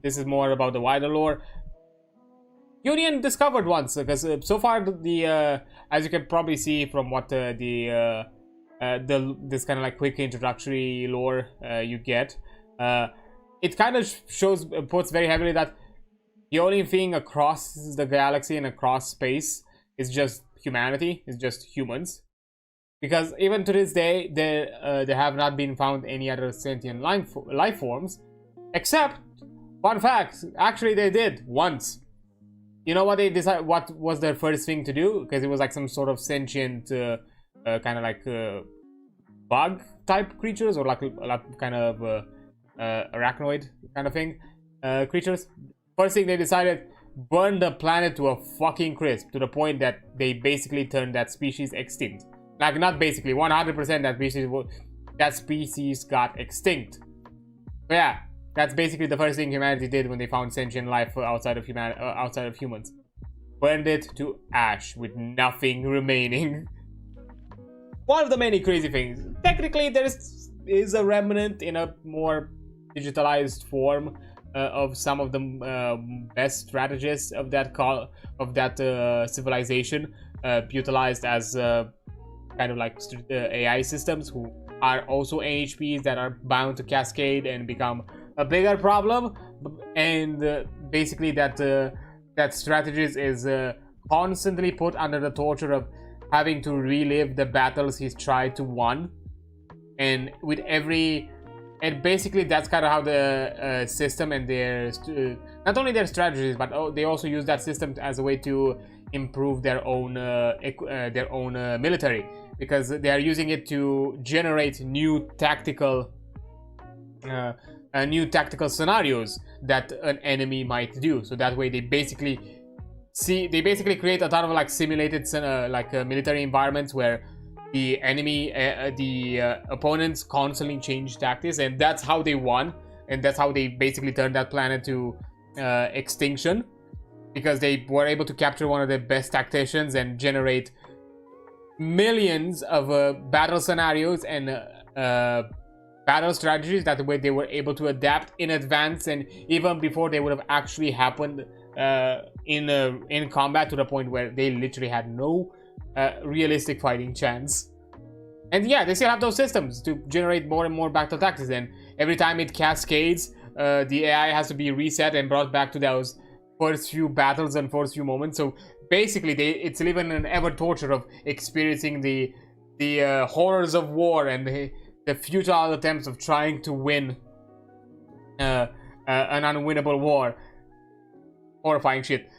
this is more about the wider lore. Union discovered once, because so far the as you can probably see from what this kind of like quick introductory lore you get, it kind of puts very heavily that the only thing across the galaxy and across space is just humanity, is just humans. Because even to this day, there have not been found any other sentient life forms, except, fun fact, actually they did once. You know what they decided? What was their first thing to do? Because it was like some sort of sentient, kind of like bug type creatures, or like kind of arachnoid kind of thing creatures. First thing they decided, burn the planet to a fucking crisp, to the point that they basically turned that species extinct. Like, not basically, 100% that species got extinct. But yeah, that's basically the first thing humanity did when they found sentient life outside of humans. Burned it to ash with nothing remaining. One of the many crazy things. Technically, there is a remnant in a more digitalized form of some of the best strategists of that civilization, utilized as kind of like AI systems, who are also NHPs that are bound to cascade and become a bigger problem. And basically that strategist is constantly put under the torture of having to relive the battles he's tried to won, and with every, and basically that's kind of how the system and their not only their strategies, but they also use that system as a way to improve their own military, because they are using it to generate new tactical scenarios that an enemy might do. So that way they basically create a ton of like simulated military environments where the enemy opponents constantly change tactics, and that's how they won, and that's how they basically turned that planet to extinction, because they were able to capture one of the best tacticians and generate millions of battle scenarios and battle strategies that way they were able to adapt in advance, and even before they would have actually happened in combat, to the point where they literally had no realistic fighting chance. And yeah, they still have those systems to generate more and more battle tactics, and every time it cascades, the AI has to be reset and brought back to those first few battles and first few moments. So basically it's living an ever torture of experiencing the horrors of war and the futile attempts of trying to win an unwinnable war. Horrifying shit.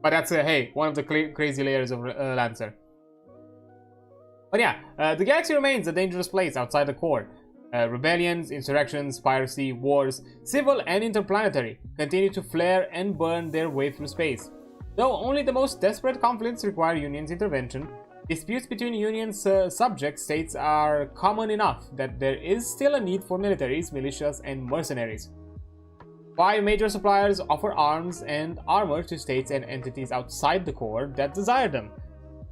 But that's hey, one of the crazy layers of Lancer. But yeah, the galaxy remains a dangerous place outside the core. Rebellions, insurrections, piracy, wars, civil and interplanetary, continue to flare and burn their way through space. Though only the most desperate conflicts require Union's intervention, disputes between Union's subject states are common enough that there is still a need for militaries, militias, and mercenaries. 5 major suppliers offer arms and armor to states and entities outside the core that desire them.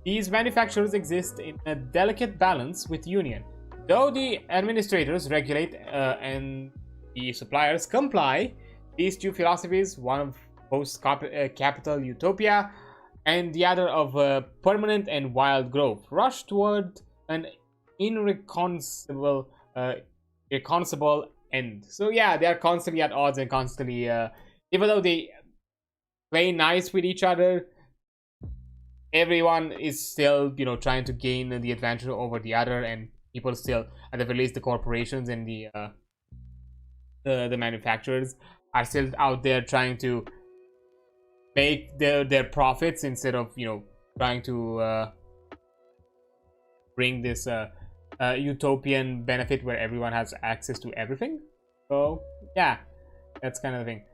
These manufacturers exist in a delicate balance with Union. Though the administrators regulate and the suppliers comply, these two philosophies, one of post-capital utopia and the other of permanent and wild growth, rush toward an irreconcilable end. So yeah, they are constantly at odds and constantly, even though they play nice with each other, everyone is still, you know, trying to gain the advantage over the other, and people still, at the very least, the corporations and the manufacturers are still out there trying to make their profits instead of, you know, trying to bring this utopian benefit where everyone has access to everything. So yeah, that's kind of the thing.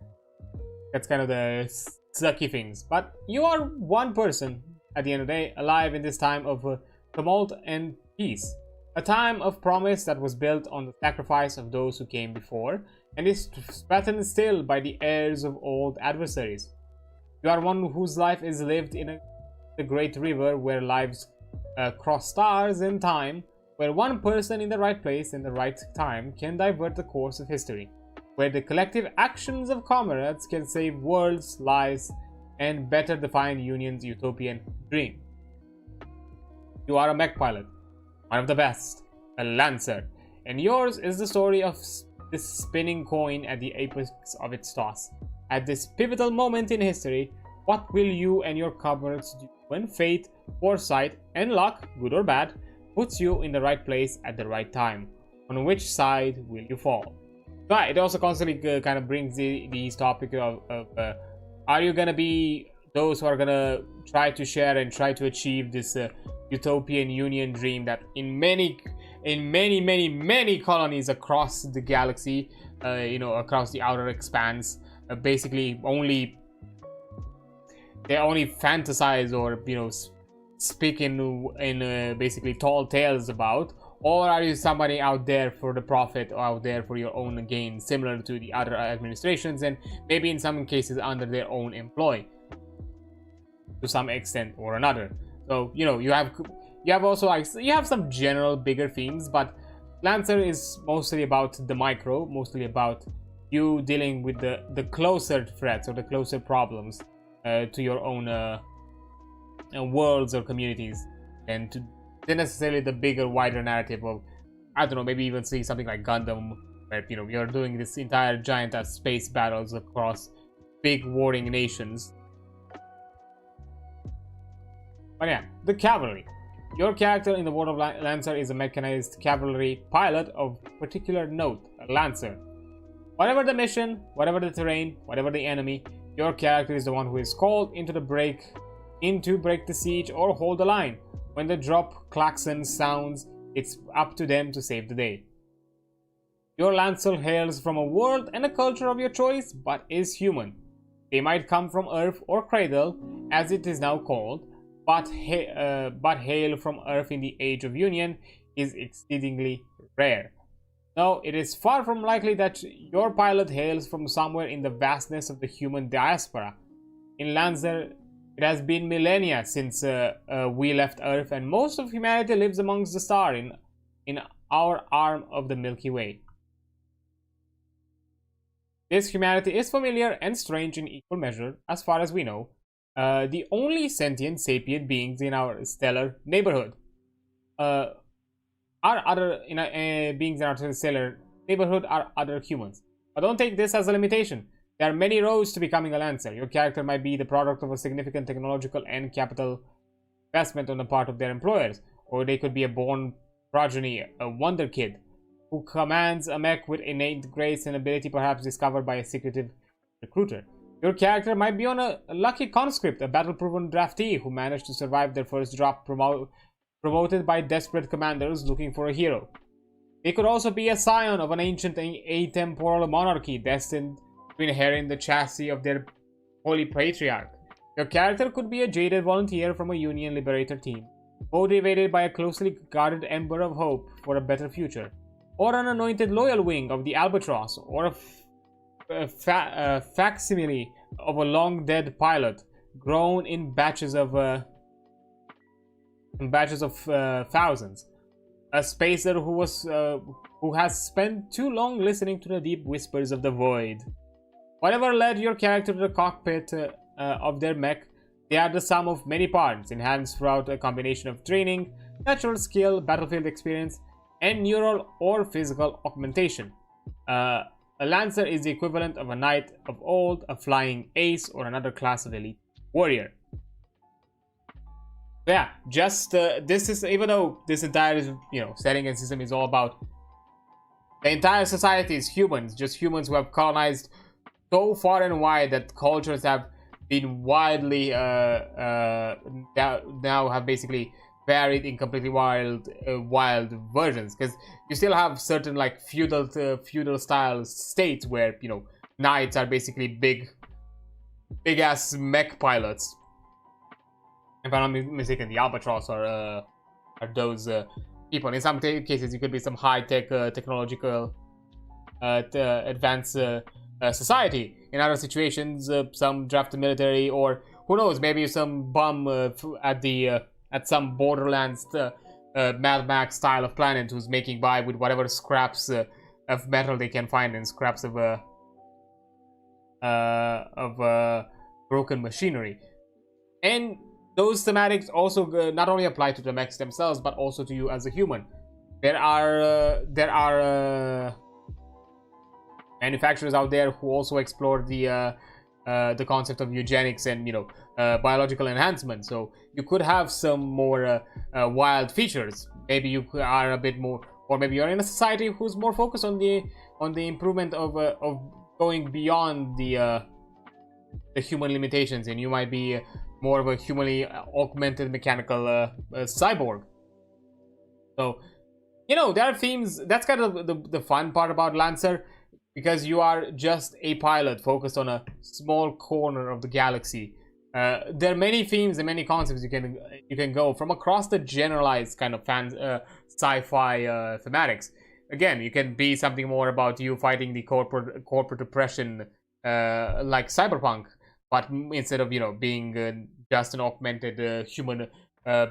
That's kind of the sucky things. But you are one person at the end of the day, alive in this time of tumult and peace. A time of promise that was built on the sacrifice of those who came before, and is threatened still by the heirs of old adversaries. You are one whose life is lived in a great river where lives cross stars and time, where one person in the right place in the right time can divert the course of history, where the collective actions of comrades can save worlds, lives, and better define Union's utopian dream. You are a mech pilot, one of the best, a Lancer, and yours is the story of this spinning coin at the apex of its toss. At this pivotal moment in history, what will you and your comrades do when fate, foresight, and luck, good or bad, puts you in the right place at the right time? On which side will you fall? But it also constantly kind of brings these topics of are you gonna be those who are gonna try to share and try to achieve this utopian Union dream that in many colonies across the galaxy, you know, across the outer expanse, basically they only fantasize or, you know, speak in basically tall tales about? Or are you somebody out there for the profit, or out there for your own gain, similar to the other administrations, and maybe in some cases under their own employ to some extent or another? So, you know, you have also like, you have some general bigger themes, but Lancer is mostly about the micro, mostly about you dealing with the closer threats or the closer problems to your own worlds or communities, and to necessarily the bigger, wider narrative of, I don't know, maybe even see something like Gundam, where, you know, you're doing this entire giant space battles across big warring nations. But yeah, the cavalry. Your character in the world of Lancer is a mechanized cavalry pilot of particular note, a Lancer. Whatever the mission, whatever the terrain, whatever the enemy, your character is the one who is called in to break the siege or hold the line. When the drop klaxon sounds, it's up to them to save the day. Your Lancer hails from a world and a culture of your choice, but is human. They might come from Earth or Cradle, as it is now called, but hail from Earth in the Age of Union is exceedingly rare. No, it is far from likely that your pilot hails from somewhere in the vastness of the human diaspora. In Lancer, it has been millennia since we left Earth, and most of humanity lives amongst the stars in our arm of the Milky Way. This humanity is familiar and strange in equal measure, as far as we know. The only sentient sapient beings in our stellar neighborhood are other humans. But don't take this as a limitation. There are many roads to becoming a Lancer. Your character might be the product of a significant technological and capital investment on the part of their employers, or they could be a born progeny, a wonder kid, who commands a mech with innate grace and ability perhaps discovered by a secretive recruiter. Your character might be on a lucky conscript, a battle-proven draftee who managed to survive their first drop, promoted by desperate commanders looking for a hero. They could also be a scion of an ancient atemporal monarchy destined to inherit the chassis of their holy patriarch. Your character could be a jaded volunteer from a Union Liberator team, motivated by a closely guarded ember of hope for a better future, or an anointed loyal wing of the Albatross, or a facsimile of a long-dead pilot, grown in batches of thousands. A spacer who has spent too long listening to the deep whispers of the void. Whatever led your character to the cockpit of their mech, they are the sum of many parts, enhanced throughout a combination of training, natural skill, battlefield experience, and neural or physical augmentation. A Lancer is the equivalent of a knight of old, a flying ace, or another class of elite warrior. Yeah, just this is, even though this entire setting and system is all about the entire society is humans, just humans who have colonized so far and wide that cultures have been widely now have basically varied in completely wild versions, because you still have certain like feudal style states where knights are basically big ass mech pilots. If I'm not mistaken, the Albatross are those people. In some cases, you could be some high-tech technological advanced society. In other situations, some drafted military, or who knows, maybe some bum at some Borderlands Mad Max style of planet who's making by with whatever scraps of metal they can find and scraps of broken machinery. And those thematics also not only apply to the mechs themselves, but also to you as a human. There are manufacturers out there who also explore the concept of eugenics and biological enhancement. So you could have some more wild features. Maybe you are a bit more, or maybe you're in a society who's more focused on the improvement of going beyond the human limitations, and you might be more of a humanly augmented mechanical cyborg. So there are themes. That's kind of the fun part about Lancer, because you are just a pilot focused on a small corner of the galaxy. There are many themes and many concepts you can go from across the generalized kind of sci-fi thematics. Again, you can be something more about you fighting the corporate oppression, like Cyberpunk, but instead of being just an augmented human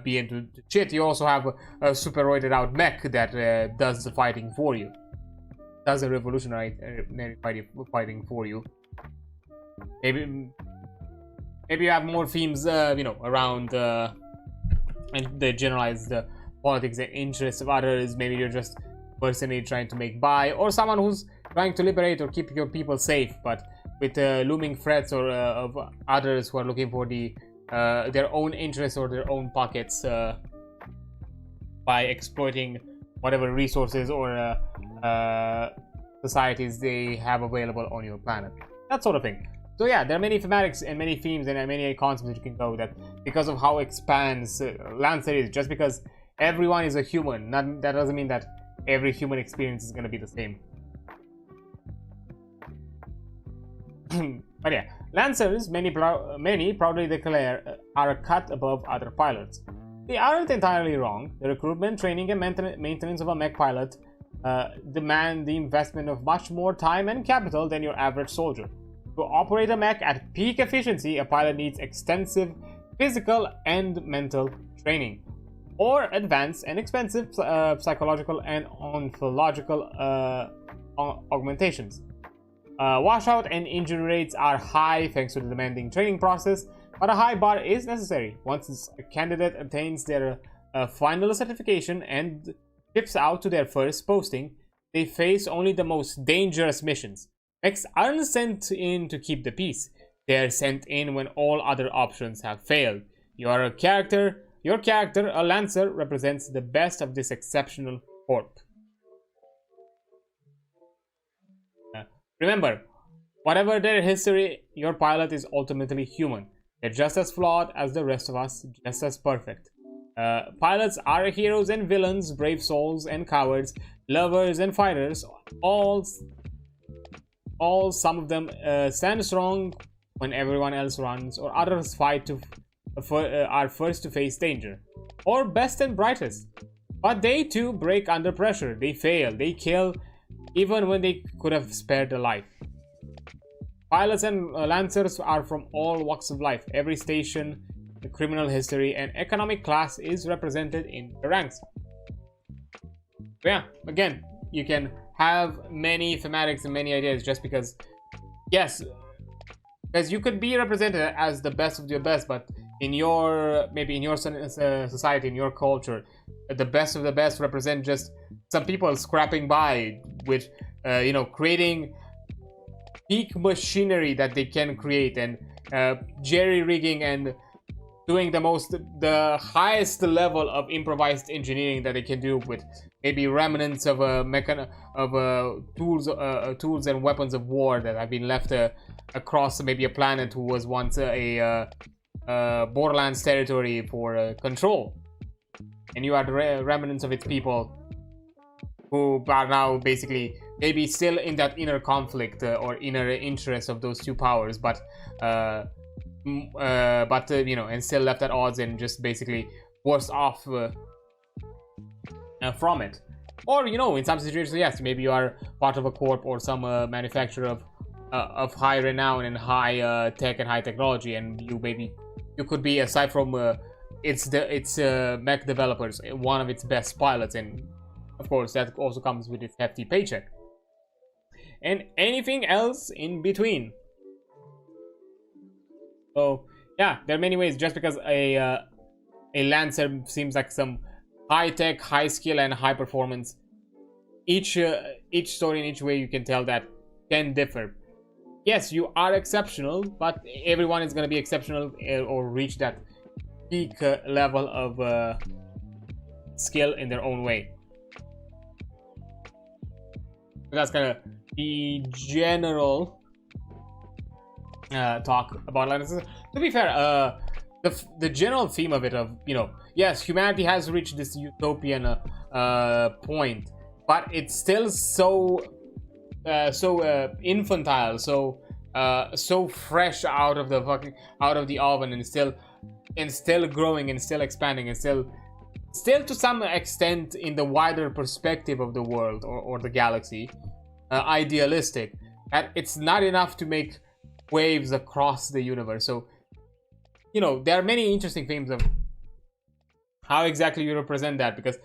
being to shit, you also have a super roided out mech that does the fighting for you. Does a revolutionary fighting for you. Maybe you have more themes, around and the generalized politics and interests of others. Maybe you're just personally trying to make by, or someone who's trying to liberate or keep your people safe, but with looming threats or of others who are looking for the their own interests or their own pockets by exploiting whatever resources or societies they have available on your planet. That sort of thing. So yeah, there are many thematics and many themes and many concepts that you can go that because of how expands Lancer is. Just because everyone is a human, that doesn't mean that every human experience is going to be the same. But yeah, Lancers, many proudly declare, are a cut above other pilots. They aren't entirely wrong. The recruitment, training, and maintenance of a mech pilot demand the investment of much more time and capital than your average soldier. To operate a mech at peak efficiency, a pilot needs extensive physical and mental training, or advanced and expensive psychological and ontological augmentations. Washout and injury rates are high thanks to the demanding training process, but a high bar is necessary. Once a candidate attains their final certification and ships out to their first posting, they face only the most dangerous missions. Mechs aren't sent in to keep the peace. They are sent in when all other options have failed. Your character, a Lancer, represents the best of this exceptional corp. Remember, whatever their history, your pilot is ultimately human. They're just as flawed as the rest of us, just as perfect. Pilots are heroes and villains, brave souls and cowards, lovers and fighters. All some of them stand strong when everyone else runs, or others fight are first to face danger, or best and brightest. But they too break under pressure. They fail, they kill, even when they could have spared a life. Pilots and Lancers are from all walks of life. Every station, criminal history, and economic class is represented in the ranks. So yeah, again, you can have many thematics and many ideas just because, yes, because you could be represented as the best of your best, but in your, maybe in your society, in your culture, the best of the best represent just some people scrapping by with, you know, creating peak machinery that they can create, and jerry-rigging and doing the highest level of improvised engineering that they can do with maybe remnants of tools and weapons of war that have been left across maybe a planet who was once a Borderlands territory for control, and you are the remnants of its people who are now basically maybe still in that inner conflict or inner interest of those two powers, but you know, and still left at odds and just basically worse off from it. Or, you know, in some situations, yes, maybe you are part of a corp or some manufacturer of high renown and high tech and high technology, and you could be, aside from its mech developers, one of its best pilots, and of course that also comes with its hefty paycheck and anything else in between. So yeah, there are many ways. Just because a Lancer seems like some high tech, high skill, and high performance, each story in each way you can tell that can differ. Yes, you are exceptional, but everyone is going to be exceptional or reach that peak level of skill in their own way. That's kind of the general talk about Lancers. To be fair, the general theme of it, of, you know, yes, humanity has reached this utopian point, but it's still so infantile, so fresh out of the oven, and still growing and still expanding and still to some extent in the wider perspective of the world or the galaxy, idealistic, that it's not enough to make waves across the universe. So, you know, there are many interesting themes of how exactly you represent that, because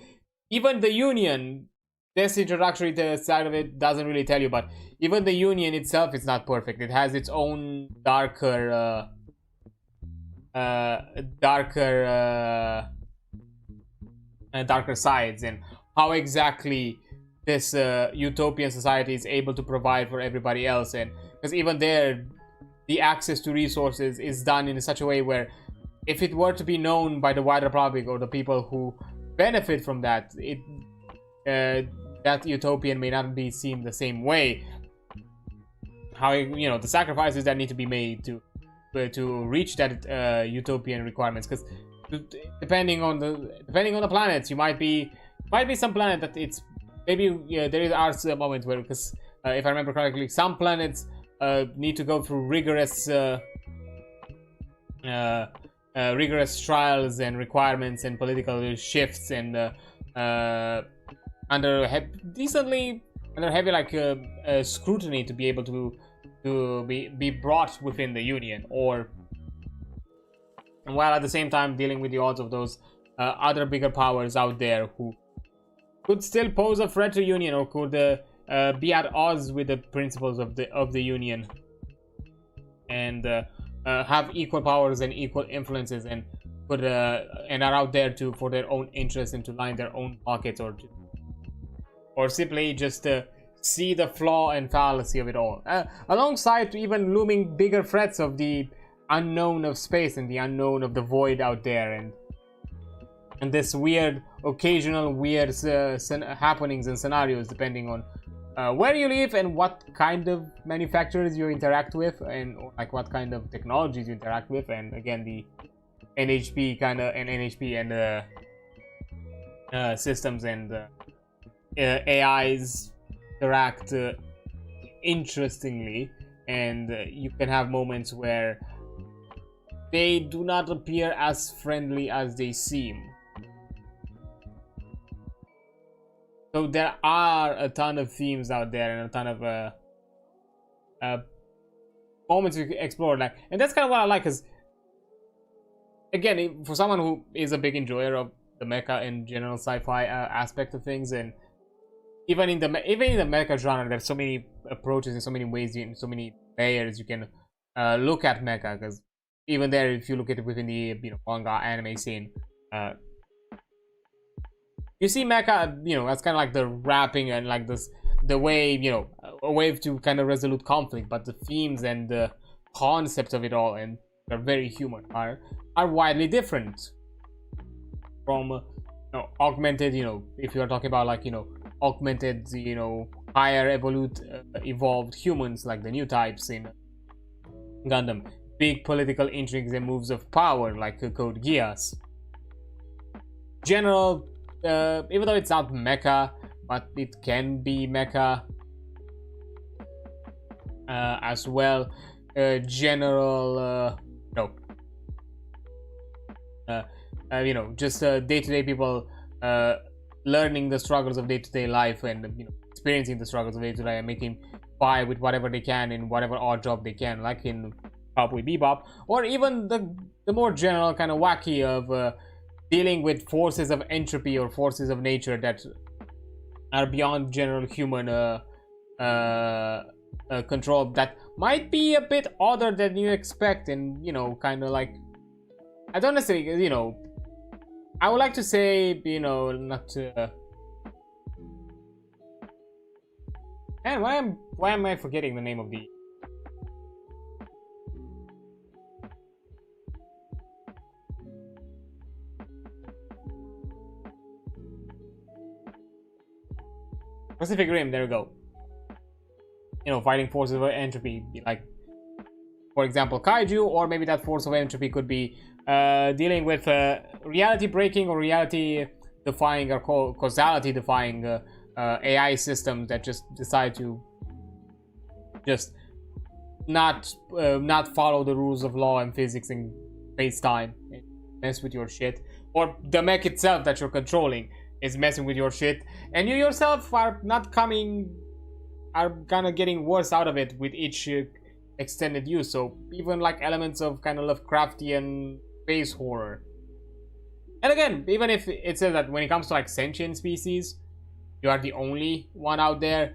even the Union, this introductory side of it doesn't really tell you, but even the Union itself is not perfect. It has its own darker sides, and how exactly this utopian society is able to provide for everybody else. And because even there, the access to resources is done in such a way where if it were to be known by the wider public or the people who benefit from that, that utopian may not be seen the same way. How, you know, the sacrifices that need to be made to reach that utopian requirements, because depending on the planets, you might be some planet that it's maybe, yeah, there are some moments where, because if I remember correctly, some planets need to go through rigorous trials and requirements and political shifts, and under heavy like scrutiny to be able to be brought within the Union, or while at the same time dealing with the odds of those other bigger powers out there who could still pose a threat to Union, or could be at odds with the principles of the Union, and have equal powers and equal influences, and could and are out there for their own interests and to line their own pockets, or simply just see the flaw and fallacy of it all, alongside to even looming bigger threats of the unknown of space and the unknown of the void out there, and this occasional weird happenings and scenarios depending on where you live and what kind of manufacturers you interact with, and like what kind of technologies you interact with, and again the NHP and systems and AIs interact interestingly, and you can have moments where they do not appear as friendly as they seem. So there are a ton of themes out there and a ton of moments you can explore, like, and that's kind of what I like, because again, for someone who is a big enjoyer of the mecha and general sci-fi aspect of things, and even in the mecha genre, there's so many approaches and so many ways and so many layers you can look at mecha, because even there, if you look at it within the manga anime scene, you see mecha, that's kind of like the wrapping and like the way, a way to kind of resolute conflict, but the themes and the concept of it all, and they're very human, are widely different from augmented, if you're talking about like augmented, higher evolved humans like the new types in Gundam, big political intrigues and moves of power like Code Geass. General, even though it's not mecha, but it can be mecha as well. General, just day-to-day people learning the struggles of day-to-day life, and experiencing the struggles of day-to-day, and making by with whatever they can in whatever odd job they can, like in Cowboy Bebop, or even the more general kind of wacky of dealing with forces of entropy or forces of nature that are beyond general human control, that might be a bit odder than you expect, and kind of like, I don't necessarily, I would like to say, not to... Man, why am I forgetting the name of the... Pacific Rim, there we go. Fighting forces of entropy, like, for example, kaiju, or maybe that force of entropy could be dealing with reality breaking or reality defying or causality defying AI systems that just decide to just not follow the rules of law and physics and space-time and mess with your shit, or the mech itself that you're controlling is messing with your shit, and you yourself are kind of getting worse out of it with each extended use. So even like elements of kind of Lovecraftian space horror. And again, even if it says that when it comes to like sentient species, you are the only one out there,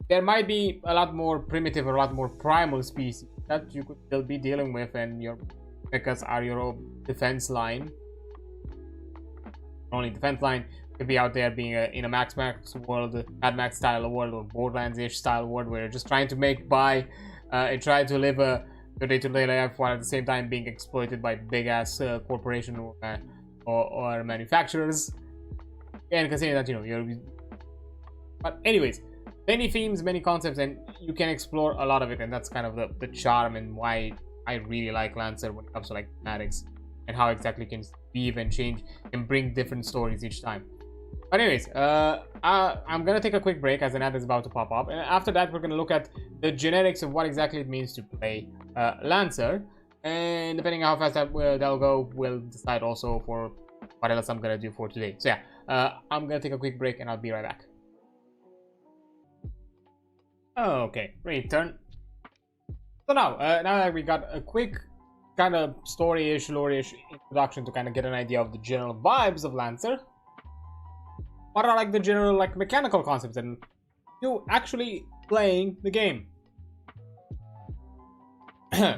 there might be a lot more primitive or a lot more primal species that you could still be dealing with, and your mechas are your own defense line. Only defense line could be out there being in a Max world, Mad Max style world, or Borderlands-ish style world, where you're just trying to make by and try to live your day-to-day life while at the same time being exploited by big-ass corporation or manufacturers. And consider that, you know, you're... But anyways, many themes, many concepts, and you can explore a lot of it, and that's kind of the charm and why I really like Lancer when it comes to like thematics and how exactly can weave and change and bring different stories each time. But anyways, I'm gonna take a quick break as an ad is about to pop up, and after that we're gonna look at the genetics of what exactly it means to play Lancer, and depending on how fast that'll go, we'll decide also for what else I'm gonna do for today. So yeah, I'm gonna take a quick break and I'll be right back. Okay, return. So now that we got a quick kind of story-ish, lore-ish introduction to kind of get an idea of the general vibes of Lancer, what are like the general like mechanical concepts and you actually playing the game?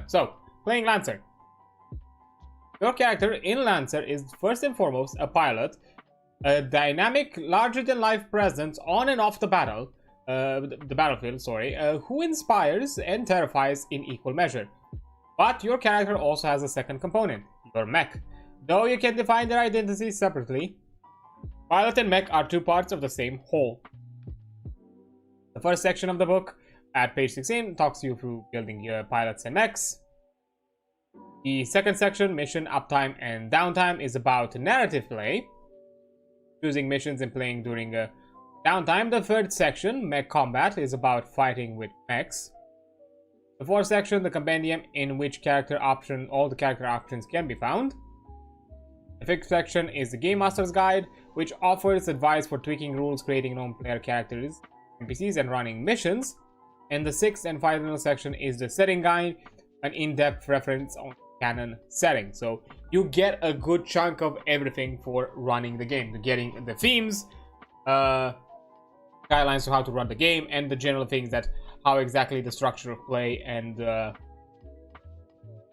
So, playing Lancer. Your character in Lancer is first and foremost a pilot, a dynamic, larger-than-life presence on and off the battlefield, who inspires and terrifies in equal measure. But your character also has a second component, your mech. Though you can define their identities separately, pilot and mech are two parts of the same whole. The first section of the book, at page 16, talks you through building your pilots and mechs. The second section, mission, uptime, and downtime, is about narrative play, choosing missions and playing during a downtime. The third section, mech combat, is about fighting with mechs. The fourth section, the compendium, in which all the character options can be found. The fifth section is the Game Master's Guide, which offers advice for tweaking rules, creating non-player characters, NPCs, and running missions. And the sixth and final section is the Setting Guide, an in-depth reference on canon setting. So you get a good chunk of everything for running the game. You're getting the themes, guidelines to how to run the game, and the general things that how exactly the structure of play and the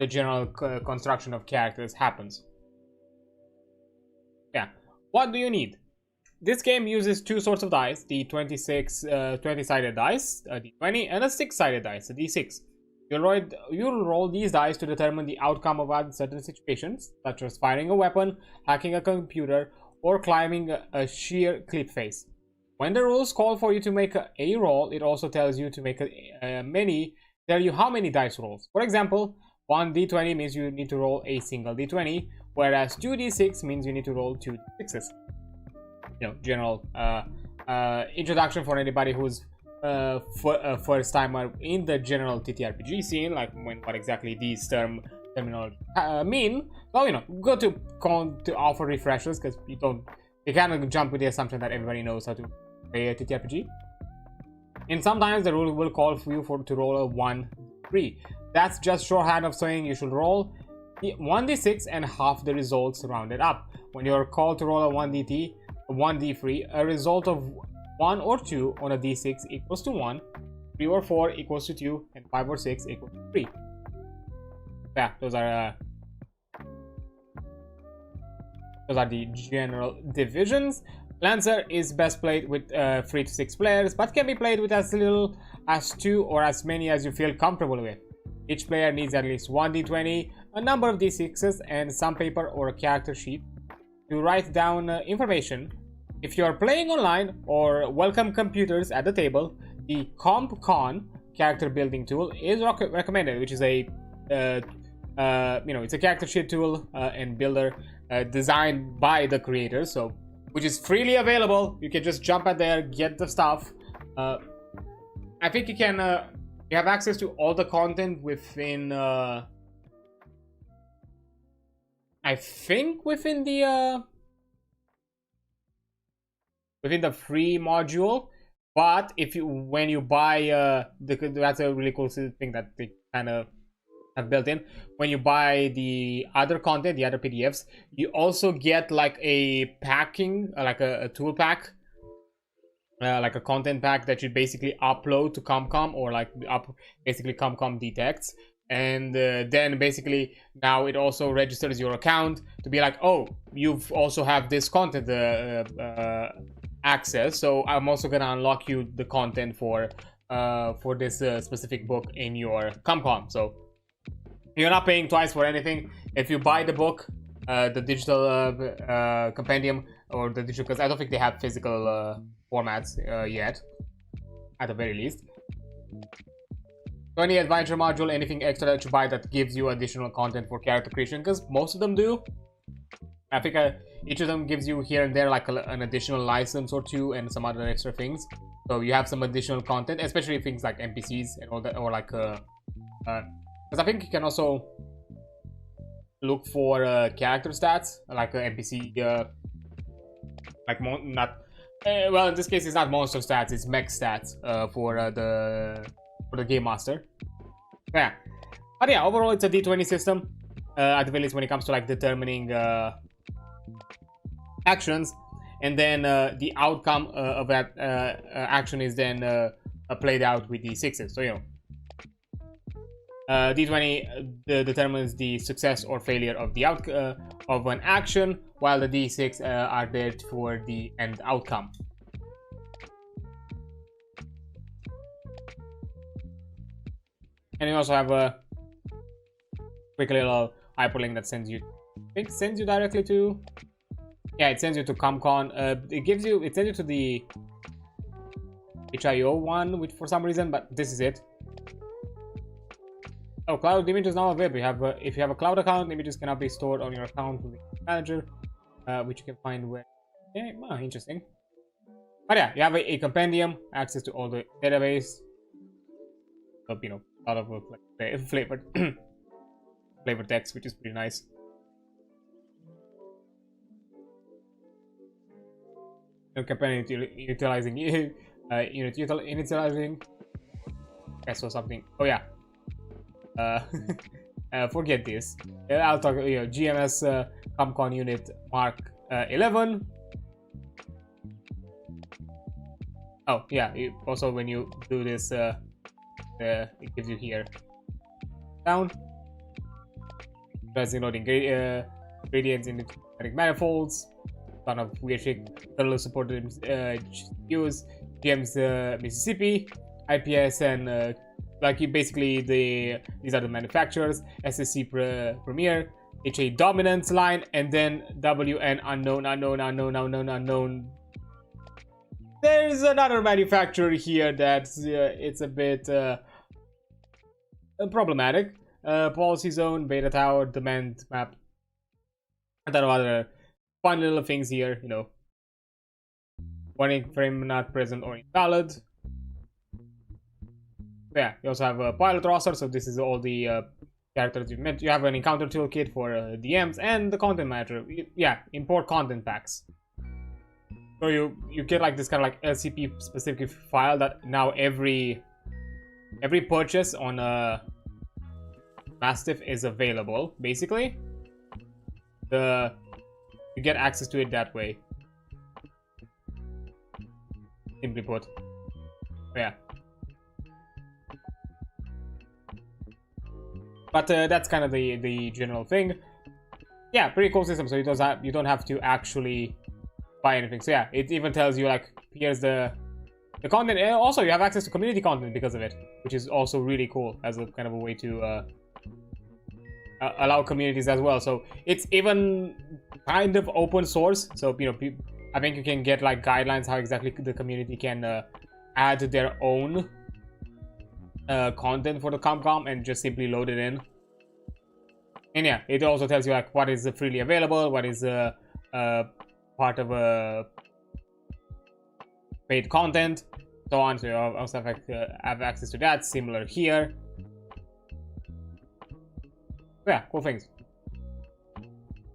general construction of characters happens. Yeah, what do you need? This game uses two sorts of dice, the 20-sided dice, a d20, and a 6-sided dice, a d6. You'll roll these dice to determine the outcome of certain situations, such as firing a weapon, hacking a computer, or climbing a sheer cliff face. When the rules call for you to make a roll, it also tells you to make tell you how many dice rolls. For example, 1d20 means you need to roll a single d20, whereas 2d6 means you need to roll 2 d6s. You know, general introduction for anybody who's first timer in the general ttrpg scene, like what exactly these terminology mean. So you know, go to offer refreshers, because you cannot jump with the assumption that everybody knows how to play a TTRPG. And sometimes the rule will call for you to roll a 1d3. That's just shorthand of saying you should roll 1d6 and half the results rounded up. When you're called to roll a 1d3, a result of 1 or 2 on a d6 equals to 1, 3 or 4 equals to 2, and 5 or 6 equals to 3. Yeah, those are the general divisions. Lancer is best played with 3 to 6 players, but can be played with as little as 2 or as many as you feel comfortable with. Each player needs at least 1 d20, a number of d6s, and some paper or a character sheet to write down information. If you are playing online or welcome computers at the table, the CompCon character building tool is recommended, which is a it's a character sheet tool and builder designed by the creators, so which is freely available. You can just jump at there, get the stuff. I think you can you have access to all the content within I think within the free module. But when you buy that's a really cool thing that they kind of have built in. When you buy the other content, the other PDFs, you also get like a packing, like a tool pack, like a content pack that you basically upload to ComCom, or like basically ComCom detects, and then basically now it also registers your account to be like, oh, you've also have this content access, so I'm also gonna unlock you the content for this specific book in your ComCom. So You're not paying twice for anything. If you buy the book, the digital compendium, or the digital, because I don't think they have physical formats yet, at the very least. So any adventure module, anything extra that you buy that gives you additional content for character creation, because most of them do. I think each of them gives you here and there like an additional license or two and some other extra things. So you have some additional content, especially things like NPCs and all that, or like because I think you can also look for character stats, like NPC, like well, in this case it's not monster stats, it's mech stats for the game master. Yeah, but yeah, overall it's a D20 system at the very least when it comes to like determining actions, and then the outcome of that action is then played out with D6s. So you know, D20 determines the success or failure of the of an action, while the D6 are there for the end outcome. And you also have a quick little hyperlink that sends you, I think, sends you directly to, yeah, it sends you to ComCon. It sends you to the HIO one, which for some reason, but this is it. Oh, cloud images now available. You have if you have a cloud account, images cannot be stored on your account with the manager, which you can find where. Yeah, oh, interesting. But yeah, you have a compendium, access to all the database. So, you know, a lot of like, flavored flavored text, which is pretty nice. Companion utilizing unit initializing. I saw something. Oh yeah. Forget this. I'll talk. You know, GMS ComCon unit Mark 11. Oh yeah. Also, when you do this, it gives you here down. Does loading gradients in the manifolds. Ton of weird shit. Kernel supported GPUs, GM's Mississippi, IPS, and like basically these are the manufacturers. SSC Premier, HA Dominance line, and then WN unknown. There's another manufacturer here that's it's a bit problematic. Policy zone, beta tower, demand map, and then other fun little things here, you know. Warning frame not present or invalid. Yeah, you also have a pilot roster, so this is all the characters you've met. You have an encounter toolkit for DMs and the content manager. Yeah, import content packs. So you get like this kind of like LCP specific file that now every purchase on Mastiff is available. Basically, you get access to it that way. Simply put. Yeah. But that's kind of the general thing. Yeah, pretty cool system. So you don't have to actually buy anything. So yeah, it even tells you like here's the content. And also, you have access to community content because of it, which is also really cool as a kind of a way to allow communities as well. So it's even kind of open source. So you know, I think you can get like guidelines how exactly the community can add their own content for the ComCom and just simply load it in. And yeah, it also tells you like what is freely available, what is part of a paid content, so on. So you also have access to that. Similar here. Yeah, cool things.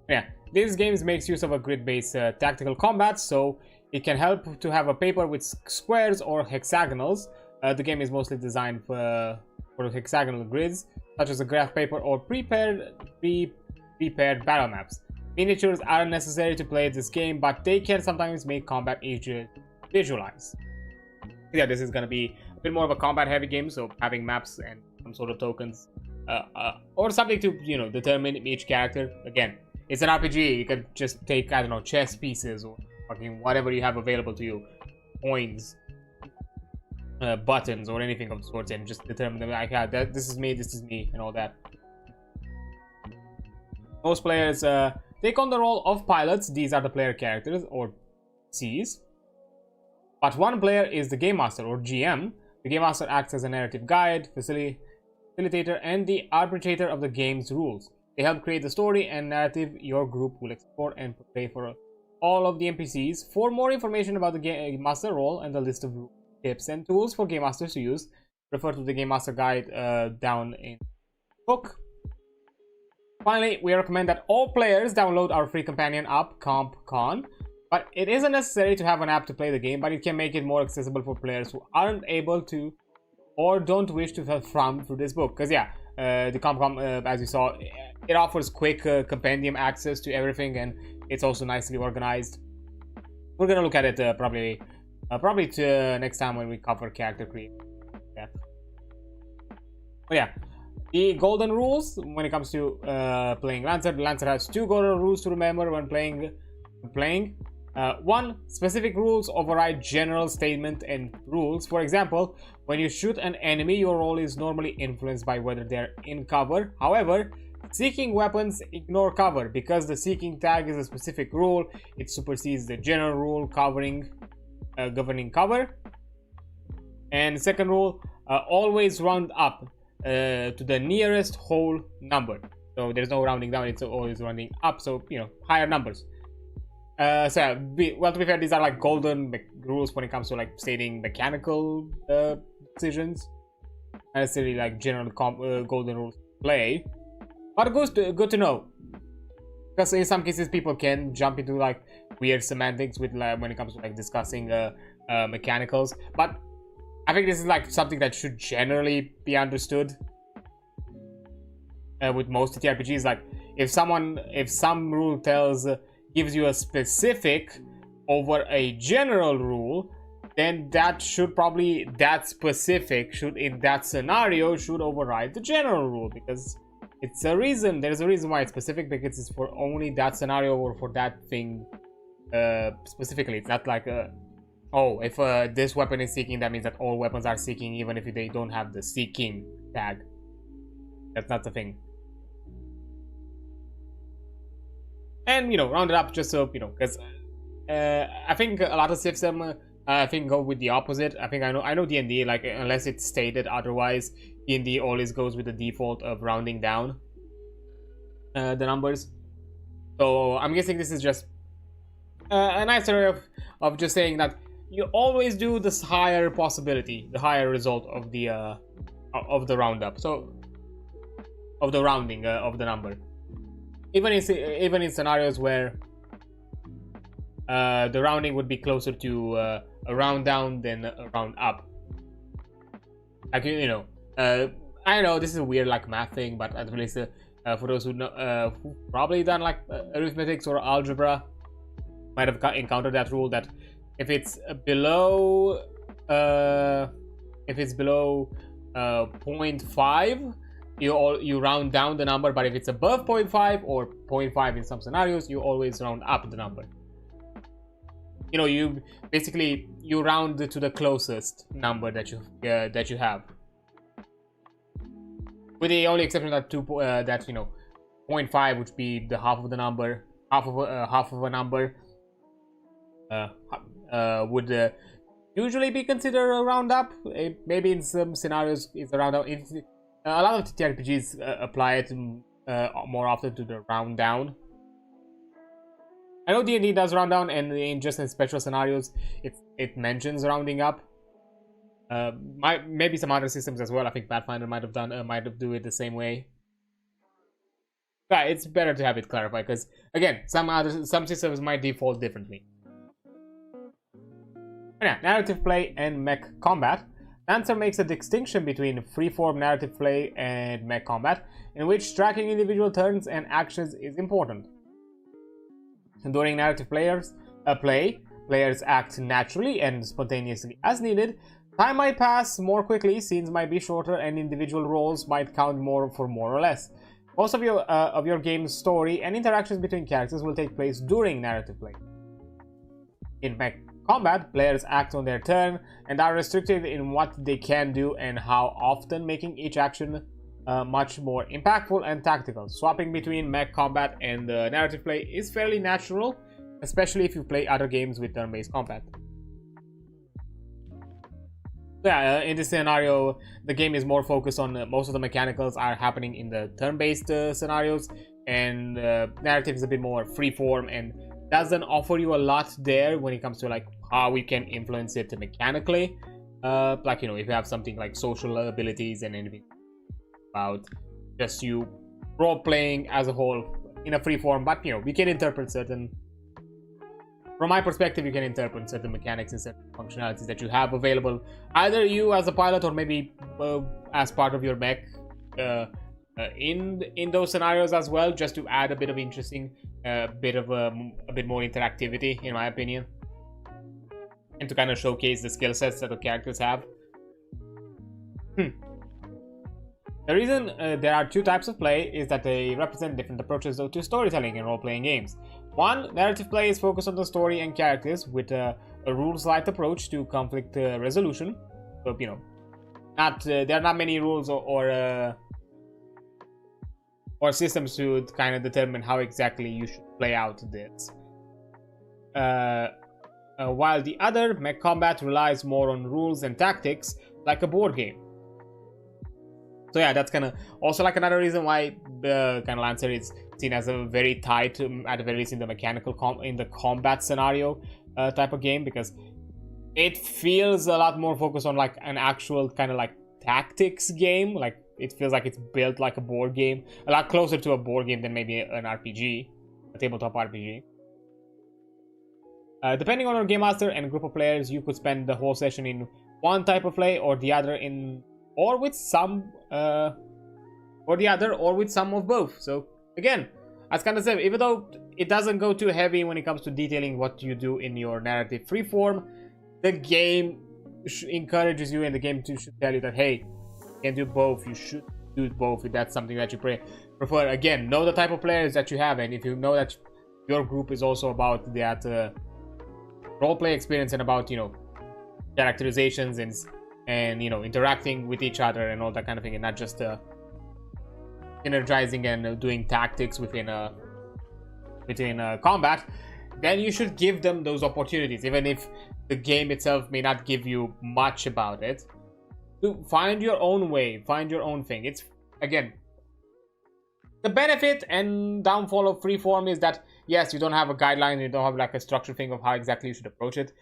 Yeah, this game makes use of a grid-based tactical combat, so it can help to have a paper with squares or hexagonals. The game is mostly designed for hexagonal grids, such as a graph paper or prepared battle maps. Miniatures aren't necessary to play this game, but they can sometimes make combat easier to visualize. Yeah, this is gonna be a bit more of a combat-heavy game, so having maps and some sort of tokens, or something to, you know, determine each character. Again, it's an RPG. You can just take, I don't know, chess pieces or fucking whatever you have available to you, coins, buttons, or anything of sorts, and just determine them like, yeah, this is me, and all that. Most players take on the role of pilots. These are the player characters, or Cs. But one player is the Game Master, or GM. The Game Master acts as a narrative guide, facilitator, and the arbitrator of the game's rules. They help create the story and narrative your group will explore and portray for all of the NPCs. For more information about the Game Master role and the list of tips and tools for Game Masters to use, refer to the Game Master guide down in the book. Finally, we recommend that all players download our free companion app, CompCon. But it isn't necessary to have an app to play the game, but it can make it more accessible for players who aren't able to or don't wish to thumb through this book. Because yeah, the CompCon, as you saw, it offers quick compendium access to everything, and it's also nicely organized. We're gonna look at it probably to next time when we cover character creation. Yeah. But yeah, the golden rules when it comes to playing Lancer. The Lancer has 2 golden rules to remember when playing. 1. Specific rules override general statement and rules. For example, when you shoot an enemy, your role is normally influenced by whether they're in cover. However, seeking weapons ignore cover. Because the seeking tag is a specific rule, it supersedes the general rule governing cover. And second rule, always round up to the nearest whole number. So there's no rounding down, it's always rounding up, so you know, higher numbers. Well, to be fair, these are like golden rules when it comes to like stating mechanical decisions, not necessarily like general golden rules to play, but good to know, because in some cases people can jump into like weird semantics with when it comes to like discussing mechanicals. But I think this is like something that should generally be understood with most TTRPGs. Like if some rule gives you a specific over a general rule, then that specific should in that scenario should override the general rule, because it's a reason. There's a reason why it's specific, because it's for only that scenario or for that thing specifically. It's not like if this weapon is seeking, that means that all weapons are seeking, even if they don't have the seeking tag. That's not the thing. And you know, round it up just so you know, because I think a lot of systems go with the opposite. I know D&D, like unless it's stated otherwise, D&D always goes with the default of rounding down the numbers. So I'm guessing this is just a nice way of just saying that you always do this higher possibility, the higher result of the roundup. So of the rounding of the number. Even in scenarios where the rounding would be closer to a round down than a round up. Like you know, I know this is a weird like math thing, but at least for those who know, who probably done like arithmetics or algebra, might have encountered that rule that if it's below 0.5. You round down the number, but if it's above 0.5 or 0.5 in some scenarios, you always round up the number. You know, you basically round to the closest number that you have, with the only exception that 0.5, which be the half of the number, half of a number, would usually be considered a round up. Maybe in some scenarios it's a round up. A lot of TTRPGs apply it more often to the round down. I know D&D does round down, and in special scenarios, it mentions rounding up. Maybe some other systems as well. I think Pathfinder might have do it the same way. But it's better to have it clarified, because again, some systems might default differently. Yeah, narrative play and mech combat. Lancer makes a distinction between freeform narrative play and mech combat, in which tracking individual turns and actions is important. During narrative play, players act naturally and spontaneously as needed. Time might pass more quickly, scenes might be shorter, and individual roles might count more or less. Most of your game's story and interactions between characters will take place during narrative play. In mech combat, players act on their turn and are restricted in what they can do and how often, making each action much more impactful and tactical. Swapping between mech combat and narrative play is fairly natural, especially if you play other games with turn-based combat. Yeah, in this scenario, the game is more focused on most of the mechanicals are happening in the turn-based scenarios, and narrative is a bit more free-form and doesn't offer you a lot there when it comes to like how we can influence it mechanically. Like, you know, if you have something like social abilities and anything about just you role-playing as a whole in a free-form, but you know, we can interpret certain. From my perspective, you can interpret certain mechanics and certain functionalities that you have available, either you as a pilot or maybe as part of your mech in those scenarios as well, just to add a bit of interesting, a bit more interactivity, in my opinion, and to kind of showcase the skill sets that the characters have. The reason there are two types of play is that they represent different approaches to storytelling in role-playing games. One, narrative play is focused on the story and characters with a rules-light approach to conflict resolution. So, you know, there are not many rules or systems to kind of determine how exactly you should play out this. While the other, mech combat, relies more on rules and tactics, like a board game. So yeah, that's kind of also like another reason why the kind of Lancer is seen as a very tight, at the very least in the mechanical in the combat scenario type of game, because it feels a lot more focused on like an actual kind of like tactics game. Like it feels like it's built like a board game, a lot closer to a board game than maybe an RPG, a tabletop RPG. Depending on your game master and group of players, you could spend the whole session in one type of play or the other or with some of both. So again, as kind of said, even though it doesn't go too heavy when it comes to detailing what you do in your narrative freeform, the game encourages you, and the game should tell you that, hey, you can do both. You should do both if that's something that you prefer. Again, know the type of players that you have, and if you know that your group is also about that roleplay experience and about, you know, characterizations and you know, interacting with each other and all that kind of thing, and not just energizing and doing tactics within combat, then you should give them those opportunities, even if the game itself may not give you much about it. To find your own way, find your own thing. It's, again, the benefit and downfall of freeform is that, yes, you don't have a guideline, you don't have like a structured thing of how exactly you should approach it.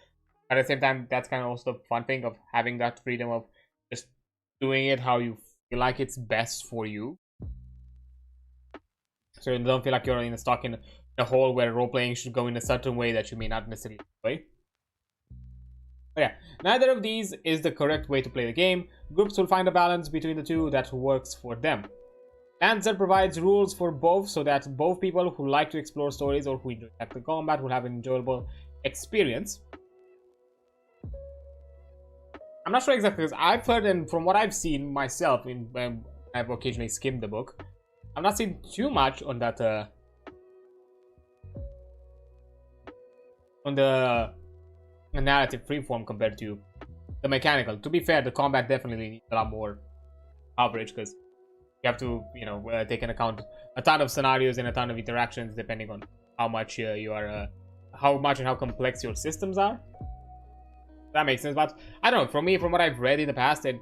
At the same time, that's kind of also the fun thing of having that freedom of just doing it how you feel like it's best for you. So you don't feel like you're stuck in a hole where role-playing should go in a certain way that you may not necessarily play. But yeah, neither of these is the correct way to play the game. Groups will find a balance between the two that works for them. Lancer provides rules for both, so that both people who like to explore stories or who enjoy tactical combat will have an enjoyable experience. I'm not sure exactly, because I've heard, and from what I've seen myself, when I've occasionally skimmed the book, I've not seen too much on that, on the narrative freeform compared to the mechanical. To be fair, the combat definitely needs a lot more coverage, because you have to, you know, take into account a ton of scenarios and a ton of interactions depending on how much you are, how much and how complex your systems are. That makes sense, but I don't know, for me, from what I've read in the past, and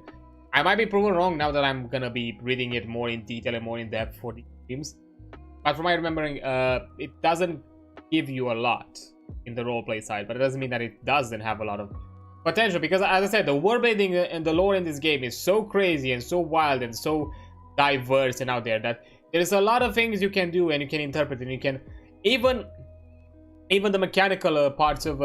I might be proven wrong now that I'm gonna be reading it more in detail and more in depth for the games, but from my remembering, it doesn't give you a lot in the roleplay side, but it doesn't mean that it doesn't have a lot of potential, because as I said, the world building and the lore in this game is so crazy and so wild and so diverse and out there that there's a lot of things you can do and you can interpret, and you can even the mechanical parts of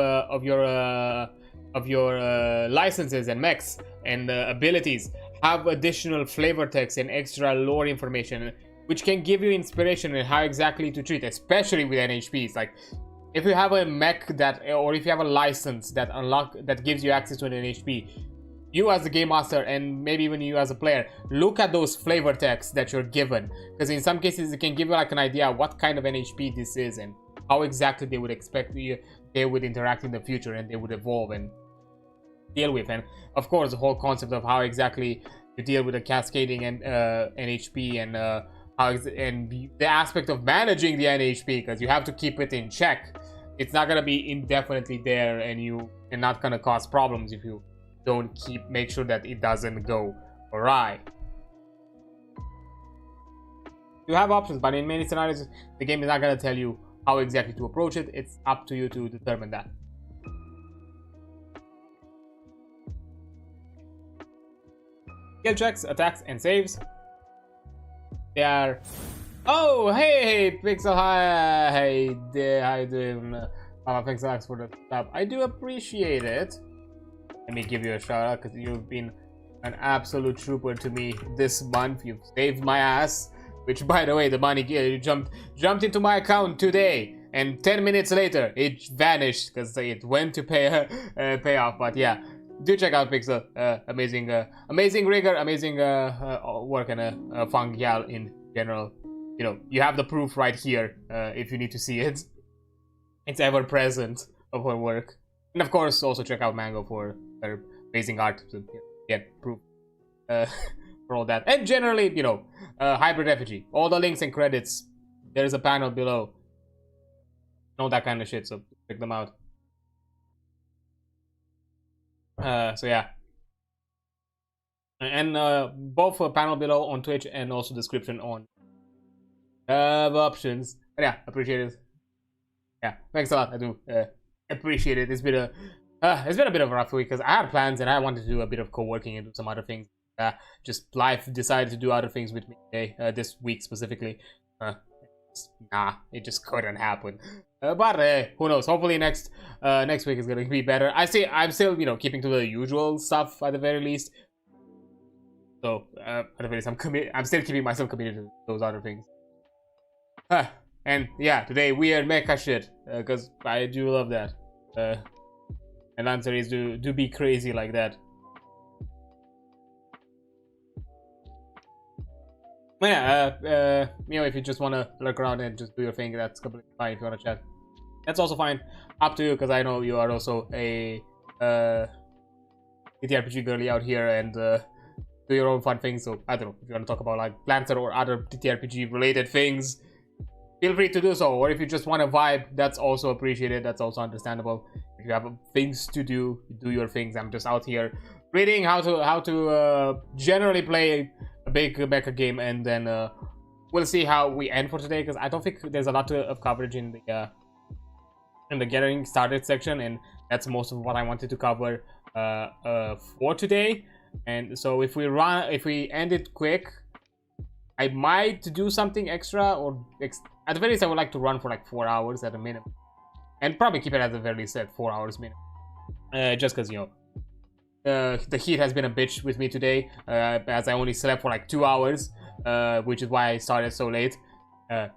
your licenses and mechs and abilities have additional flavor text and extra lore information, which can give you inspiration in how exactly to treat, especially with NHPs. Like, if you have a mech that, or if you have a license that gives you access to an NHP, you as the game master, and maybe even you as a player, look at those flavor texts that you're given, because in some cases it can give you like an idea what kind of NHP this is and how exactly they would expect they would interact in the future, and they would evolve and deal with. And of course, the whole concept of how exactly you deal with the cascading and NHP and the aspect of managing the NHP, because you have to keep it in check. It's not gonna be indefinitely there, and you're not gonna cause problems if you don't make sure that it doesn't go awry. You have options, but in many scenarios, the game is not gonna tell you how exactly to approach it. It's up to you to determine that. Skill checks, attacks, and saves. They are. Oh, hey, Pixel, hi, hey, how you doing? Pixel, thanks for the sub. I do appreciate it. Let me give you a shout out because you've been an absolute trooper to me this month. You've saved my ass. Which, by the way, the money jumped into my account today, and 10 minutes later it vanished because it went to pay off. But yeah, do check out Pixel. Amazing rigger, amazing work, and a fun gal in general. You know, you have the proof right here if you need to see it. It's ever present of her work. And of course, also check out Mango for her amazing art to get proof for all that. And generally, you know, hybrid effigy. All the links and credits, there's a panel below. All that kind of shit, so check them out. So yeah. And both a panel below on Twitch and also description on options. But yeah, appreciate it. Yeah, thanks a lot. I do appreciate it. It's been a bit of a rough week because I had plans and I wanted to do a bit of co-working and do some other things. Just life decided to do other things with me today, this week specifically. It just couldn't happen. But who knows? Hopefully next week is gonna be better. I'm still, you know, keeping to the usual stuff at the very least. So at the very least, I'm still keeping myself committed to those other things. And yeah, today weird mecha shit, because I do love that. And Lancerrpg do be crazy like that. Yeah, you know, if you just want to lurk around and just do your thing, that's completely fine. If you want to chat, that's also fine. Up to you, because I know you are also a ttrpg girly out here and do your own fun things. So I don't know if you want to talk about like Lancer or other ttrpg related things, feel free to do so. Or if you just want to vibe, that's also appreciated. That's also understandable. If you have things to do, do your things. I'm just out here reading how to generally play a big mecha game, and then we'll see how we end for today, because I don't think there's a lot of coverage in the getting started section, and that's most of what I wanted to cover for today. And so if we end it quick, I might do something extra, or at the very least I would like to run for like 4 hours at a minimum, and probably keep it at the very least at 4 hours minimum, just because, you know, the heat has been a bitch with me today, as I only slept for like 2 hours, which is why I started so late. Yeah,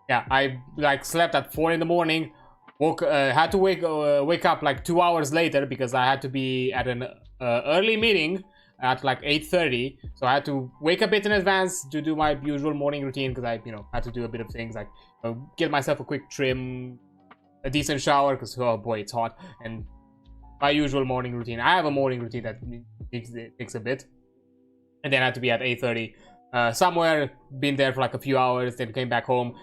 I like slept at 4 in the morning, had to wake up like 2 hours later because I had to be at an early meeting at like 8:30, so I had to wake up a bit in advance to do my usual morning routine, because I, you know, had to do a bit of things like get myself a quick trim, a decent shower, because oh boy, it's hot, and my usual morning routine. I have a morning routine that takes a bit, and then I had to be at 8:30 somewhere, been there for like a few hours, then came back home,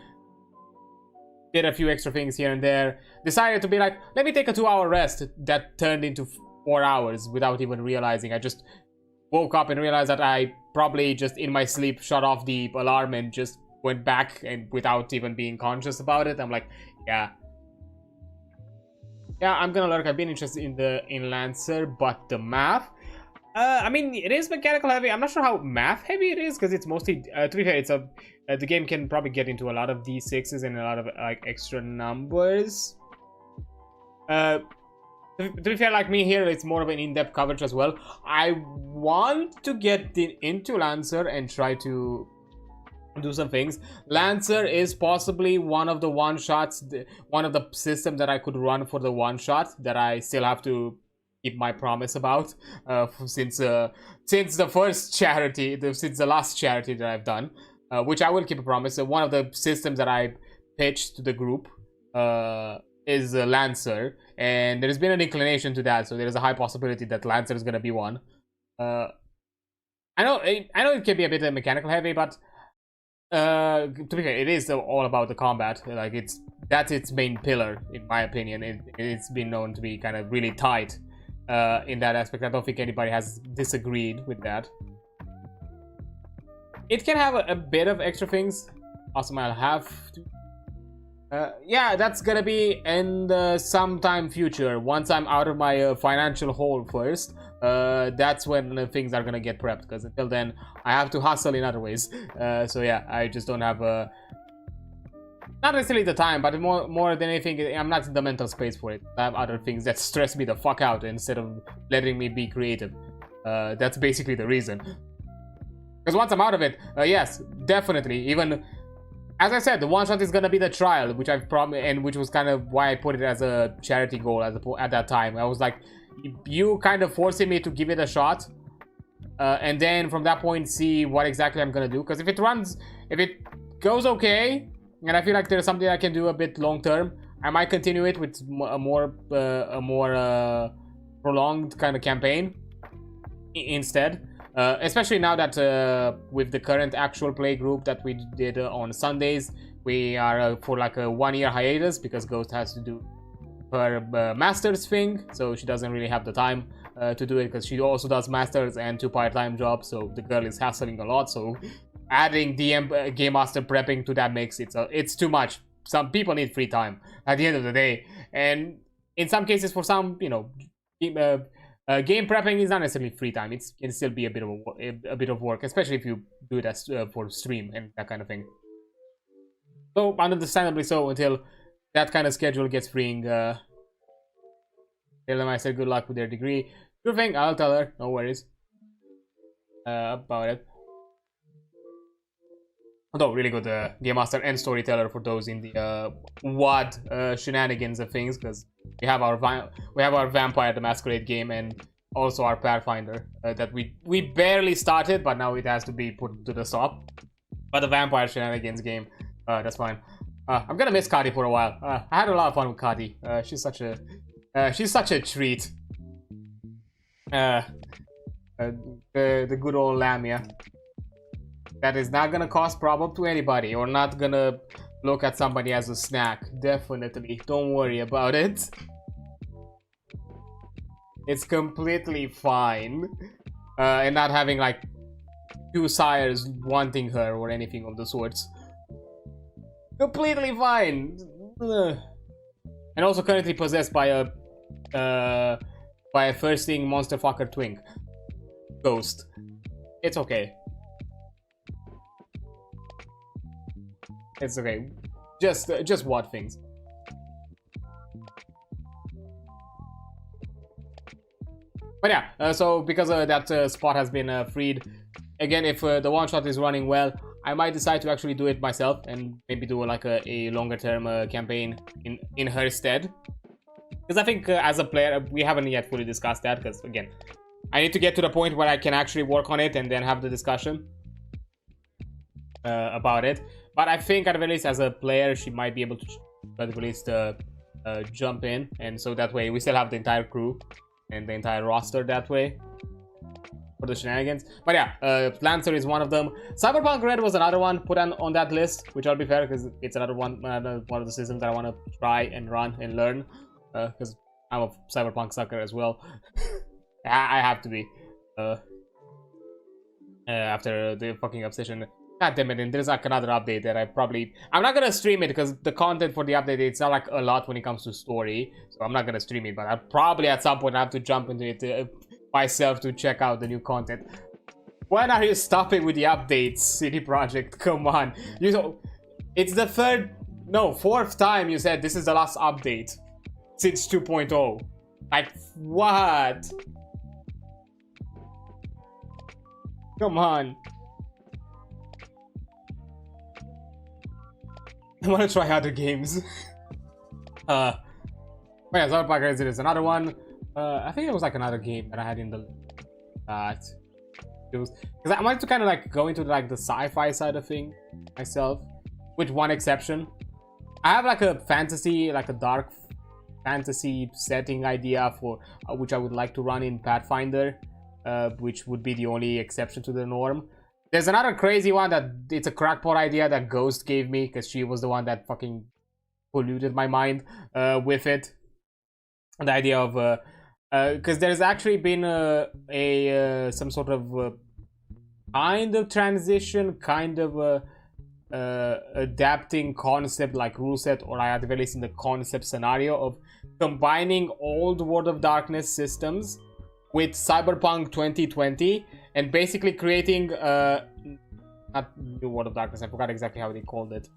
did a few extra things here and there, decided to be like, let me take a 2-hour rest. That turned into 4 hours without even realizing. I just woke up and realized that I probably just in my sleep shut off the alarm and just went back, and without even being conscious about it. I'm like, yeah, I'm gonna lurk. I've been interested in Lancer, but the math, I mean, it is mechanical heavy. I'm not sure how math heavy it is, because it's mostly to be fair, it's the game can probably get into a lot of d6s and a lot of like extra numbers. To be fair, like me here, it's more of an in-depth coverage as well. I want to get into Lancer and try to do some things. Lancer is possibly one of the one-shots, one of the systems that I could run for the one-shot that I still have to keep my promise about, since the first charity, since the last charity that I've done, which I will keep a promise. One of the systems that I pitched to the group is Lancer, and there's been an inclination to that, so there's a high possibility that Lancer is going to be one. I know I know it can be a bit mechanical heavy, but to be fair, it is all about the combat. Like that's its main pillar, in my opinion. It's been known to be kind of really tight in that aspect. I don't think anybody has disagreed with that. It can have a bit of extra things. Awesome, I'll have to. Yeah, that's gonna be in the sometime future. Once I'm out of my financial hole first, that's when things are gonna get prepped. Because until then, I have to hustle in other ways. So yeah, I just don't have not necessarily the time, but more than anything, I'm not in the mental space for it. I have other things that stress me the fuck out instead of letting me be creative. That's basically the reason. Because once I'm out of it, yes, definitely. Even as I said, the one shot is gonna be the trial, which I've and which was kind of why I put it as a charity goal at that time. I was like, you kind of forcing me to give it a shot, and then from that point see what exactly I'm gonna do. Because if it goes okay, and I feel like there's something I can do a bit long term, I might continue it with a more prolonged kind of campaign instead. Especially now that with the current actual play group that we did on Sundays, we are for like a 1-year hiatus because Ghost has to do her master's thing, so she doesn't really have the time to do it because she also does masters and 2 part-time jobs, so the girl is hassling a lot. So adding DM game master prepping to that mix, it's too much. Some people need free time at the end of the day, and in some cases, for some, you know, game prepping is not necessarily free time. It can still be a bit of work, especially if you do it as for stream and that kind of thing. So understandably so, until that kind of schedule gets freeing. Tell them I said good luck with their degree. Sure thing, I'll tell her. No worries about it. Although really good game master and storyteller for those in the WAD shenanigans of things, because we have our Vampire the Masquerade game and also our Pathfinder that we barely started, but now it has to be put to the stop. But the Vampire shenanigans game, that's fine. I'm gonna miss Kati for a while. I had a lot of fun with Kati. She's such a treat. The good old Lamia. That is not gonna cause problem to anybody, or not gonna look at somebody as a snack. Definitely, don't worry about it. It's completely fine. And not having like 2 sires wanting her or anything of the sorts. Completely fine. And also currently possessed by a thirsting monster fucker twink. Ghost. It's okay. It's okay. Just what things. But yeah, so because that spot has been freed, again, if the one shot is running well, I might decide to actually do it myself and maybe do like a longer term campaign in her stead. Because I think as a player, we haven't yet fully discussed that, because again, I need to get to the point where I can actually work on it and then have the discussion about it. But I think at the very least, as a player, she might be able to at least jump in, and so that way we still have the entire crew and the entire roster that way for the shenanigans. But yeah, Lancer is one of them. Cyberpunk Red was another one put on that list, which I'll be fair, because it's another one of the systems that I want to try and run and learn, because I'm a Cyberpunk sucker as well. I have to be after the fucking obsession. God damn it, and there's like another update that I'm not gonna stream it because the content for the update, it's not like a lot when it comes to story, so I'm not gonna stream it, but I'll probably at some point have to jump into it myself to check out the new content. When are you stopping with the updates, CD Projekt? Come on. It's the 4th time you said this is the last update since 2.0. Like, what? Come on. I want to try other games. But yeah, Cyberpunk Resident is another one. I think it was like another game that I had in the because I wanted to kind of like go into like the sci-fi side of thing myself, with one exception. I have like a fantasy, like a dark fantasy setting idea for which I would like to run in Pathfinder. which would be the only exception to the norm. There's another crazy one that it's a crackpot idea that Ghost gave me, because she was the one that fucking polluted my mind with it. The idea of because there's actually been some sort of kind of transition, kind of adapting concept like rule set, or at the very least in the concept scenario of combining old World of Darkness systems with Cyberpunk 2020 and basically creating not new World of Darkness, I forgot exactly how they called it,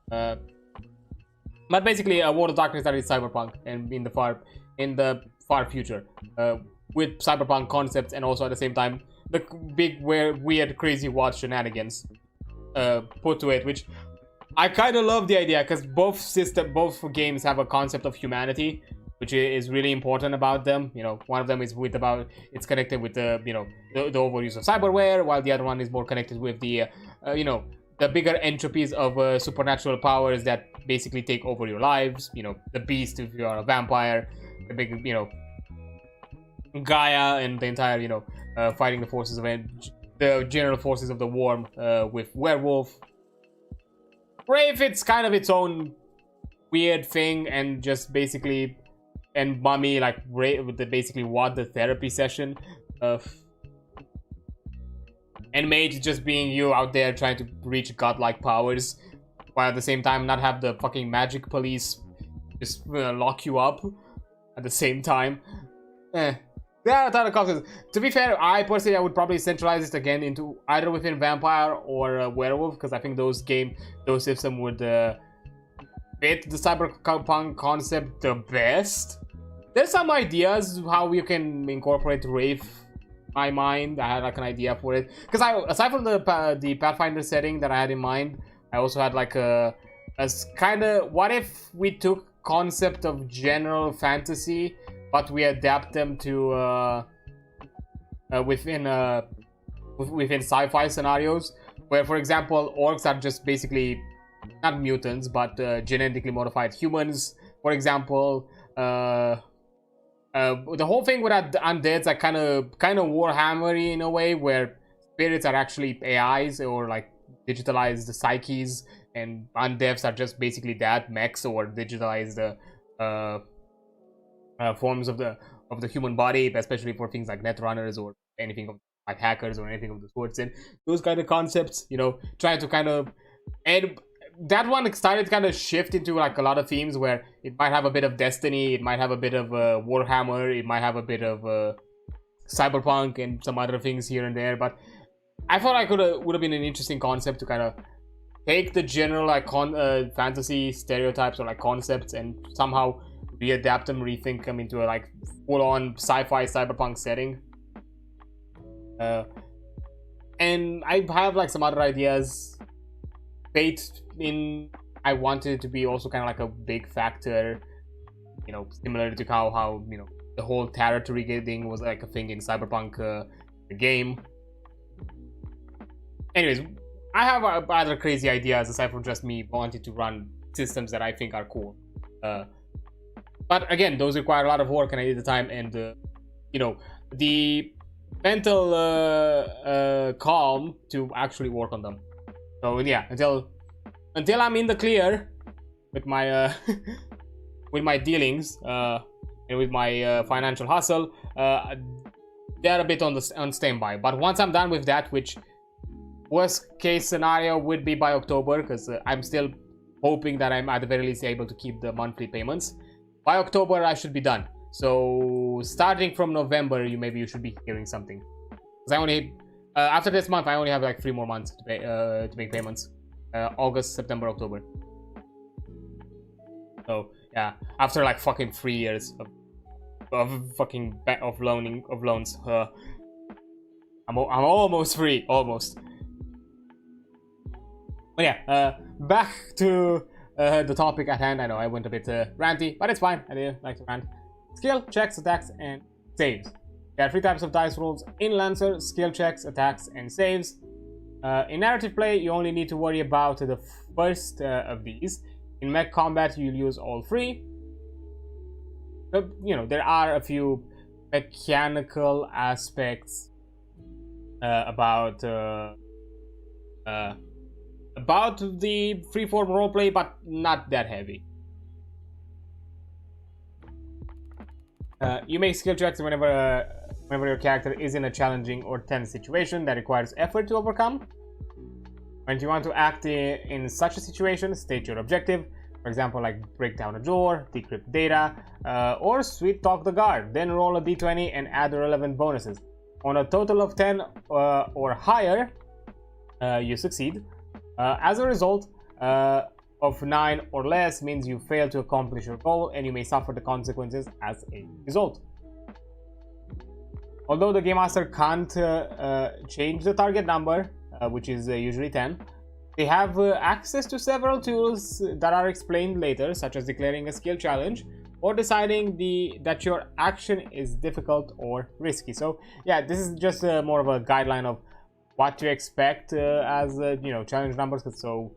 but basically a World of Darkness that is Cyberpunk and in the far future, with Cyberpunk concepts, and also at the same time the big weird crazy watch shenanigans put to it, which I kind of love the idea, because both games have a concept of humanity, which is really important about them. You know, one of them is it's connected with the the overuse of cyberware, while the other one is more connected with the the bigger entropies of supernatural powers that basically take over your lives. You know, the beast if you are a vampire, the big Gaia, and the entire fighting the forces of the general forces of the worm with werewolf. Brave, it's kind of its own weird thing, and just basically, and Mummy, like with basically what the therapy session and Mage just being you out there trying to reach godlike powers, while at the same time not have the fucking magic police just lock you up at the same time. There are a ton of concepts. To be fair, I personally would probably centralize it again into either within Vampire or Werewolf, because I think those system would fit the cyberpunk concept the best. There's some ideas how you can incorporate Wraith. My mind, I had like an idea for it, because aside from the Pathfinder setting that I had in mind, I also had like a kind of, what if we took concept of general fantasy, but we adapt them to within sci-fi scenarios, where, for example, orcs are just basically not mutants, but genetically modified humans, for example. The whole thing with undeads are kind of Warhammer-y in a way, where spirits are actually AIs or like digitalized psyches, and undeaths are just basically that, mechs or digitalized forms of the human body, especially for things like netrunners or anything like hackers or anything of the sorts. And those kind of concepts, trying to kind of, and that one started to kind of shift into like a lot of themes where it might have a bit of Destiny, it might have a bit of Warhammer, it might have a bit of Cyberpunk and some other things here and there. But I thought would have been an interesting concept to kind of take the general like fantasy stereotypes or like concepts and somehow readapt them, rethink them into a like full-on sci-fi cyberpunk setting. And I have like some other ideas. Fate I wanted it to be also kind of like a big factor, similar to how the whole territory thing was like a thing in Cyberpunk game. Anyways, I have other crazy ideas aside from just me wanting to run systems that I think are cool. But again, those require a lot of work, and I need the time and the mental calm to actually work on them. So yeah, until I'm in the clear with my with my dealings and with my financial hustle, they're a bit on standby. But once I'm done with that, which worst case scenario would be by October, because I'm still hoping that I'm at the very least able to keep the monthly payments. By October, I should be done. So starting from November, you should be hearing something. Because I only after this month, I only have like 3 more months to pay to make payments. August, September, October. So yeah, after like fucking 3 years of loans, I'm almost free, almost. But yeah, back to the topic at hand. I know I went a bit ranty, but it's fine. I do like to rant. Skill, checks, attacks, and saves. There are 3 types of dice rolls in Lancer: skill checks, attacks, and saves. In narrative play, you only need to worry about the first of these. In mech combat, you'll use all 3. But, there are a few mechanical aspects about the freeform roleplay, but not that heavy. You make skill checks whenever your character is in a challenging or tense situation that requires effort to overcome. When you want to act in such a situation, state your objective. For example, like break down a door, decrypt data, or sweet talk the guard. Then roll a d20 and add the relevant bonuses. On a total of 10 or higher, you succeed. As a result, of 9 or less means you fail to accomplish your goal, and you may suffer the consequences as a result. Although the Game Master can't change the target number, which is usually 10, they have access to several tools that are explained later, such as declaring a skill challenge or deciding that your action is difficult or risky. So yeah, this is just more of a guideline of what to expect as challenge numbers. So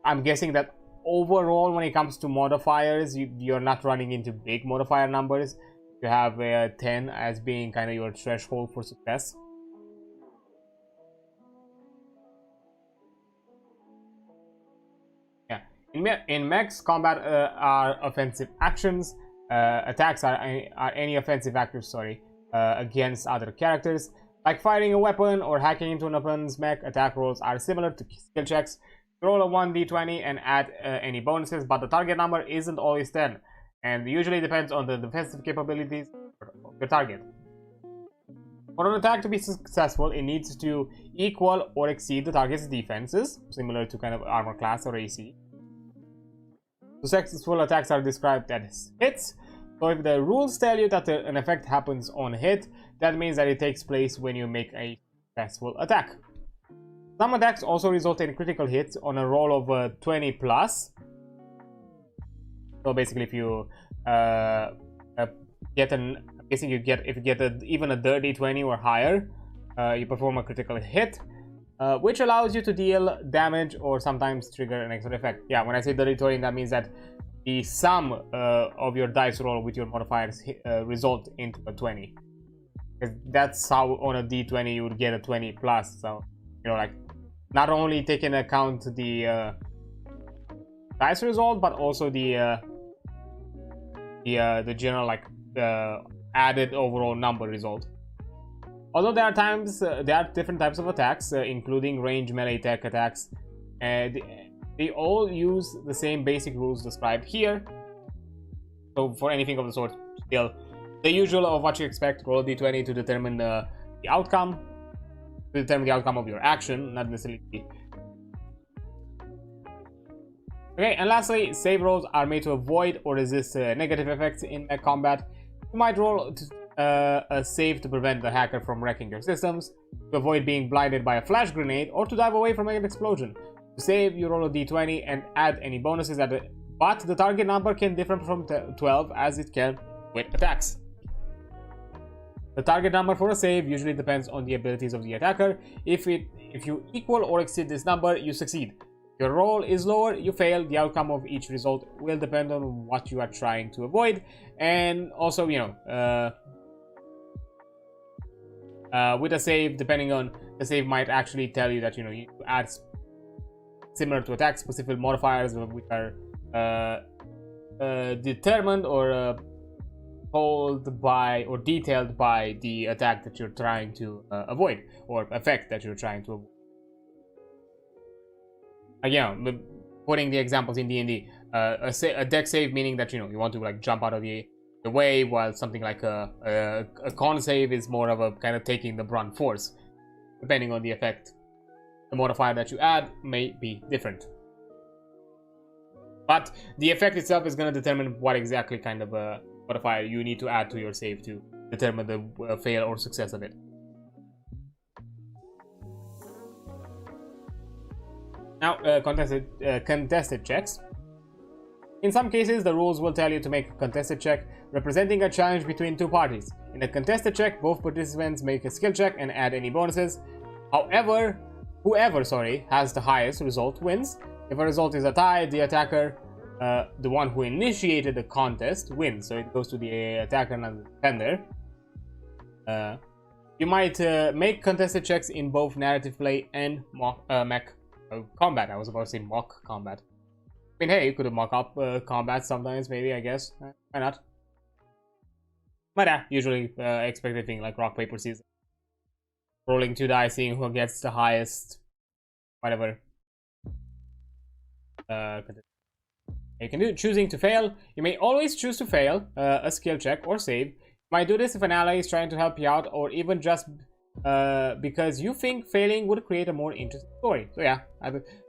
I'm guessing that overall, when it comes to modifiers, you're not running into big modifier numbers. You have 10 as being kind of your threshold for success. Yeah, in mechs, combat are offensive actions. Attacks are any offensive actors, against other characters. Like firing a weapon or hacking into an opponent's mech, attack rolls are similar to skill checks. Roll a 1d20 and add any bonuses, but the target number isn't always 10, and usually depends on the defensive capabilities of the target. For an attack to be successful, it needs to equal or exceed the target's defenses, similar to kind of armor class or AC. Successful attacks are described as hits. So if the rules tell you that an effect happens on hit, that means that it takes place when you make a successful attack. Some attacks also result in critical hits on a roll of 20 plus. So basically, if you get if you get even a dirty 20 or higher, you perform a critical hit, which allows you to deal damage or sometimes trigger an extra effect. Yeah, when I say dirty 20, that means that the sum of your dice roll with your modifiers result into a 20. Because that's how on a d20 you would get a 20 plus. So like not only take into account the dice result, but also the general added overall number result. Although there are different types of attacks, including range melee tech attacks, they all use the same basic rules described here. So for anything of the sort, still the usual of what you expect. Roll a d20 to determine the outcome. To determine the outcome of your action, not necessarily. Okay, and lastly, save rolls are made to avoid or resist negative effects in combat. You might roll a save to prevent the hacker from wrecking your systems, to avoid being blinded by a flash grenade, or to dive away from an explosion. To save, you roll a d20 and add any bonuses, but the target number can differ from 12 as it can with attacks. The target number for a save usually depends on the abilities of the attacker. If you equal or exceed this number, you succeed. If your roll is lower, you fail. The outcome of each result will depend on what you are trying to avoid, and also with a save, depending on the save, might actually tell you that you need to add similar to attack specific modifiers which are determined or told by or detailed by the attack that you're trying to avoid, or effect that you're trying to avoid. Again, putting the examples in D&D, a deck save meaning that you want to jump out of the way, while something like a con save is more of a kind of taking the brunt force. Depending on the effect, the modifier that you add may be different. But the effect itself is going to determine what exactly kind of a modifier you need to add to your save to determine the fail or success of it. Now, contested checks. In some cases, the rules will tell you to make a contested check representing a challenge between two parties. In a contested check, both participants make a skill check and add any bonuses. However, whoever has the highest result wins. If a result is a tie, the attacker, the one who initiated the contest, wins. So it goes to the attacker, not the defender. You might make contested checks in both narrative play and mech combat. I was about to say mock combat. I mean, hey, you could mock up combat sometimes, maybe, I guess. Why not? But yeah, usually expected thing like rock, paper, scissors. Rolling 2 dice, seeing who gets the highest, whatever. You can do choosing to fail. You may always choose to fail a skill check or save. You might do this if an ally is trying to help you out, or even just because you think failing would create a more interesting story. So yeah,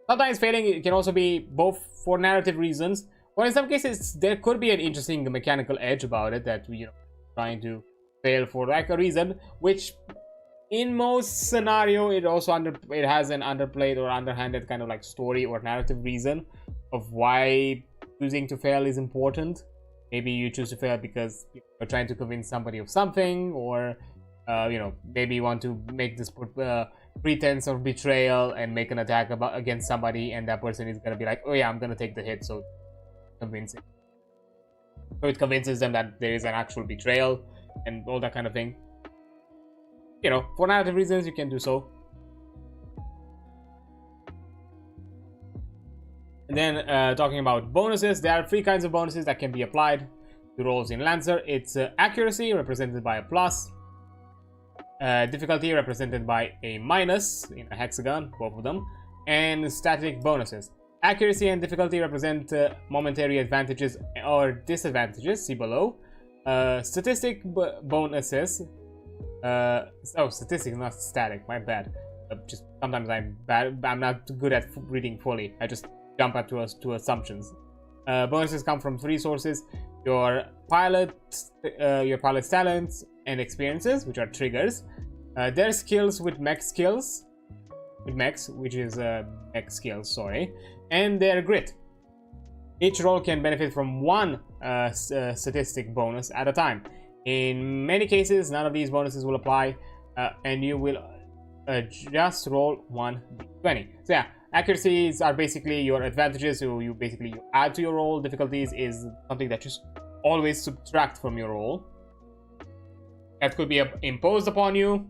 sometimes failing can also be both for narrative reasons, or in some cases there could be an interesting mechanical edge about it that trying to fail for like a reason, which in most scenario it has an underplayed or underhanded kind of like story or narrative reason of why choosing to fail is important. Maybe you choose to fail because you're trying to convince somebody of something, or maybe you want to make this pretense of betrayal and make an attack against somebody, and that person is gonna be like, oh yeah, I'm gonna take the hit, so convincing. So it convinces them that there is an actual betrayal and all that kind of thing. For narrative reasons, you can do so. And then talking about bonuses, there are 3 kinds of bonuses that can be applied to rolls in Lancer. It's accuracy, represented by a plus, difficulty, represented by a minus in a hexagon, both of them, and static bonuses. Accuracy and difficulty represent momentary advantages or disadvantages, see below. Statistic bonuses, statistics, not static, my bad. Just sometimes I'm not good at reading fully. I just jump up to assumptions. Bonuses come from 3 sources: your pilot's talents and experiences, which are triggers, their skills with mechs, which is mech skills, sorry, and their grit. Each role can benefit from 1 statistic bonus at a time. In many cases, none of these bonuses will apply, and you will just roll 1 d20. So yeah, accuracies are basically your advantages, so you add to your roll. Difficulties is something that you always subtract from your roll. That could be imposed upon you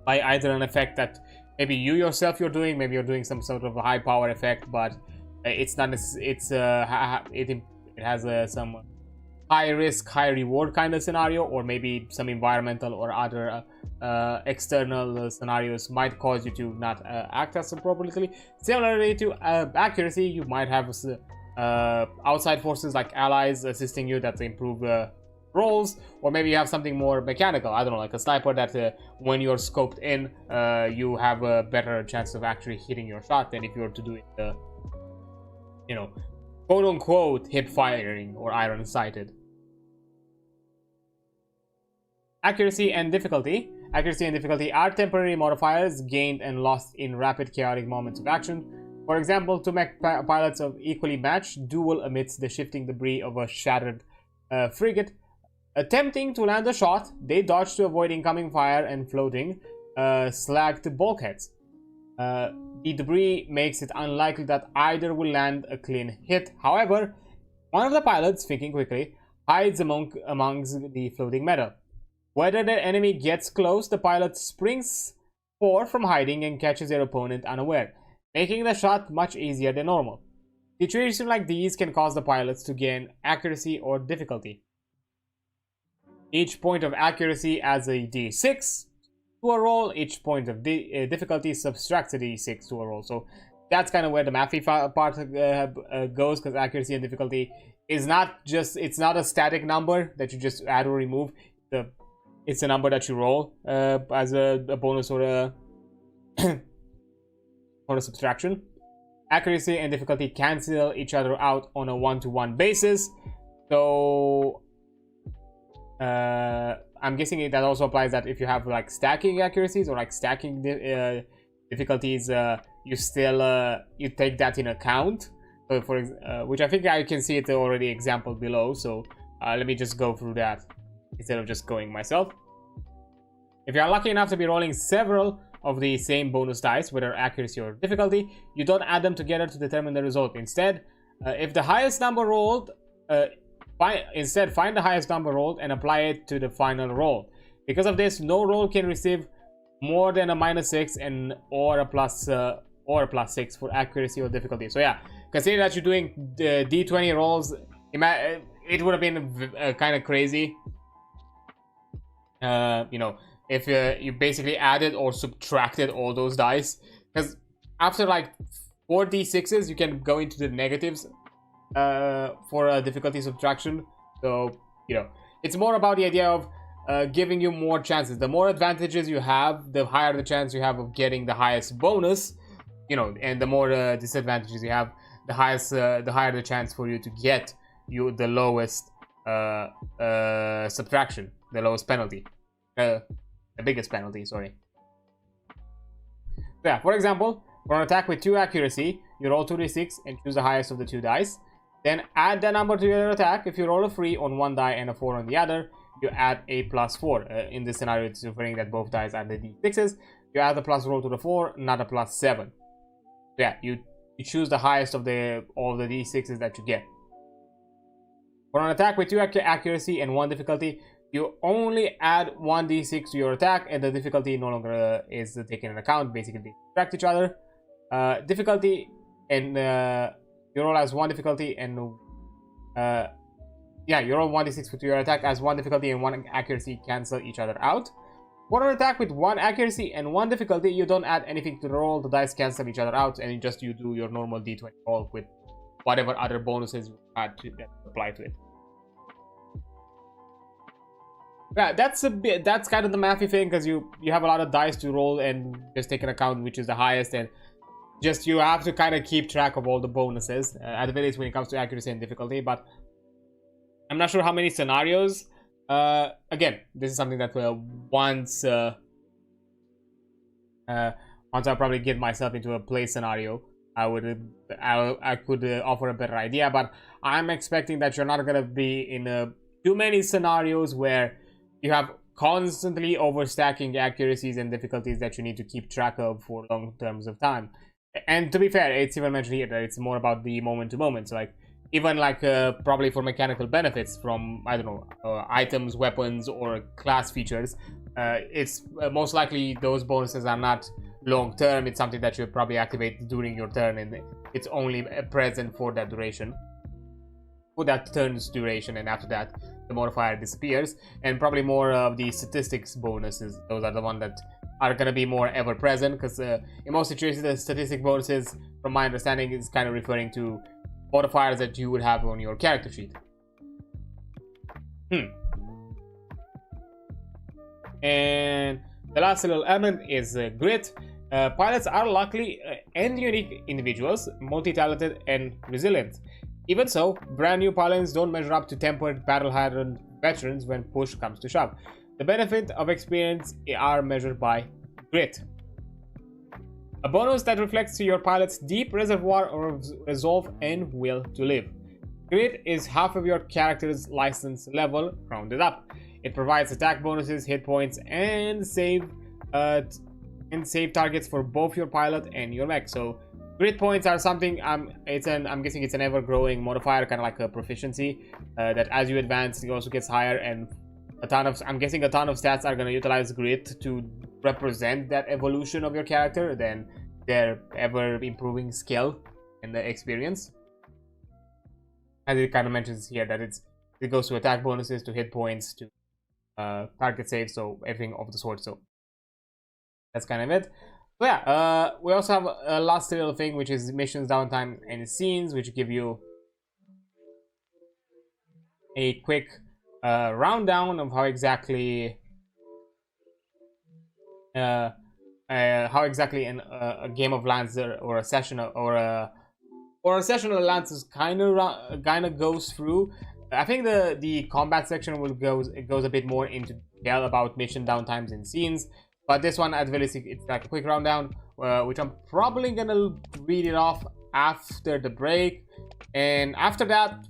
by either an effect that maybe you yourself you're doing, maybe you're doing some sort of a high power effect, but it's not. It has some high risk, high reward kind of scenario, or maybe some environmental or other external scenarios might cause you to not act as appropriately. Similarly to accuracy, you might have outside forces like allies assisting you that improve rolls, or maybe you have something more mechanical. I don't know, like a sniper that when you're scoped in, you have a better chance of actually hitting your shot than if you were to do it, quote unquote, hip firing or iron sighted. Accuracy and difficulty. Accuracy and difficulty are temporary modifiers gained and lost in rapid chaotic moments of action. For example, 2 mech pilots of equally matched duel amidst the shifting debris of a shattered frigate. Attempting to land a shot, they dodge to avoid incoming fire and floating slagged bulkheads. The debris makes it unlikely that either will land a clean hit. However, one of the pilots, thinking quickly, hides amongst the floating metal. Whether the enemy gets close, the pilot springs forth from hiding and catches their opponent unaware, making the shot much easier than normal. Situations like these can cause the pilots to gain accuracy or difficulty. Each point of accuracy adds a d6 to a roll. Each point of difficulty subtracts a d6 to a roll. So that's kind of where the mathy part goes, because accuracy and difficulty is not just, it's not a static number that you just add or remove. It's a number that you roll as a bonus or a or a subtraction. Accuracy and difficulty cancel each other out on a 1-to-1 basis. So I'm guessing that also applies that if you have like stacking accuracies or like stacking difficulties, you still you take that in account. So for which I think I can see it already example below. So let me just go through that instead of just going myself. If you are lucky enough to be rolling several of the same bonus dice, whether accuracy or difficulty, you don't add them together to determine the result. Instead, if the highest number rolled, find the highest number rolled and apply it to the final roll. Because of this, no roll can receive more than a -6 and or a +6 for accuracy or difficulty. So yeah, considering that you're doing the D20 rolls, it would have been kind of crazy. You know, if you basically added or subtracted all those dice, because after like 4 D6s, you can go into the negatives for a difficulty subtraction. So you know, it's more about the idea of giving you more chances. The more advantages you have, the higher the chance you have of getting the highest bonus. You know, and the more disadvantages you have, the higher the chance for you to get the lowest subtraction, the lowest penalty, the biggest penalty. Sorry. So yeah, for example, for an attack with 2 accuracy, you roll 2d6 and choose the highest of the 2 dice. Then add that number to your attack. If you roll a 3 on one die and a 4 on the other, you add a +4. In this scenario, it's referring that both dice are the d6s. You add the plus roll to the 4, not a +7. Yeah, you choose the highest of all the d6s that you get. For an attack with 2 accuracy and 1 difficulty, you only add 1 d6 to your attack, and the difficulty no longer is taken into account. Basically, they subtract each other. Difficulty and you roll as 1 difficulty, and yeah, you roll 1 d6 to your attack as 1 difficulty and 1 accuracy cancel each other out. For an attack with 1 accuracy and 1 difficulty, you don't add anything to the roll. The dice cancel each other out, and you do your normal d20 roll with whatever other bonuses you add to apply to it. Yeah, that's kind of the mathy thing, because you have a lot of dice to roll and just take an account which is the highest, and just you have to kind of keep track of all the bonuses at the very least when it comes to accuracy and difficulty. But I'm not sure how many scenarios. Again, this is something that once I probably get myself into a play scenario, I could offer a better idea. But I'm expecting that you're not gonna be in too many scenarios where you have constantly overstacking accuracies and difficulties that you need to keep track of for long terms of time. And to be fair, it's even mentioned here that it's more about the moment to moment. So like, even like probably for mechanical benefits from, I don't know, items, weapons, or class features, it's most likely those bonuses are not long term. It's something that you probably activate during your turn, and it's only present for that duration, for that turn's duration, and after that the modifier disappears. And probably more of the statistics bonuses, those are the ones that are going to be more ever present, because in most situations the statistic bonuses, from my understanding, is kind of referring to modifiers that you would have on your character sheet. And the last little element is grit. Pilots are lucky and unique individuals, multi-talented and resilient. Even so, brand new pilots don't measure up to tempered, battle-hardened veterans when push comes to shove. The benefit of experience are measured by grit, a bonus that reflects to your pilot's deep reservoir of resolve and will to live. Grit is half of your character's license level, rounded up. It provides attack bonuses, hit points, and save targets for both your pilot and your mech. So grit points are something. I'm guessing it's an ever-growing modifier, kind of like a proficiency. That as you advance, it also gets higher, and I'm guessing a ton of stats are going to utilize grit to represent that evolution of your character, then their ever-improving skill and the experience. As it kind of mentions here, that it goes to attack bonuses, to hit points, to target saves, so everything of the sort. So that's kind of it. So yeah, we also have a last little thing, which is missions, downtime, and scenes, which give you a quick rundown of how exactly a game of Lancer, or a session or a session of Lancers kind of goes through. I think the combat section goes a bit more into detail about mission downtimes and scenes, but this one, at the very least, it's like a quick rundown, which I'm probably gonna read it off after the break. And after that,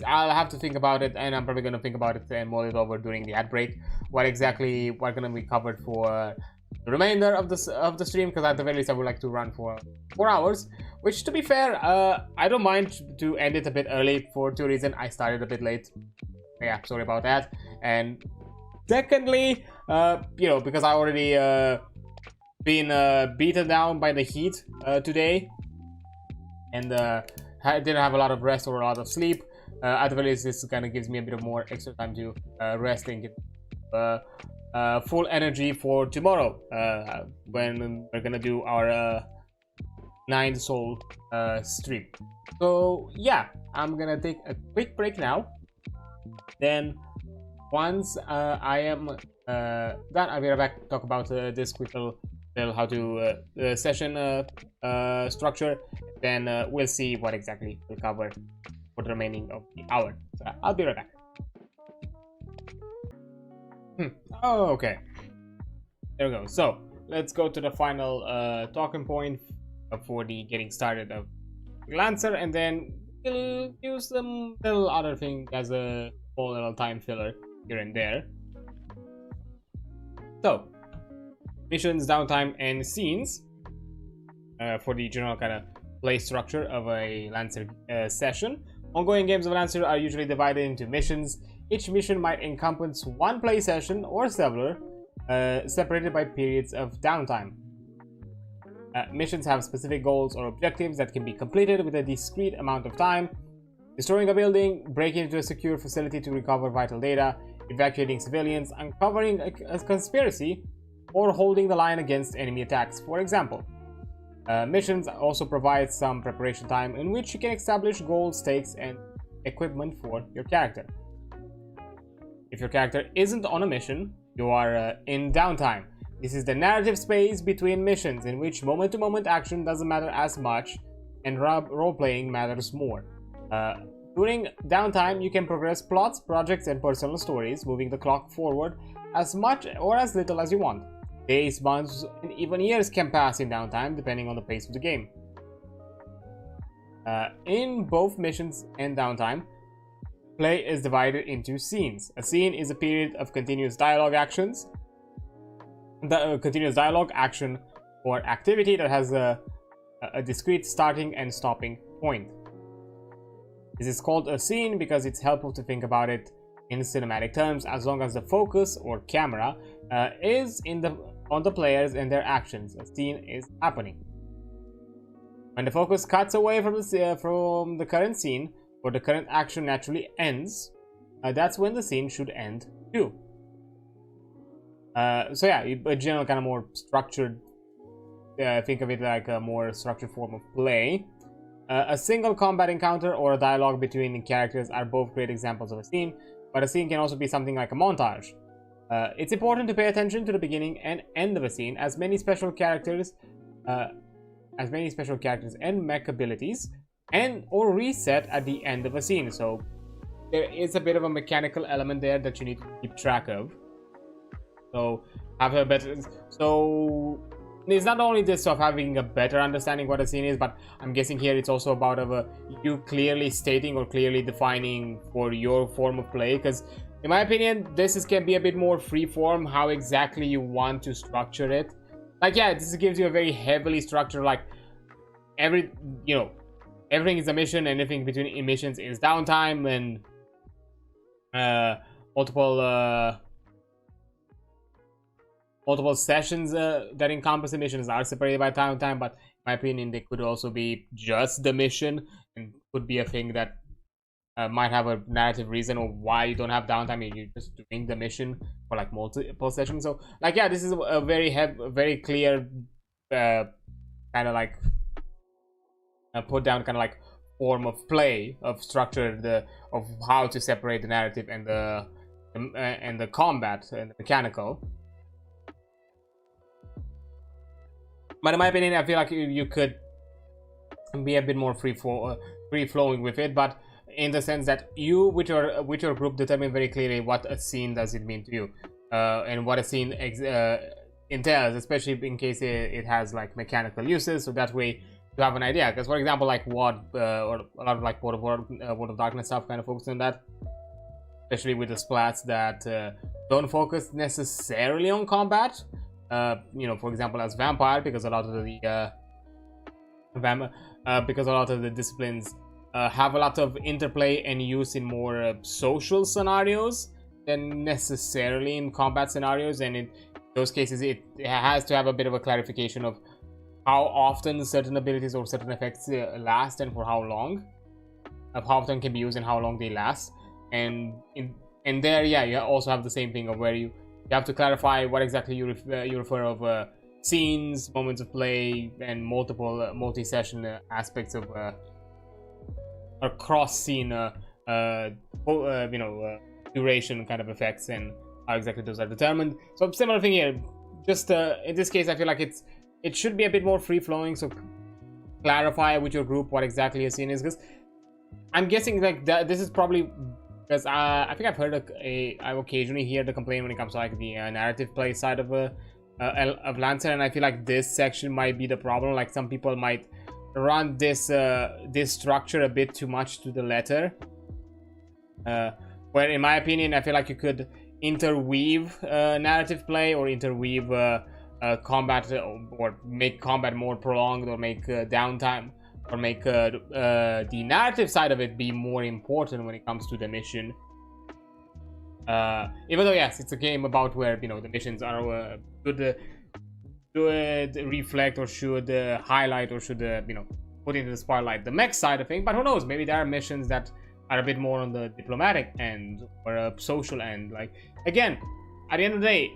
I'll have to think about it, and I'm probably gonna think about it and mull it over during the ad break. What gonna be covered for the remainder of the stream, because at the very least I would like to run for 4 hours. Which, to be fair, I don't mind to end it a bit early for two reasons. I started a bit late. Yeah, sorry about that. And Secondly, you know, because I already been beaten down by the heat today, and didn't have a lot of rest or a lot of sleep. At the very least, this kind of gives me a bit of more extra time to rest and get full energy for tomorrow when we're gonna do our 9 soul stream. So yeah, I'm gonna take a quick break now. Then once I am done, I'll be right back to talk about this quick little how to session structure. Then we'll see what exactly we'll cover for the remaining of the hour. So I'll be right back. Oh, okay. There we go. So let's go to the final talking point for the getting started of Lancer, and then we'll use some little other thing as a small little time filler here and there. So missions, downtime, and scenes for the general kind of play structure of a Lancer session. Ongoing games of Lancer are usually divided into missions. Each mission might encompass one play session or several, separated by periods of downtime. Missions have specific goals or objectives that can be completed with a discrete amount of time. Destroying a building, breaking into a secure facility to recover vital data, evacuating civilians, uncovering a conspiracy, or holding the line against enemy attacks, for example. Missions also provide some preparation time in which you can establish goals, stakes, and equipment for your character. If your character isn't on a mission, you are in downtime. This is the narrative space between missions in which moment-to-moment action doesn't matter as much and role-playing matters more. During downtime, you can progress plots, projects, and personal stories, moving the clock forward as much or as little as you want. Days, months, and even years can pass in downtime, depending on the pace of the game. In both missions and downtime, play is divided into scenes. A scene is a period of continuous dialogue actions. Continuous dialogue, action, or activity that has a discrete starting and stopping point. This is called a scene because it's helpful to think about it in cinematic terms, as long as the focus or camera is on the players and their actions. A scene is happening. When the focus cuts away from the current scene, or the current action naturally ends, that's when the scene should end too. So yeah, a general kind of more structured, think of it like a more structured form of play. A single combat encounter or a dialogue between the characters are both great examples of a scene, but a scene can also be something like a montage. It's important to pay attention to the beginning and end of a scene, as many special characters and mech abilities or reset at the end of a scene. So there is a bit of a mechanical element there that you need to keep track of. So it's not only this of having a better understanding what a scene is, but I'm guessing here it's also about you clearly stating or clearly defining for your form of play, because in my opinion this can be a bit more freeform how exactly you want to structure it. Like, yeah, this gives you a very heavily structured, like everything is a mission, and anything between missions is downtime, and multiple sessions that encompass the missions are separated by downtime. But in my opinion, they could also be just the mission, and could be a thing that might have a narrative reason of why you don't have downtime and you're just doing the mission for like multiple sessions. So like, yeah, this is a very clear kind of like put down kind of like form of play of structure of how to separate the narrative and the combat and the mechanical. But in my opinion, I feel like you could be a bit more free flowing with it, but in the sense that you with your group determine very clearly what a scene does it mean to you, and what a scene entails, especially in case it has like mechanical uses, so that way you have an idea. Because for example, like WoD or a lot of like World of Darkness stuff kind of focus on that, especially with the splats that don't focus necessarily on combat. For example, as Vampire, because a lot of the disciplines have a lot of interplay and use in more social scenarios. than necessarily in combat scenarios, and in those cases it has to have a bit of a clarification of how often certain abilities or certain effects last and for how long, of how often can be used and how long they last. And in there, yeah, you also have the same thing of where you have to clarify what exactly you refer of scenes, moments of play, and multiple multi-session aspects of or cross-scene duration kind of effects, and how exactly those are determined. So similar thing here, just in this case I feel like it should be a bit more free-flowing, so clarify with your group what exactly a scene is, because I'm guessing like this is probably because I think I've heard I occasionally hear the complaint when it comes to like the narrative play side of Lancer, and I feel like this section might be the problem. Like some people might run this this structure a bit too much to the letter, where in my opinion I feel like you could interweave narrative play, or interweave combat, or make combat more prolonged, or make downtime, or make the narrative side of it be more important when it comes to the mission. Even though yes, it's a game about where the missions are should reflect, or should highlight, or should put into the spotlight the mech side of things. But who knows? Maybe there are missions that are a bit more on the diplomatic end, or a social end. Like again, at the end of the day,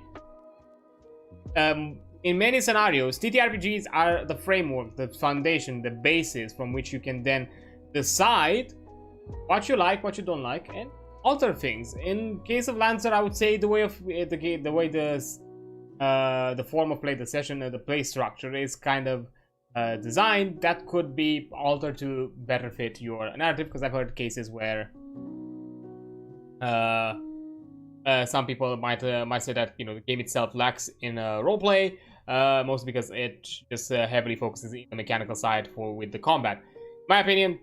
in many scenarios, TTRPGs are the framework, the foundation, the basis from which you can then decide what you like, what you don't like, and alter things. In case of Lancer, I would say the way the form of play, the session, the play structure is kind of designed, that could be altered to better fit your narrative. Because I've heard cases where some people might say that the game itself lacks in roleplay, mostly because it just heavily focuses on the mechanical side with the combat. In my opinion,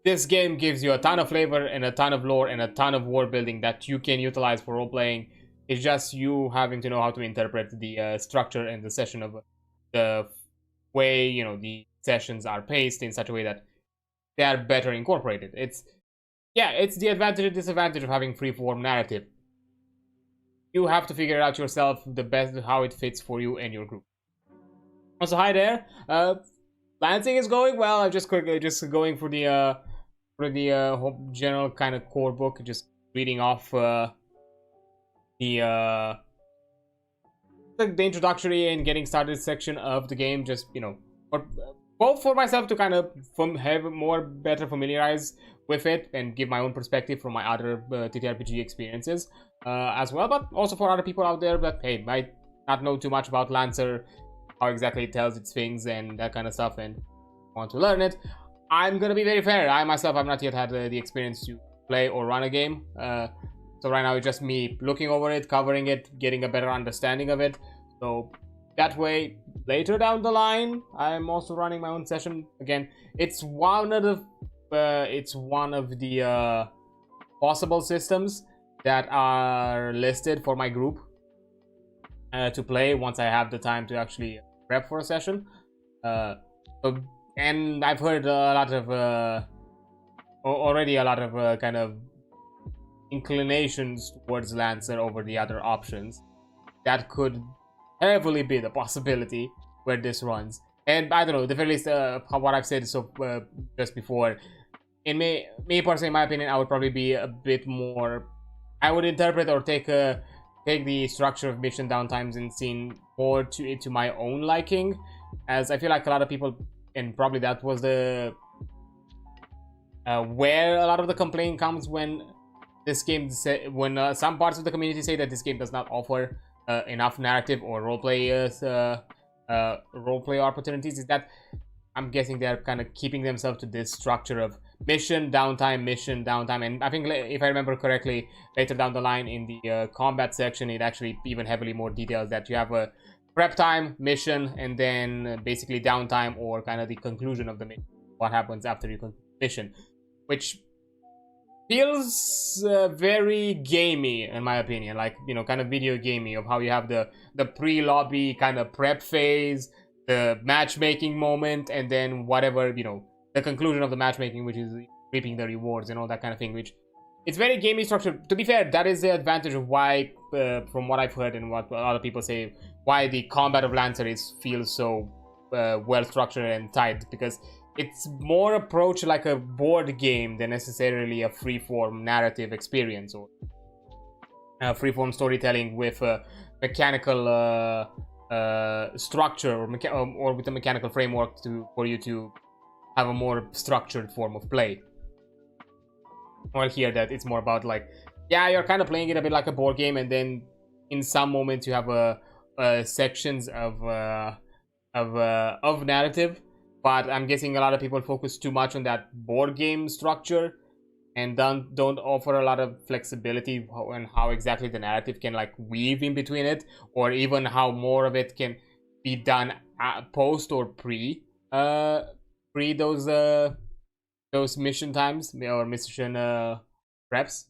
this game gives you a ton of flavor and a ton of lore and a ton of world building that you can utilize for role playing. It's just you having to know how to interpret the structure and the session of the way the sessions are paced in such a way that they are better incorporated. It's the advantage and disadvantage of having free-form narrative. You have to figure out yourself the best how it fits for you and your group. Also, hi there. Lancing is going well. I'm just going for the general kind of core book, just reading off the introductory and getting started section of the game. Just both for myself to kind of have better familiarize with it and give my own perspective from my other TTRPG experiences as well, but also for other people out there that might not know too much about Lancer, how exactly it tells its things and that kind of stuff, and want to learn it. I'm gonna be very fair. I myself have not yet had the experience to play or run a game, so right now it's just me looking over it, covering it, getting a better understanding of it. So that way, later down the line, I'm also running my own session. Again, it's one of the possible systems that are listed for my group to play once I have the time to actually prep for a session. And I've heard already a lot of kind of inclinations towards Lancer over the other options. That could heavily be the possibility where this runs. And I don't know, the very least, what I've said so just before, in me personally, in my opinion, I would probably be a bit more. I would interpret or take the structure of mission downtimes and scene more to my own liking, as I feel like a lot of people, and probably that was the where a lot of the complaint comes when this game some parts of the community say that this game does not offer enough narrative or roleplay opportunities, is that I'm guessing they're kind of keeping themselves to this structure of mission downtime, and I think if I remember correctly, later down the line in the combat section, it actually even heavily more details that you have a prep time, mission, and then basically downtime, or kind of the conclusion of the mission, what happens after you complete the mission, which feels very gamey in my opinion, like kind of video gamey, of how you have the pre-lobby kind of prep phase, the matchmaking moment, and then whatever the conclusion of the matchmaking, which is reaping the rewards and all that kind of thing, which it's very gamey structured. To be fair, that is the advantage of why, from what I've heard and what other people say, why the combat of Lancer feels so well structured and tight, because it's more approached like a board game than necessarily a freeform narrative experience or freeform storytelling with a mechanical structure or with a mechanical framework for you to have a more structured form of play. Well, here that it's more about like, yeah, you're kind of playing it a bit like a board game, and then in some moments you have sections of narrative. But I'm guessing a lot of people focus too much on that board game structure and don't offer a lot of flexibility on how exactly the narrative can like weave in between it, or even how more of it can be done post or pre those mission times or mission preps.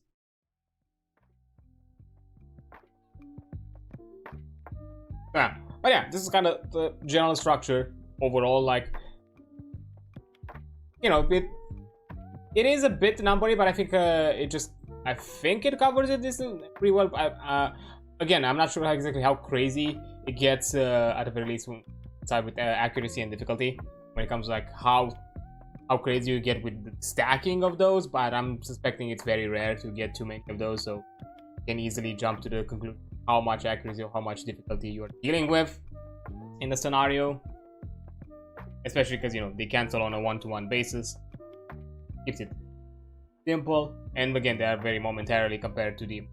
Yeah, but yeah, this is kind of the general structure overall. Like, you know, it is a bit numbery, but I think I think it covers it this pretty well. Again, I'm not sure exactly how crazy it gets at the very least side with accuracy and difficulty when it comes to like how crazy you get with the stacking of those, but I'm suspecting it's very rare to get too many of those, so you can easily jump to the conclusion how much accuracy or how much difficulty you are dealing with in the scenario, especially because, you know, they cancel on a one-to-one basis. Keeps it simple, and again, they are very momentarily compared to the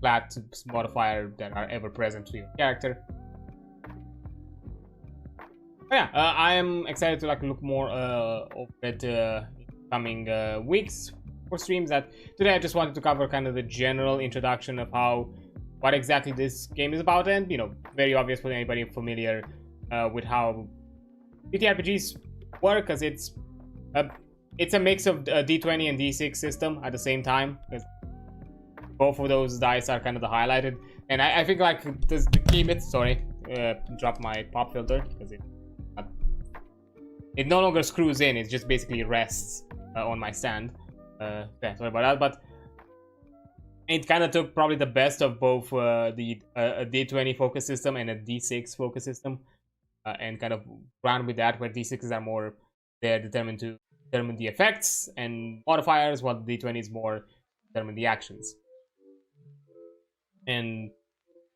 flat modifier that are ever present to your character. But yeah, I am excited to like look more over it in coming weeks for streams. That today I just wanted to cover kind of the general introduction of what exactly this game is about, and, you know, very obvious for anybody familiar with how ttrpgs work, because it's a mix of a D20 and D6 system at the same time, because both of those dice are kind of the highlighted. And I think like the key bit, sorry, drop my pop filter because it no longer screws in, it just basically rests on my stand. Yeah, sorry about that, but it kind of took probably the best of both a D20 focus system and a D6 focus system, and kind of ran with that, where D6s are more there determined to determine the effects and modifiers, while the D20 is more determine the actions. And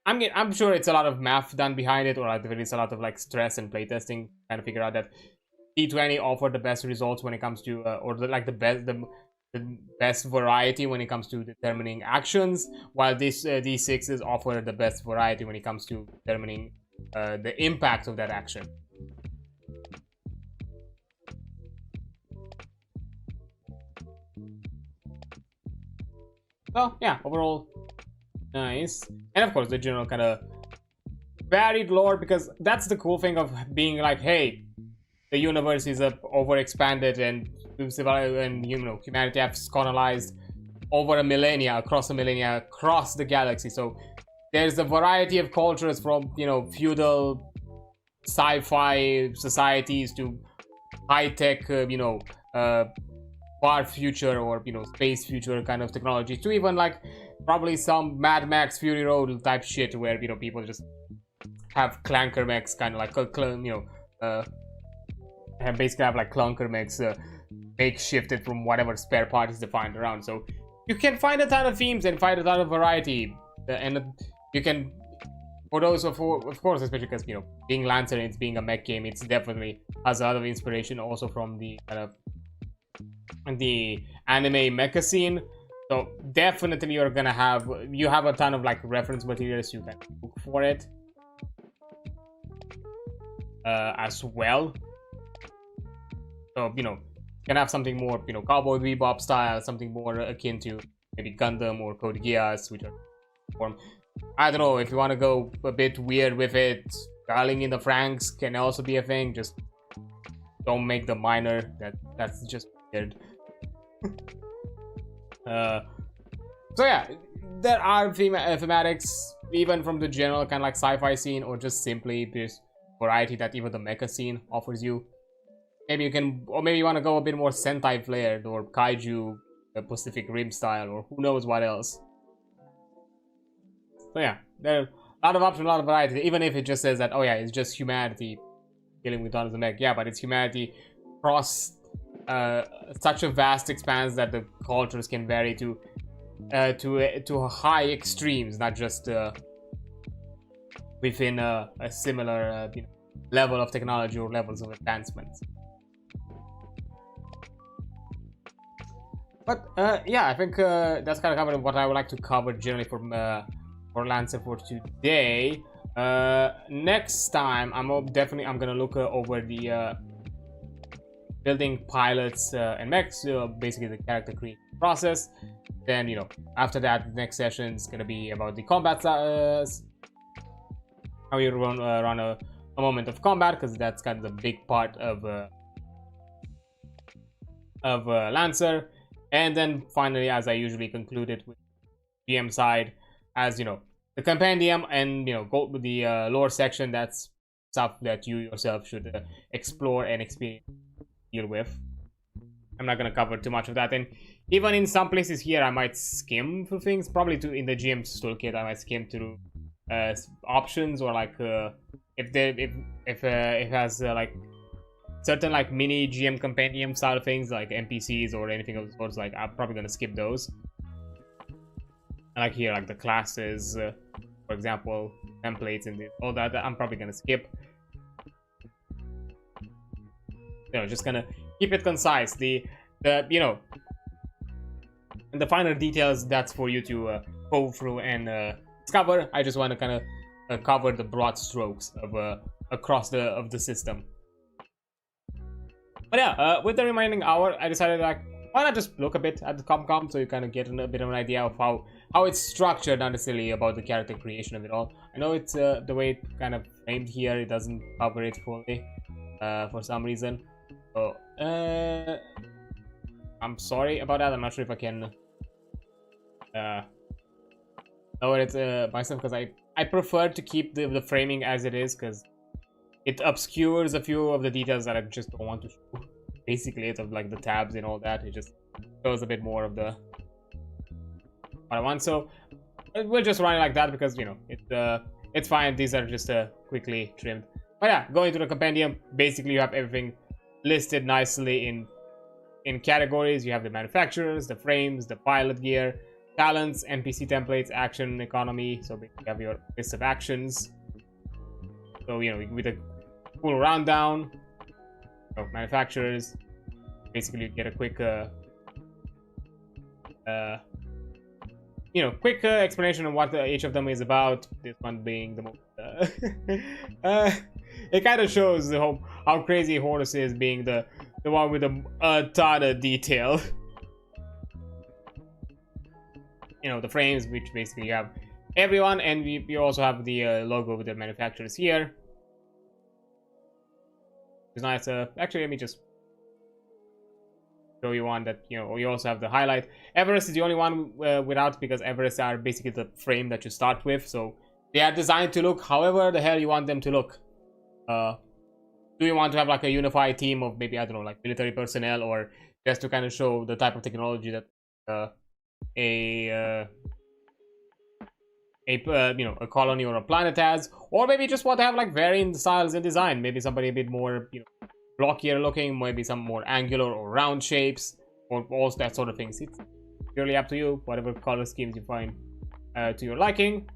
I'm sure it's a lot of math done behind it, or at the very least a lot of like stress and playtesting, trying to figure out that D20 offered the best results when it comes to, or the best variety when it comes to determining actions, while this D6s offer the best variety when it comes to determining the impact of that action. So yeah, overall nice. And of course the general kind of varied lore, because that's the cool thing of being like, hey, the universe is overexpanded, and you know, humanity has colonized over a millennia, across the galaxy. So there's a variety of cultures, from, you know, feudal sci-fi societies to high-tech, you know, far future or, you know, space future kind of technology, to even like probably some Mad Max Fury Road type shit, where, you know, people just have clanker mechs, kind of like you know, basically have like clunker mechs makeshifted from whatever spare parts they find around. So you can find a ton of themes and find a ton of variety, and you can, for those of course, especially because, you know, being Lancer and it's being a mech game, it's definitely has a lot of inspiration also from the kind of the anime mecha scene. So definitely you have a ton of like reference materials you can look for it as well. So, you know, you can have something more, you know, Cowboy Bebop style, something more akin to maybe Gundam or Code Geass, which are form. I don't know, if you want to go a bit weird with it, Darling in the Franxx can also be a thing. Just don't make the minor. That's just weird. So yeah, there are thematics even from the general kind of like sci-fi scene, or just simply this variety that even the mecha scene offers you. Maybe you can, or maybe you want to go a bit more Sentai flared or kaiju Pacific Rim style, or who knows what else. So yeah, there are a lot of options, a lot of variety. Even if it just says that, oh yeah, it's just humanity dealing with tons of mech. Yeah, but it's humanity across such a vast expanse that the cultures can vary to high extremes, not just within a similar you know, level of technology or levels of advancement. But yeah, I think that's kind of covered what I would like to cover generally for Lancer for today. Next time, I'm gonna look over the building pilots and mechs, basically the character creation process. Then, you know, after that, the next session is gonna be about the combat, how you run a moment of combat, because that's kind of the big part of Lancer. And then finally, as I usually conclude it with GM side, as you know, the compendium and, you know, go with the lore section. That's stuff that you yourself should explore and experience, deal with. I'm not gonna cover too much of that, and even in some places here, I might skim through things. Probably in the GM's toolkit, I might skim through options, or like if it has like certain like mini GM compendium style of things, like NPCs or anything of the sorts. Like, I'm probably gonna skip those. And like here, like the classes, for example, templates and all that, I'm probably gonna skip. You know, just gonna keep it concise. The you know, and the finer details, that's for you to go through and discover. I just want to kind of cover the broad strokes of across the system. But yeah, with the remaining hour, I decided, like, why not just look a bit at the Comcom, so you kind of get a bit of an idea of how it's structured, not necessarily about the character creation of it all. I know it's the way it kind of framed here, it doesn't cover it fully for some reason. So I'm sorry about that. I'm not sure if I can lower it myself, because I prefer to keep the framing as it is, because it obscures a few of the details that I just don't want to show. Basically, it's of like the tabs and all that. It just shows a bit more of the what I want. So we'll just run it like that, because, you know, it's fine. These are just quickly trimmed. But yeah, going to the compendium, basically you have everything listed nicely in categories. You have the manufacturers, the frames, the pilot gear, talents, NPC templates, action, economy. So you have your list of actions. So, you know, with a cool rundown of manufacturers, basically you get a quick you know, quick explanation of what each of them is about. This one being the most it kind of shows how crazy Horus is, being the one with a ton of detail. You know, the frames, which basically you have everyone, and we also have the logo with the manufacturers here. It's nice. Actually, let me just show you one that, you know, you also have the highlight. Everest is the only one without, because Everest are basically the frame that you start with, so they are designed to look however the hell you want them to look. Do you want to have like a unified team of maybe, I don't know, like military personnel, or just to kind of show the type of technology that you know, a colony or a planet has, or maybe just want to have like varying styles in design. Maybe somebody a bit more, you know, blockier looking, maybe some more angular or round shapes, or all that sort of things. It's purely up to you, whatever color schemes you find to your liking.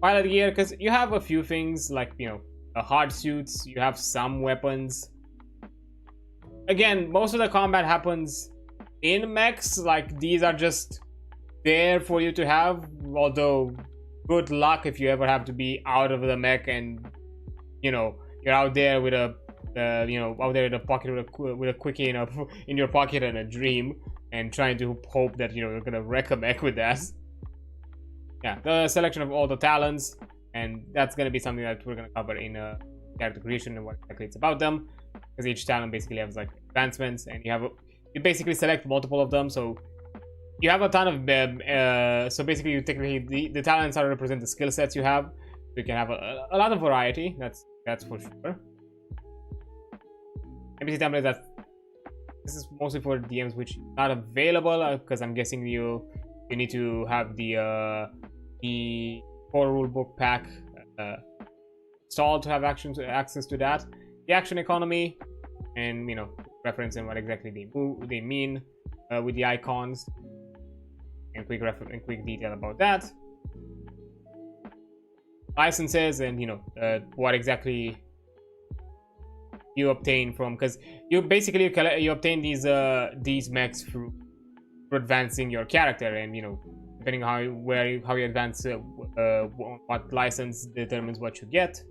Pilot gear, because you have a few things like, you know, hard suits, you have some weapons. Again, most of the combat happens in mechs. Like, these are just there for you to have, although good luck if you ever have to be out of the mech and, you know, you're out there with a you know, out there in the pocket with a quickie in your pocket and a dream, and trying to hope that, you know, you're gonna wreck a mech with that. Yeah, the selection of all the talents, and that's gonna be something that we're gonna cover in character creation and what exactly it's about them, because each talent basically has like advancements, and you basically select multiple of them. So you have a ton of so basically you technically the talents are represent the skill sets you have. So you can have a lot of variety. That's for sure. NPC templates, this is mostly for DMs which is not available because I'm guessing you need to have the core rulebook pack installed to have access to that. The action economy, and reference and what exactly they mean with the icons, and quick detail about that. Licenses, and what exactly you obtain from, because you basically you obtain these mechs through advancing your character, and depending how you advance, what license determines what you get.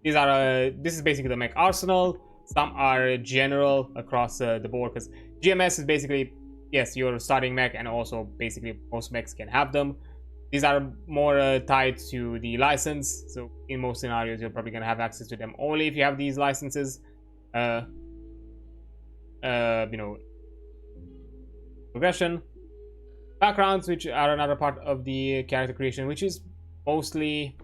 This is basically the mech arsenal. Some are general across the board, because GMS is basically, yes, your starting mech, and also basically most mechs can have them. These are more tied to the license, so in most scenarios you're probably going to have access to them only if you have these licenses. Progression. Backgrounds, which are another part of the character creation, which is mostly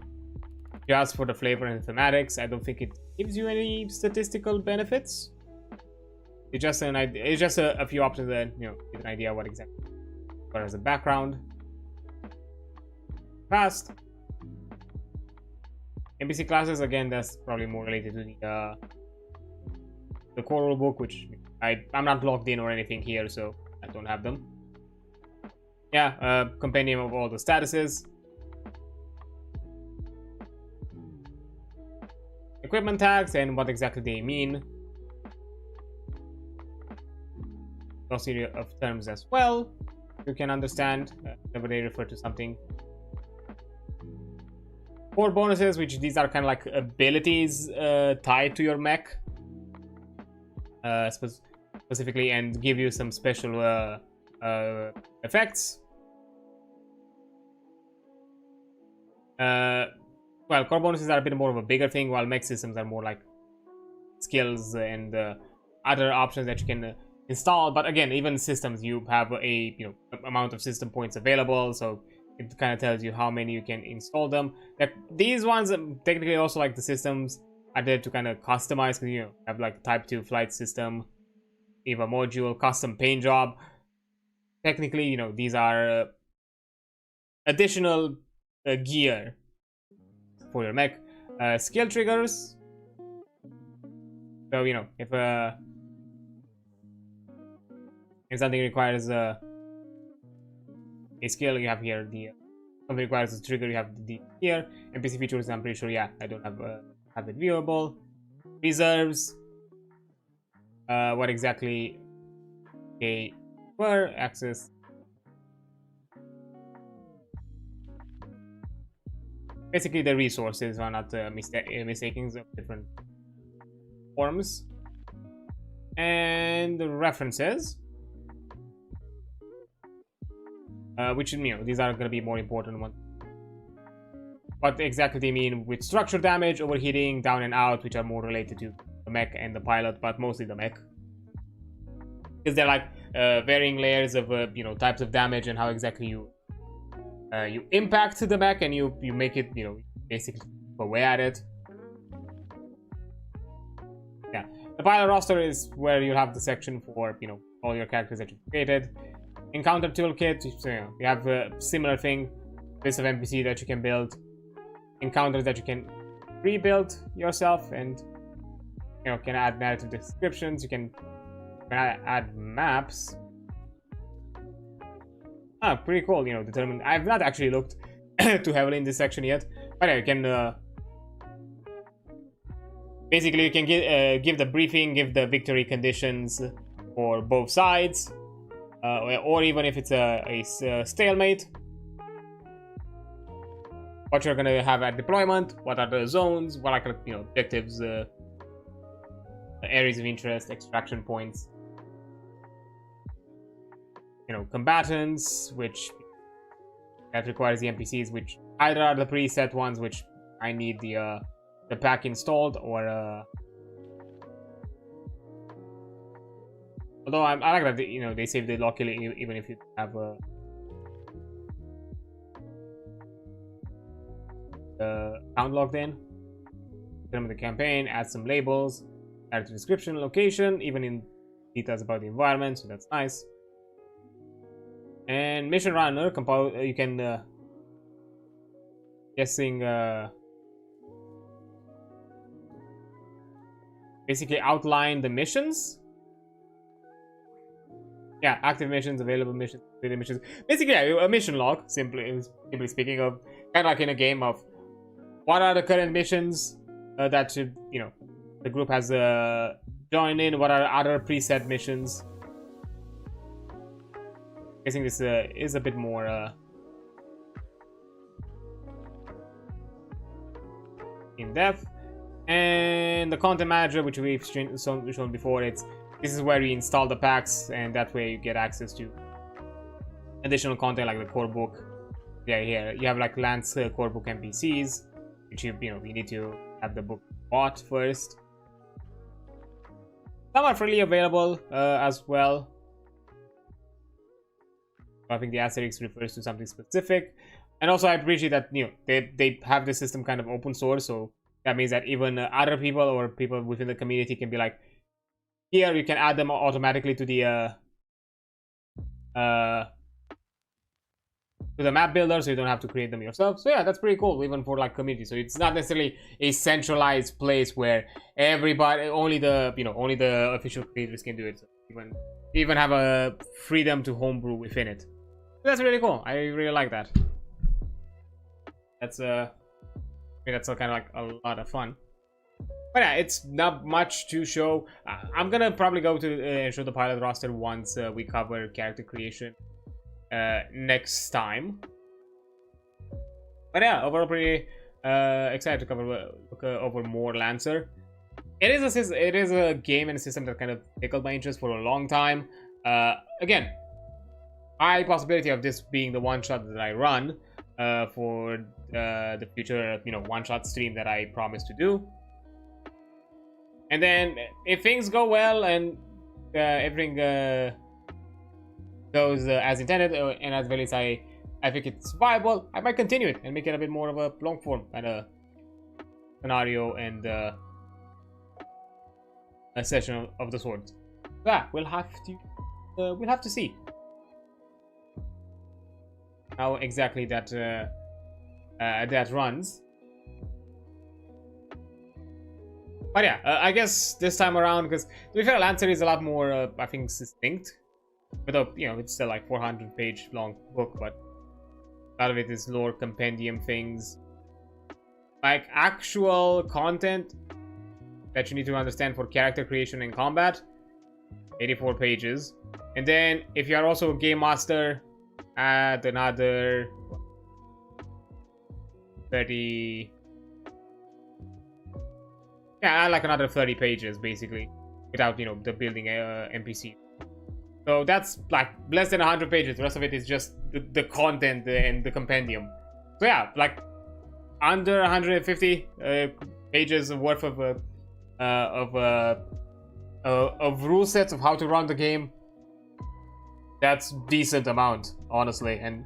just for the flavor and thematics. I don't think it gives you any statistical benefits. It's just an idea. It's just a few options that give an idea what exactly. But as a background, past NPC classes, again, that's probably more related to the core rulebook, which I'm not logged in or anything here, so I don't have them. Yeah, compendium of all the statuses. Equipment tags and what exactly they mean. A series of terms as well you can understand whenever they refer to something. 4 bonuses, which these are kind of like abilities tied to your mech specifically, and give you some special effects. Well, core bonuses are a bit more of a bigger thing, while mech systems are more like skills and other options that you can install. But again, even systems, you have a amount of system points available, so it kind of tells you how many you can install them. Like these ones, technically also like the systems are there to kind of customize, because you have like type 2 flight system, EVA module, custom paint job. Technically, these are additional gear for your mech. Skill triggers. So if something requires a skill, you have here the something requires a trigger, you have the here. NPC features, I'm pretty sure, yeah, I don't have it viewable. Reserves, what exactly they were. Access, basically the resources are not mistaking of different forms. And the references, which these are going to be more important ones. What exactly they mean with structure damage, overheating, down and out, which are more related to the mech and the pilot, but mostly the mech, because they're like varying layers of types of damage, and how exactly you impact the mech, and you make it basically chip away at it. Yeah, the pilot roster is where you have the section for all your characters that you've created. Encounter toolkit, so you have a similar thing, list of NPC that you can build, encounters that you can rebuild yourself, and can add narrative descriptions. You can add maps. Pretty cool. Determine. I've not actually looked too heavily in this section yet, but yeah, you can basically you can give the briefing, give the victory conditions for both sides, or even if it's a stalemate, what you're gonna have at deployment, what are the zones, what are objectives, areas of interest, extraction points, combatants, which that requires the NPCs, which either are the preset ones, which I need the pack installed, or although I like that they save the locally even if you have account logged in. Determine the campaign, add some labels, character description, location, even in details about the environment, so that's nice. And mission runner, you can guessing basically outline the missions. Yeah, active missions, available missions, missions. Basically, yeah, a mission log, simply speaking, of kind of like in a game of what are the current missions that should, you know, the group has joined in. What are other preset missions? Guessing this is a bit more in depth. And the content manager, which we've shown before, this is where you install the packs, and that way you get access to additional content like the core book. Yeah, here you have like Lance core book NPCs, which you need to have the book bought first. Some are freely available as well. I think the asterisk refers to something specific, and also I appreciate that they have the system kind of open source, so that means that even other people or people within the community can be like, here you can add them automatically to the map builder, so you don't have to create them yourself. So yeah, that's pretty cool, even for like community. So it's not necessarily a centralized place where everybody, only the official creators can do it. So even have a freedom to homebrew within it. That's really cool. I really like that. That's I mean, that's kind of like a lot of fun. But yeah, it's not much to show. I'm gonna probably go to show the pilot roster once we cover character creation next time. But yeah, overall pretty excited to cover over more Lancer. It is a game and a system that kind of tickled my interest for a long time. Again, high possibility of this being the one shot that I run for the future, one shot stream that I promised to do. And then if things go well and everything goes as intended, and as well as I think it's viable, I might continue it and make it a bit more of a long form kind of scenario and a session of the sort. Yeah, we'll have to see how exactly that that runs. But yeah, I guess this time around, because to be fair, Lancer is a lot more, I think, succinct. But it's still like 400-page long book, but a lot of it is lore compendium things, like actual content that you need to understand for character creation and combat. 84 pages, and then if you are also a game master, add another 30. Yeah, like another 30 pages basically, without the building NPC. So that's like less than 100 pages. The rest of it is just the content and the compendium. So yeah, like under 150 pages worth of rule sets of how to run the game. That's decent amount, honestly. And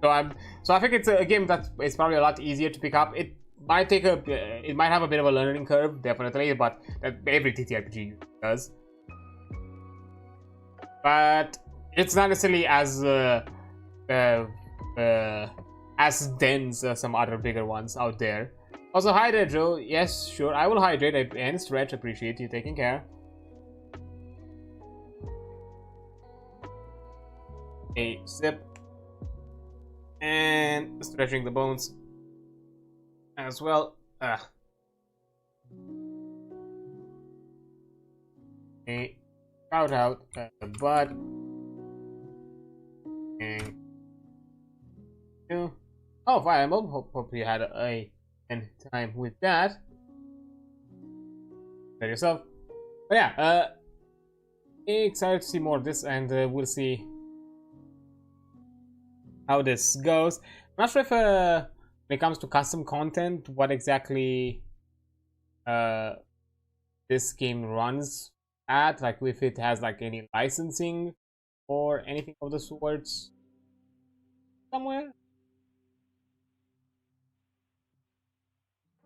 so I think it's a game that is probably a lot easier to pick up. It might have a bit of a learning curve, definitely, but every TTRPG does. But it's not necessarily as dense as some other bigger ones out there. Also, hydrate, Joe. Yes, sure, I will hydrate and stretch. Appreciate you taking care. A sip and stretching the bones as well. A shout out the butt and oh, Fire Emblem. Hope you had a time with that. By yourself. But yeah, excited to see more of this, and we'll see how this goes. I'm not sure if when it comes to custom content, what exactly this game runs at, like if it has like any licensing or anything of the sorts somewhere.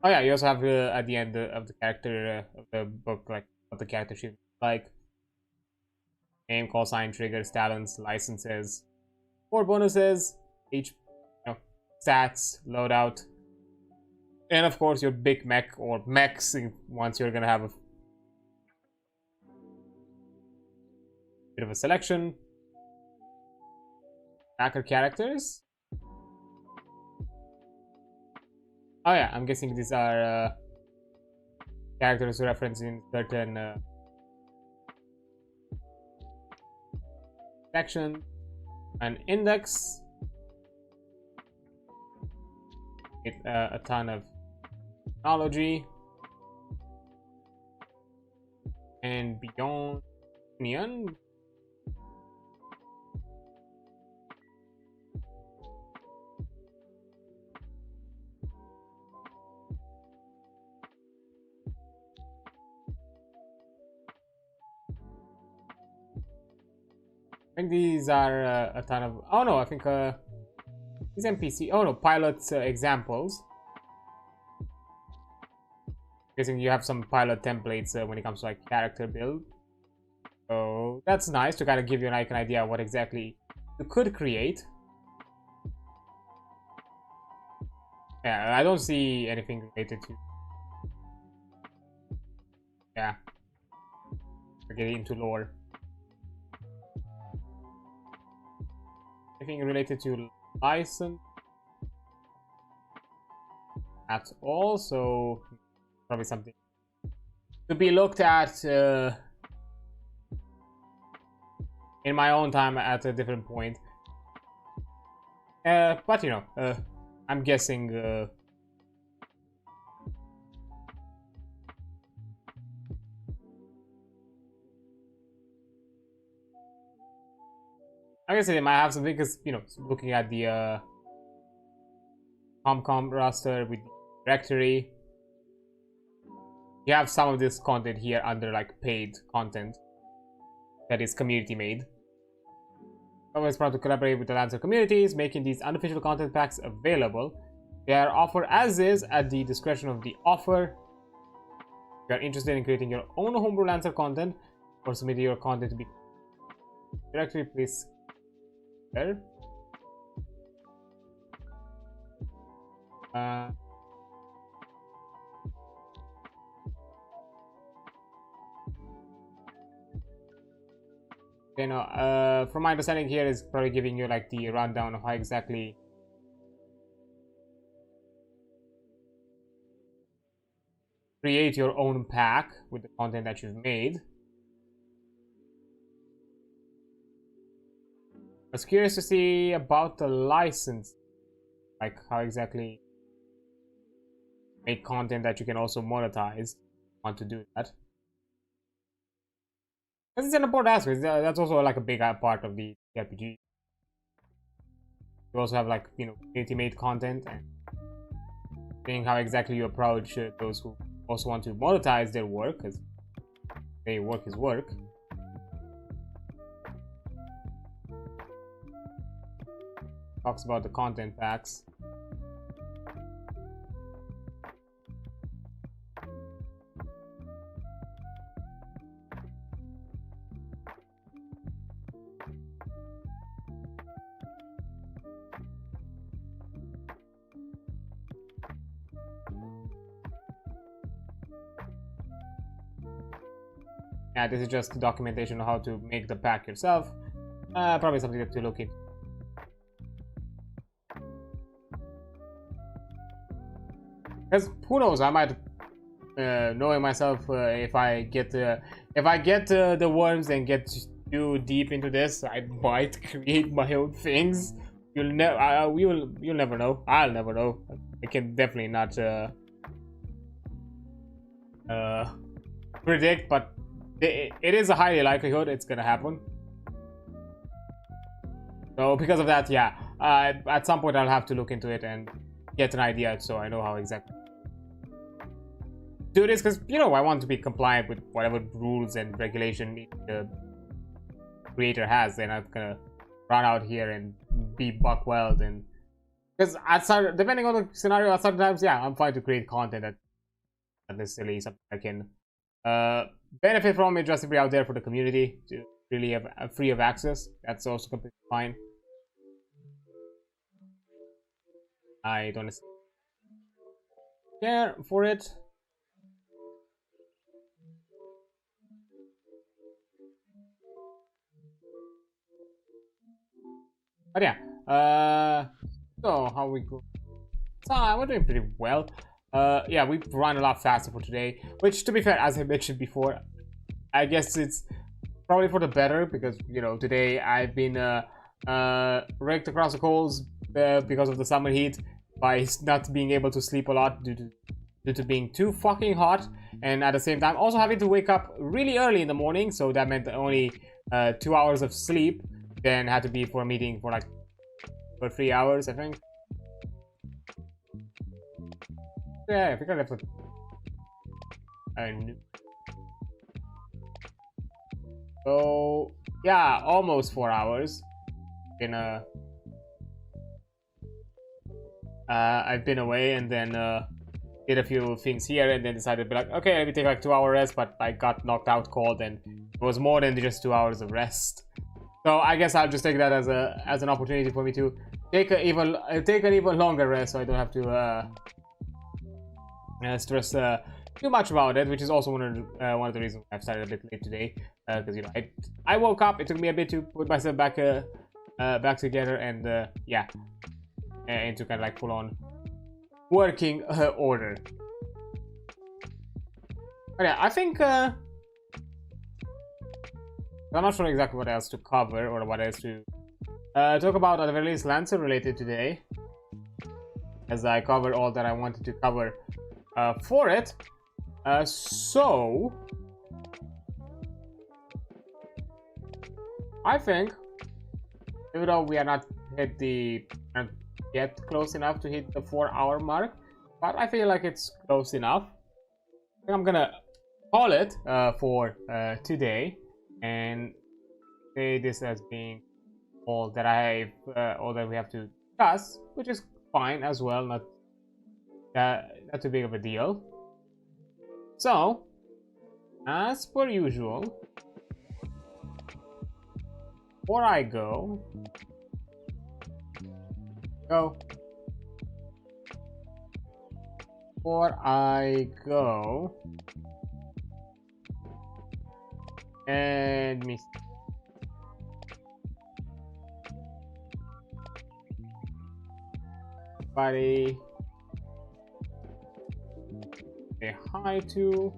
Oh yeah, you also have at the end of the character of the book, like what the character should look like. Name, call sign, triggers, talents, licenses, 4 bonuses, each, stats, loadout, and of course your big mech or mechs once you're gonna have a bit of a selection. Backer characters. Oh yeah, I'm guessing these are characters referencing certain section. An index. It, a ton of technology. And beyond neon. I think these are a ton of. Oh no, I think these NPC. Oh no, pilot examples. Guessing you have some pilot templates when it comes to like character build. So that's nice to kind of give you like an idea of what exactly you could create. Yeah, I don't see anything related to. Yeah, we're getting into lore. Anything related to license at all, so probably something to be looked at in my own time at a different point. But you know, I'm guessing I guess they might have something because, you know, looking at the ComCom roster with the directory, you have some of this content here under like paid content that is community made. Always proud to collaborate with the Lancer communities, making these unofficial content packs available. They are offered as is at the discretion of the offer. If you are interested in creating your own homebrew Lancer content or submitting your content to be directory, please there. Okay, no, from my understanding here is probably giving you like the rundown of how exactly create your own pack with the content that you've made. I was curious to see about the license, like how exactly make content that you can also monetize. Want to do that? Because it's an important aspect. That's also like a big part of the RPG. You also have like, you know, community-made content and seeing how exactly you approach those who also want to monetize their work, because their work is work. Talks about the content packs. Yeah, this is just documentation on how to make the pack yourself. Probably something to look into. Because who knows, I might, knowing myself, if I get the worms and get too deep into this, I might create my own things. You'll never know. I'll never know. I can definitely not predict, but it is a high likelihood it's gonna happen. So because of that, yeah, at some point I'll have to look into it and get an idea so I know how exactly do this, because, you know, I want to be compliant with whatever rules and regulation the creator has. They're not gonna run out here and be buck wild, and because depending on the scenario, sometimes, yeah, I'm fine to create content that not necessarily something I can benefit from it just to be out there for the community to really have free of access. That's also completely fine. I don't care for it. But yeah, so how we go? So we're doing pretty well. Yeah, we run a lot faster for today, which, to be fair, as I mentioned before, I guess it's probably for the better because, you know, today I've been raked across the coals because of the summer heat by not being able to sleep a lot due to being too fucking hot, and at the same time also having to wake up really early in the morning, so that meant only 2 hours of sleep, then had to be for a meeting for like 3 hours, I think. Yeah, I think I left it. So yeah, almost 4 hours. I've been away and then did a few things here and then decided to be like, okay, let me take like 2 hour rest, but I got knocked out cold and it was more than just 2 hours of rest. So I guess I'll just take that as an opportunity for me to take an even longer rest, so I don't have to stress too much about it, which is also one of the reasons I've started a bit late today, because you know I woke up. It took me a bit to put myself back together and yeah, into kind of like full on working order. But yeah, I think I'm not sure exactly what else to cover or what else to talk about, at the very least Lancer related today, as I covered all that I wanted to cover for it. So I think, even though we are not yet close enough to hit the 4 hour mark, but I feel like it's close enough. I think I'm gonna call it for today and say this as being all that all that we have to discuss, which is fine as well, not too big of a deal. So, as per usual, before I go, and me buddy say hi to.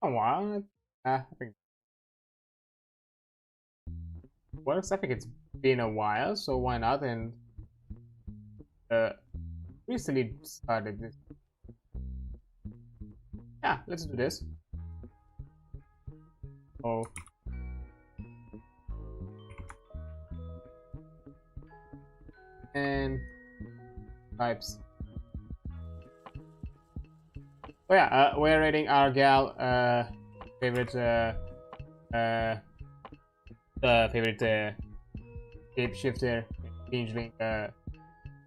Oh, what? I think it works. I think it's been a while, so why not? And recently started this. Yeah, let's do this. Oh. And types. Oh yeah, we're rating our gal favorite shapeshifter changeling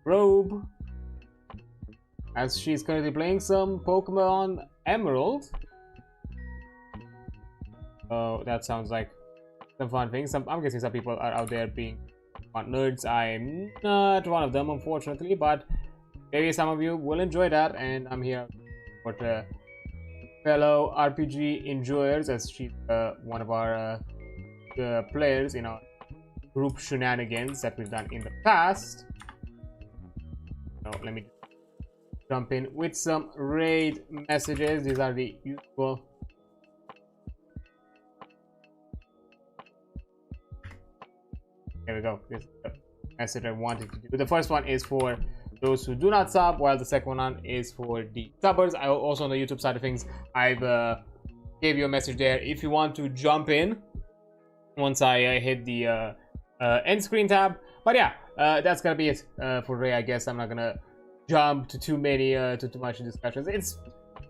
robe, as she's currently playing some Pokemon Emerald. Oh, that sounds like some fun things. I'm guessing some people are out there being fun nerds. I'm not one of them, unfortunately, but maybe some of you will enjoy that, and I'm here for fellow RPG enjoyers, as she's one of our players in our group shenanigans that we've done in the past. So let me jump in with some raid messages. These are the usual. There we go. This is the message I wanted to do. The first one is for those who do not sub, while the second one is for the subbers. I also, on the YouTube side of things, I've gave you a message there if you want to jump in once I hit the end screen tab. But yeah, that's gonna be it for today. I guess I'm not gonna jump to too much discussions. It's,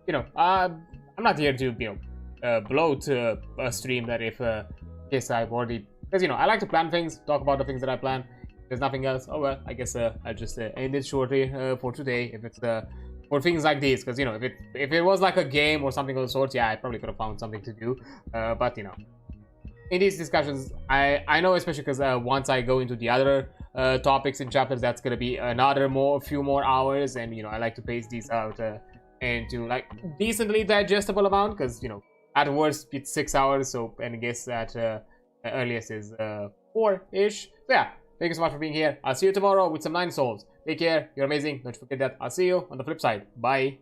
you know, I'm not here to, you know, bloat a stream that if in case I've already, because, you know, I like to plan things, talk about the things that I plan. If there's nothing else, oh well, I guess I'll just end it shortly for today. If it's for things like these, because, you know, if it was like a game or something of the sort, yeah, I probably could have found something to do. But, you know, in these discussions, I know, especially because once I go into the other topics in chapters, that's gonna be another few more hours, and, you know, I like to pace these out into like decently digestible amount, because, you know, at worst it's 6 hours, so, and I guess that earliest is 4-ish. So yeah, thank you so much for being here. I'll see you tomorrow with some 9 souls. Take care, you're amazing. Don't forget that. I'll see you on the flip side. Bye.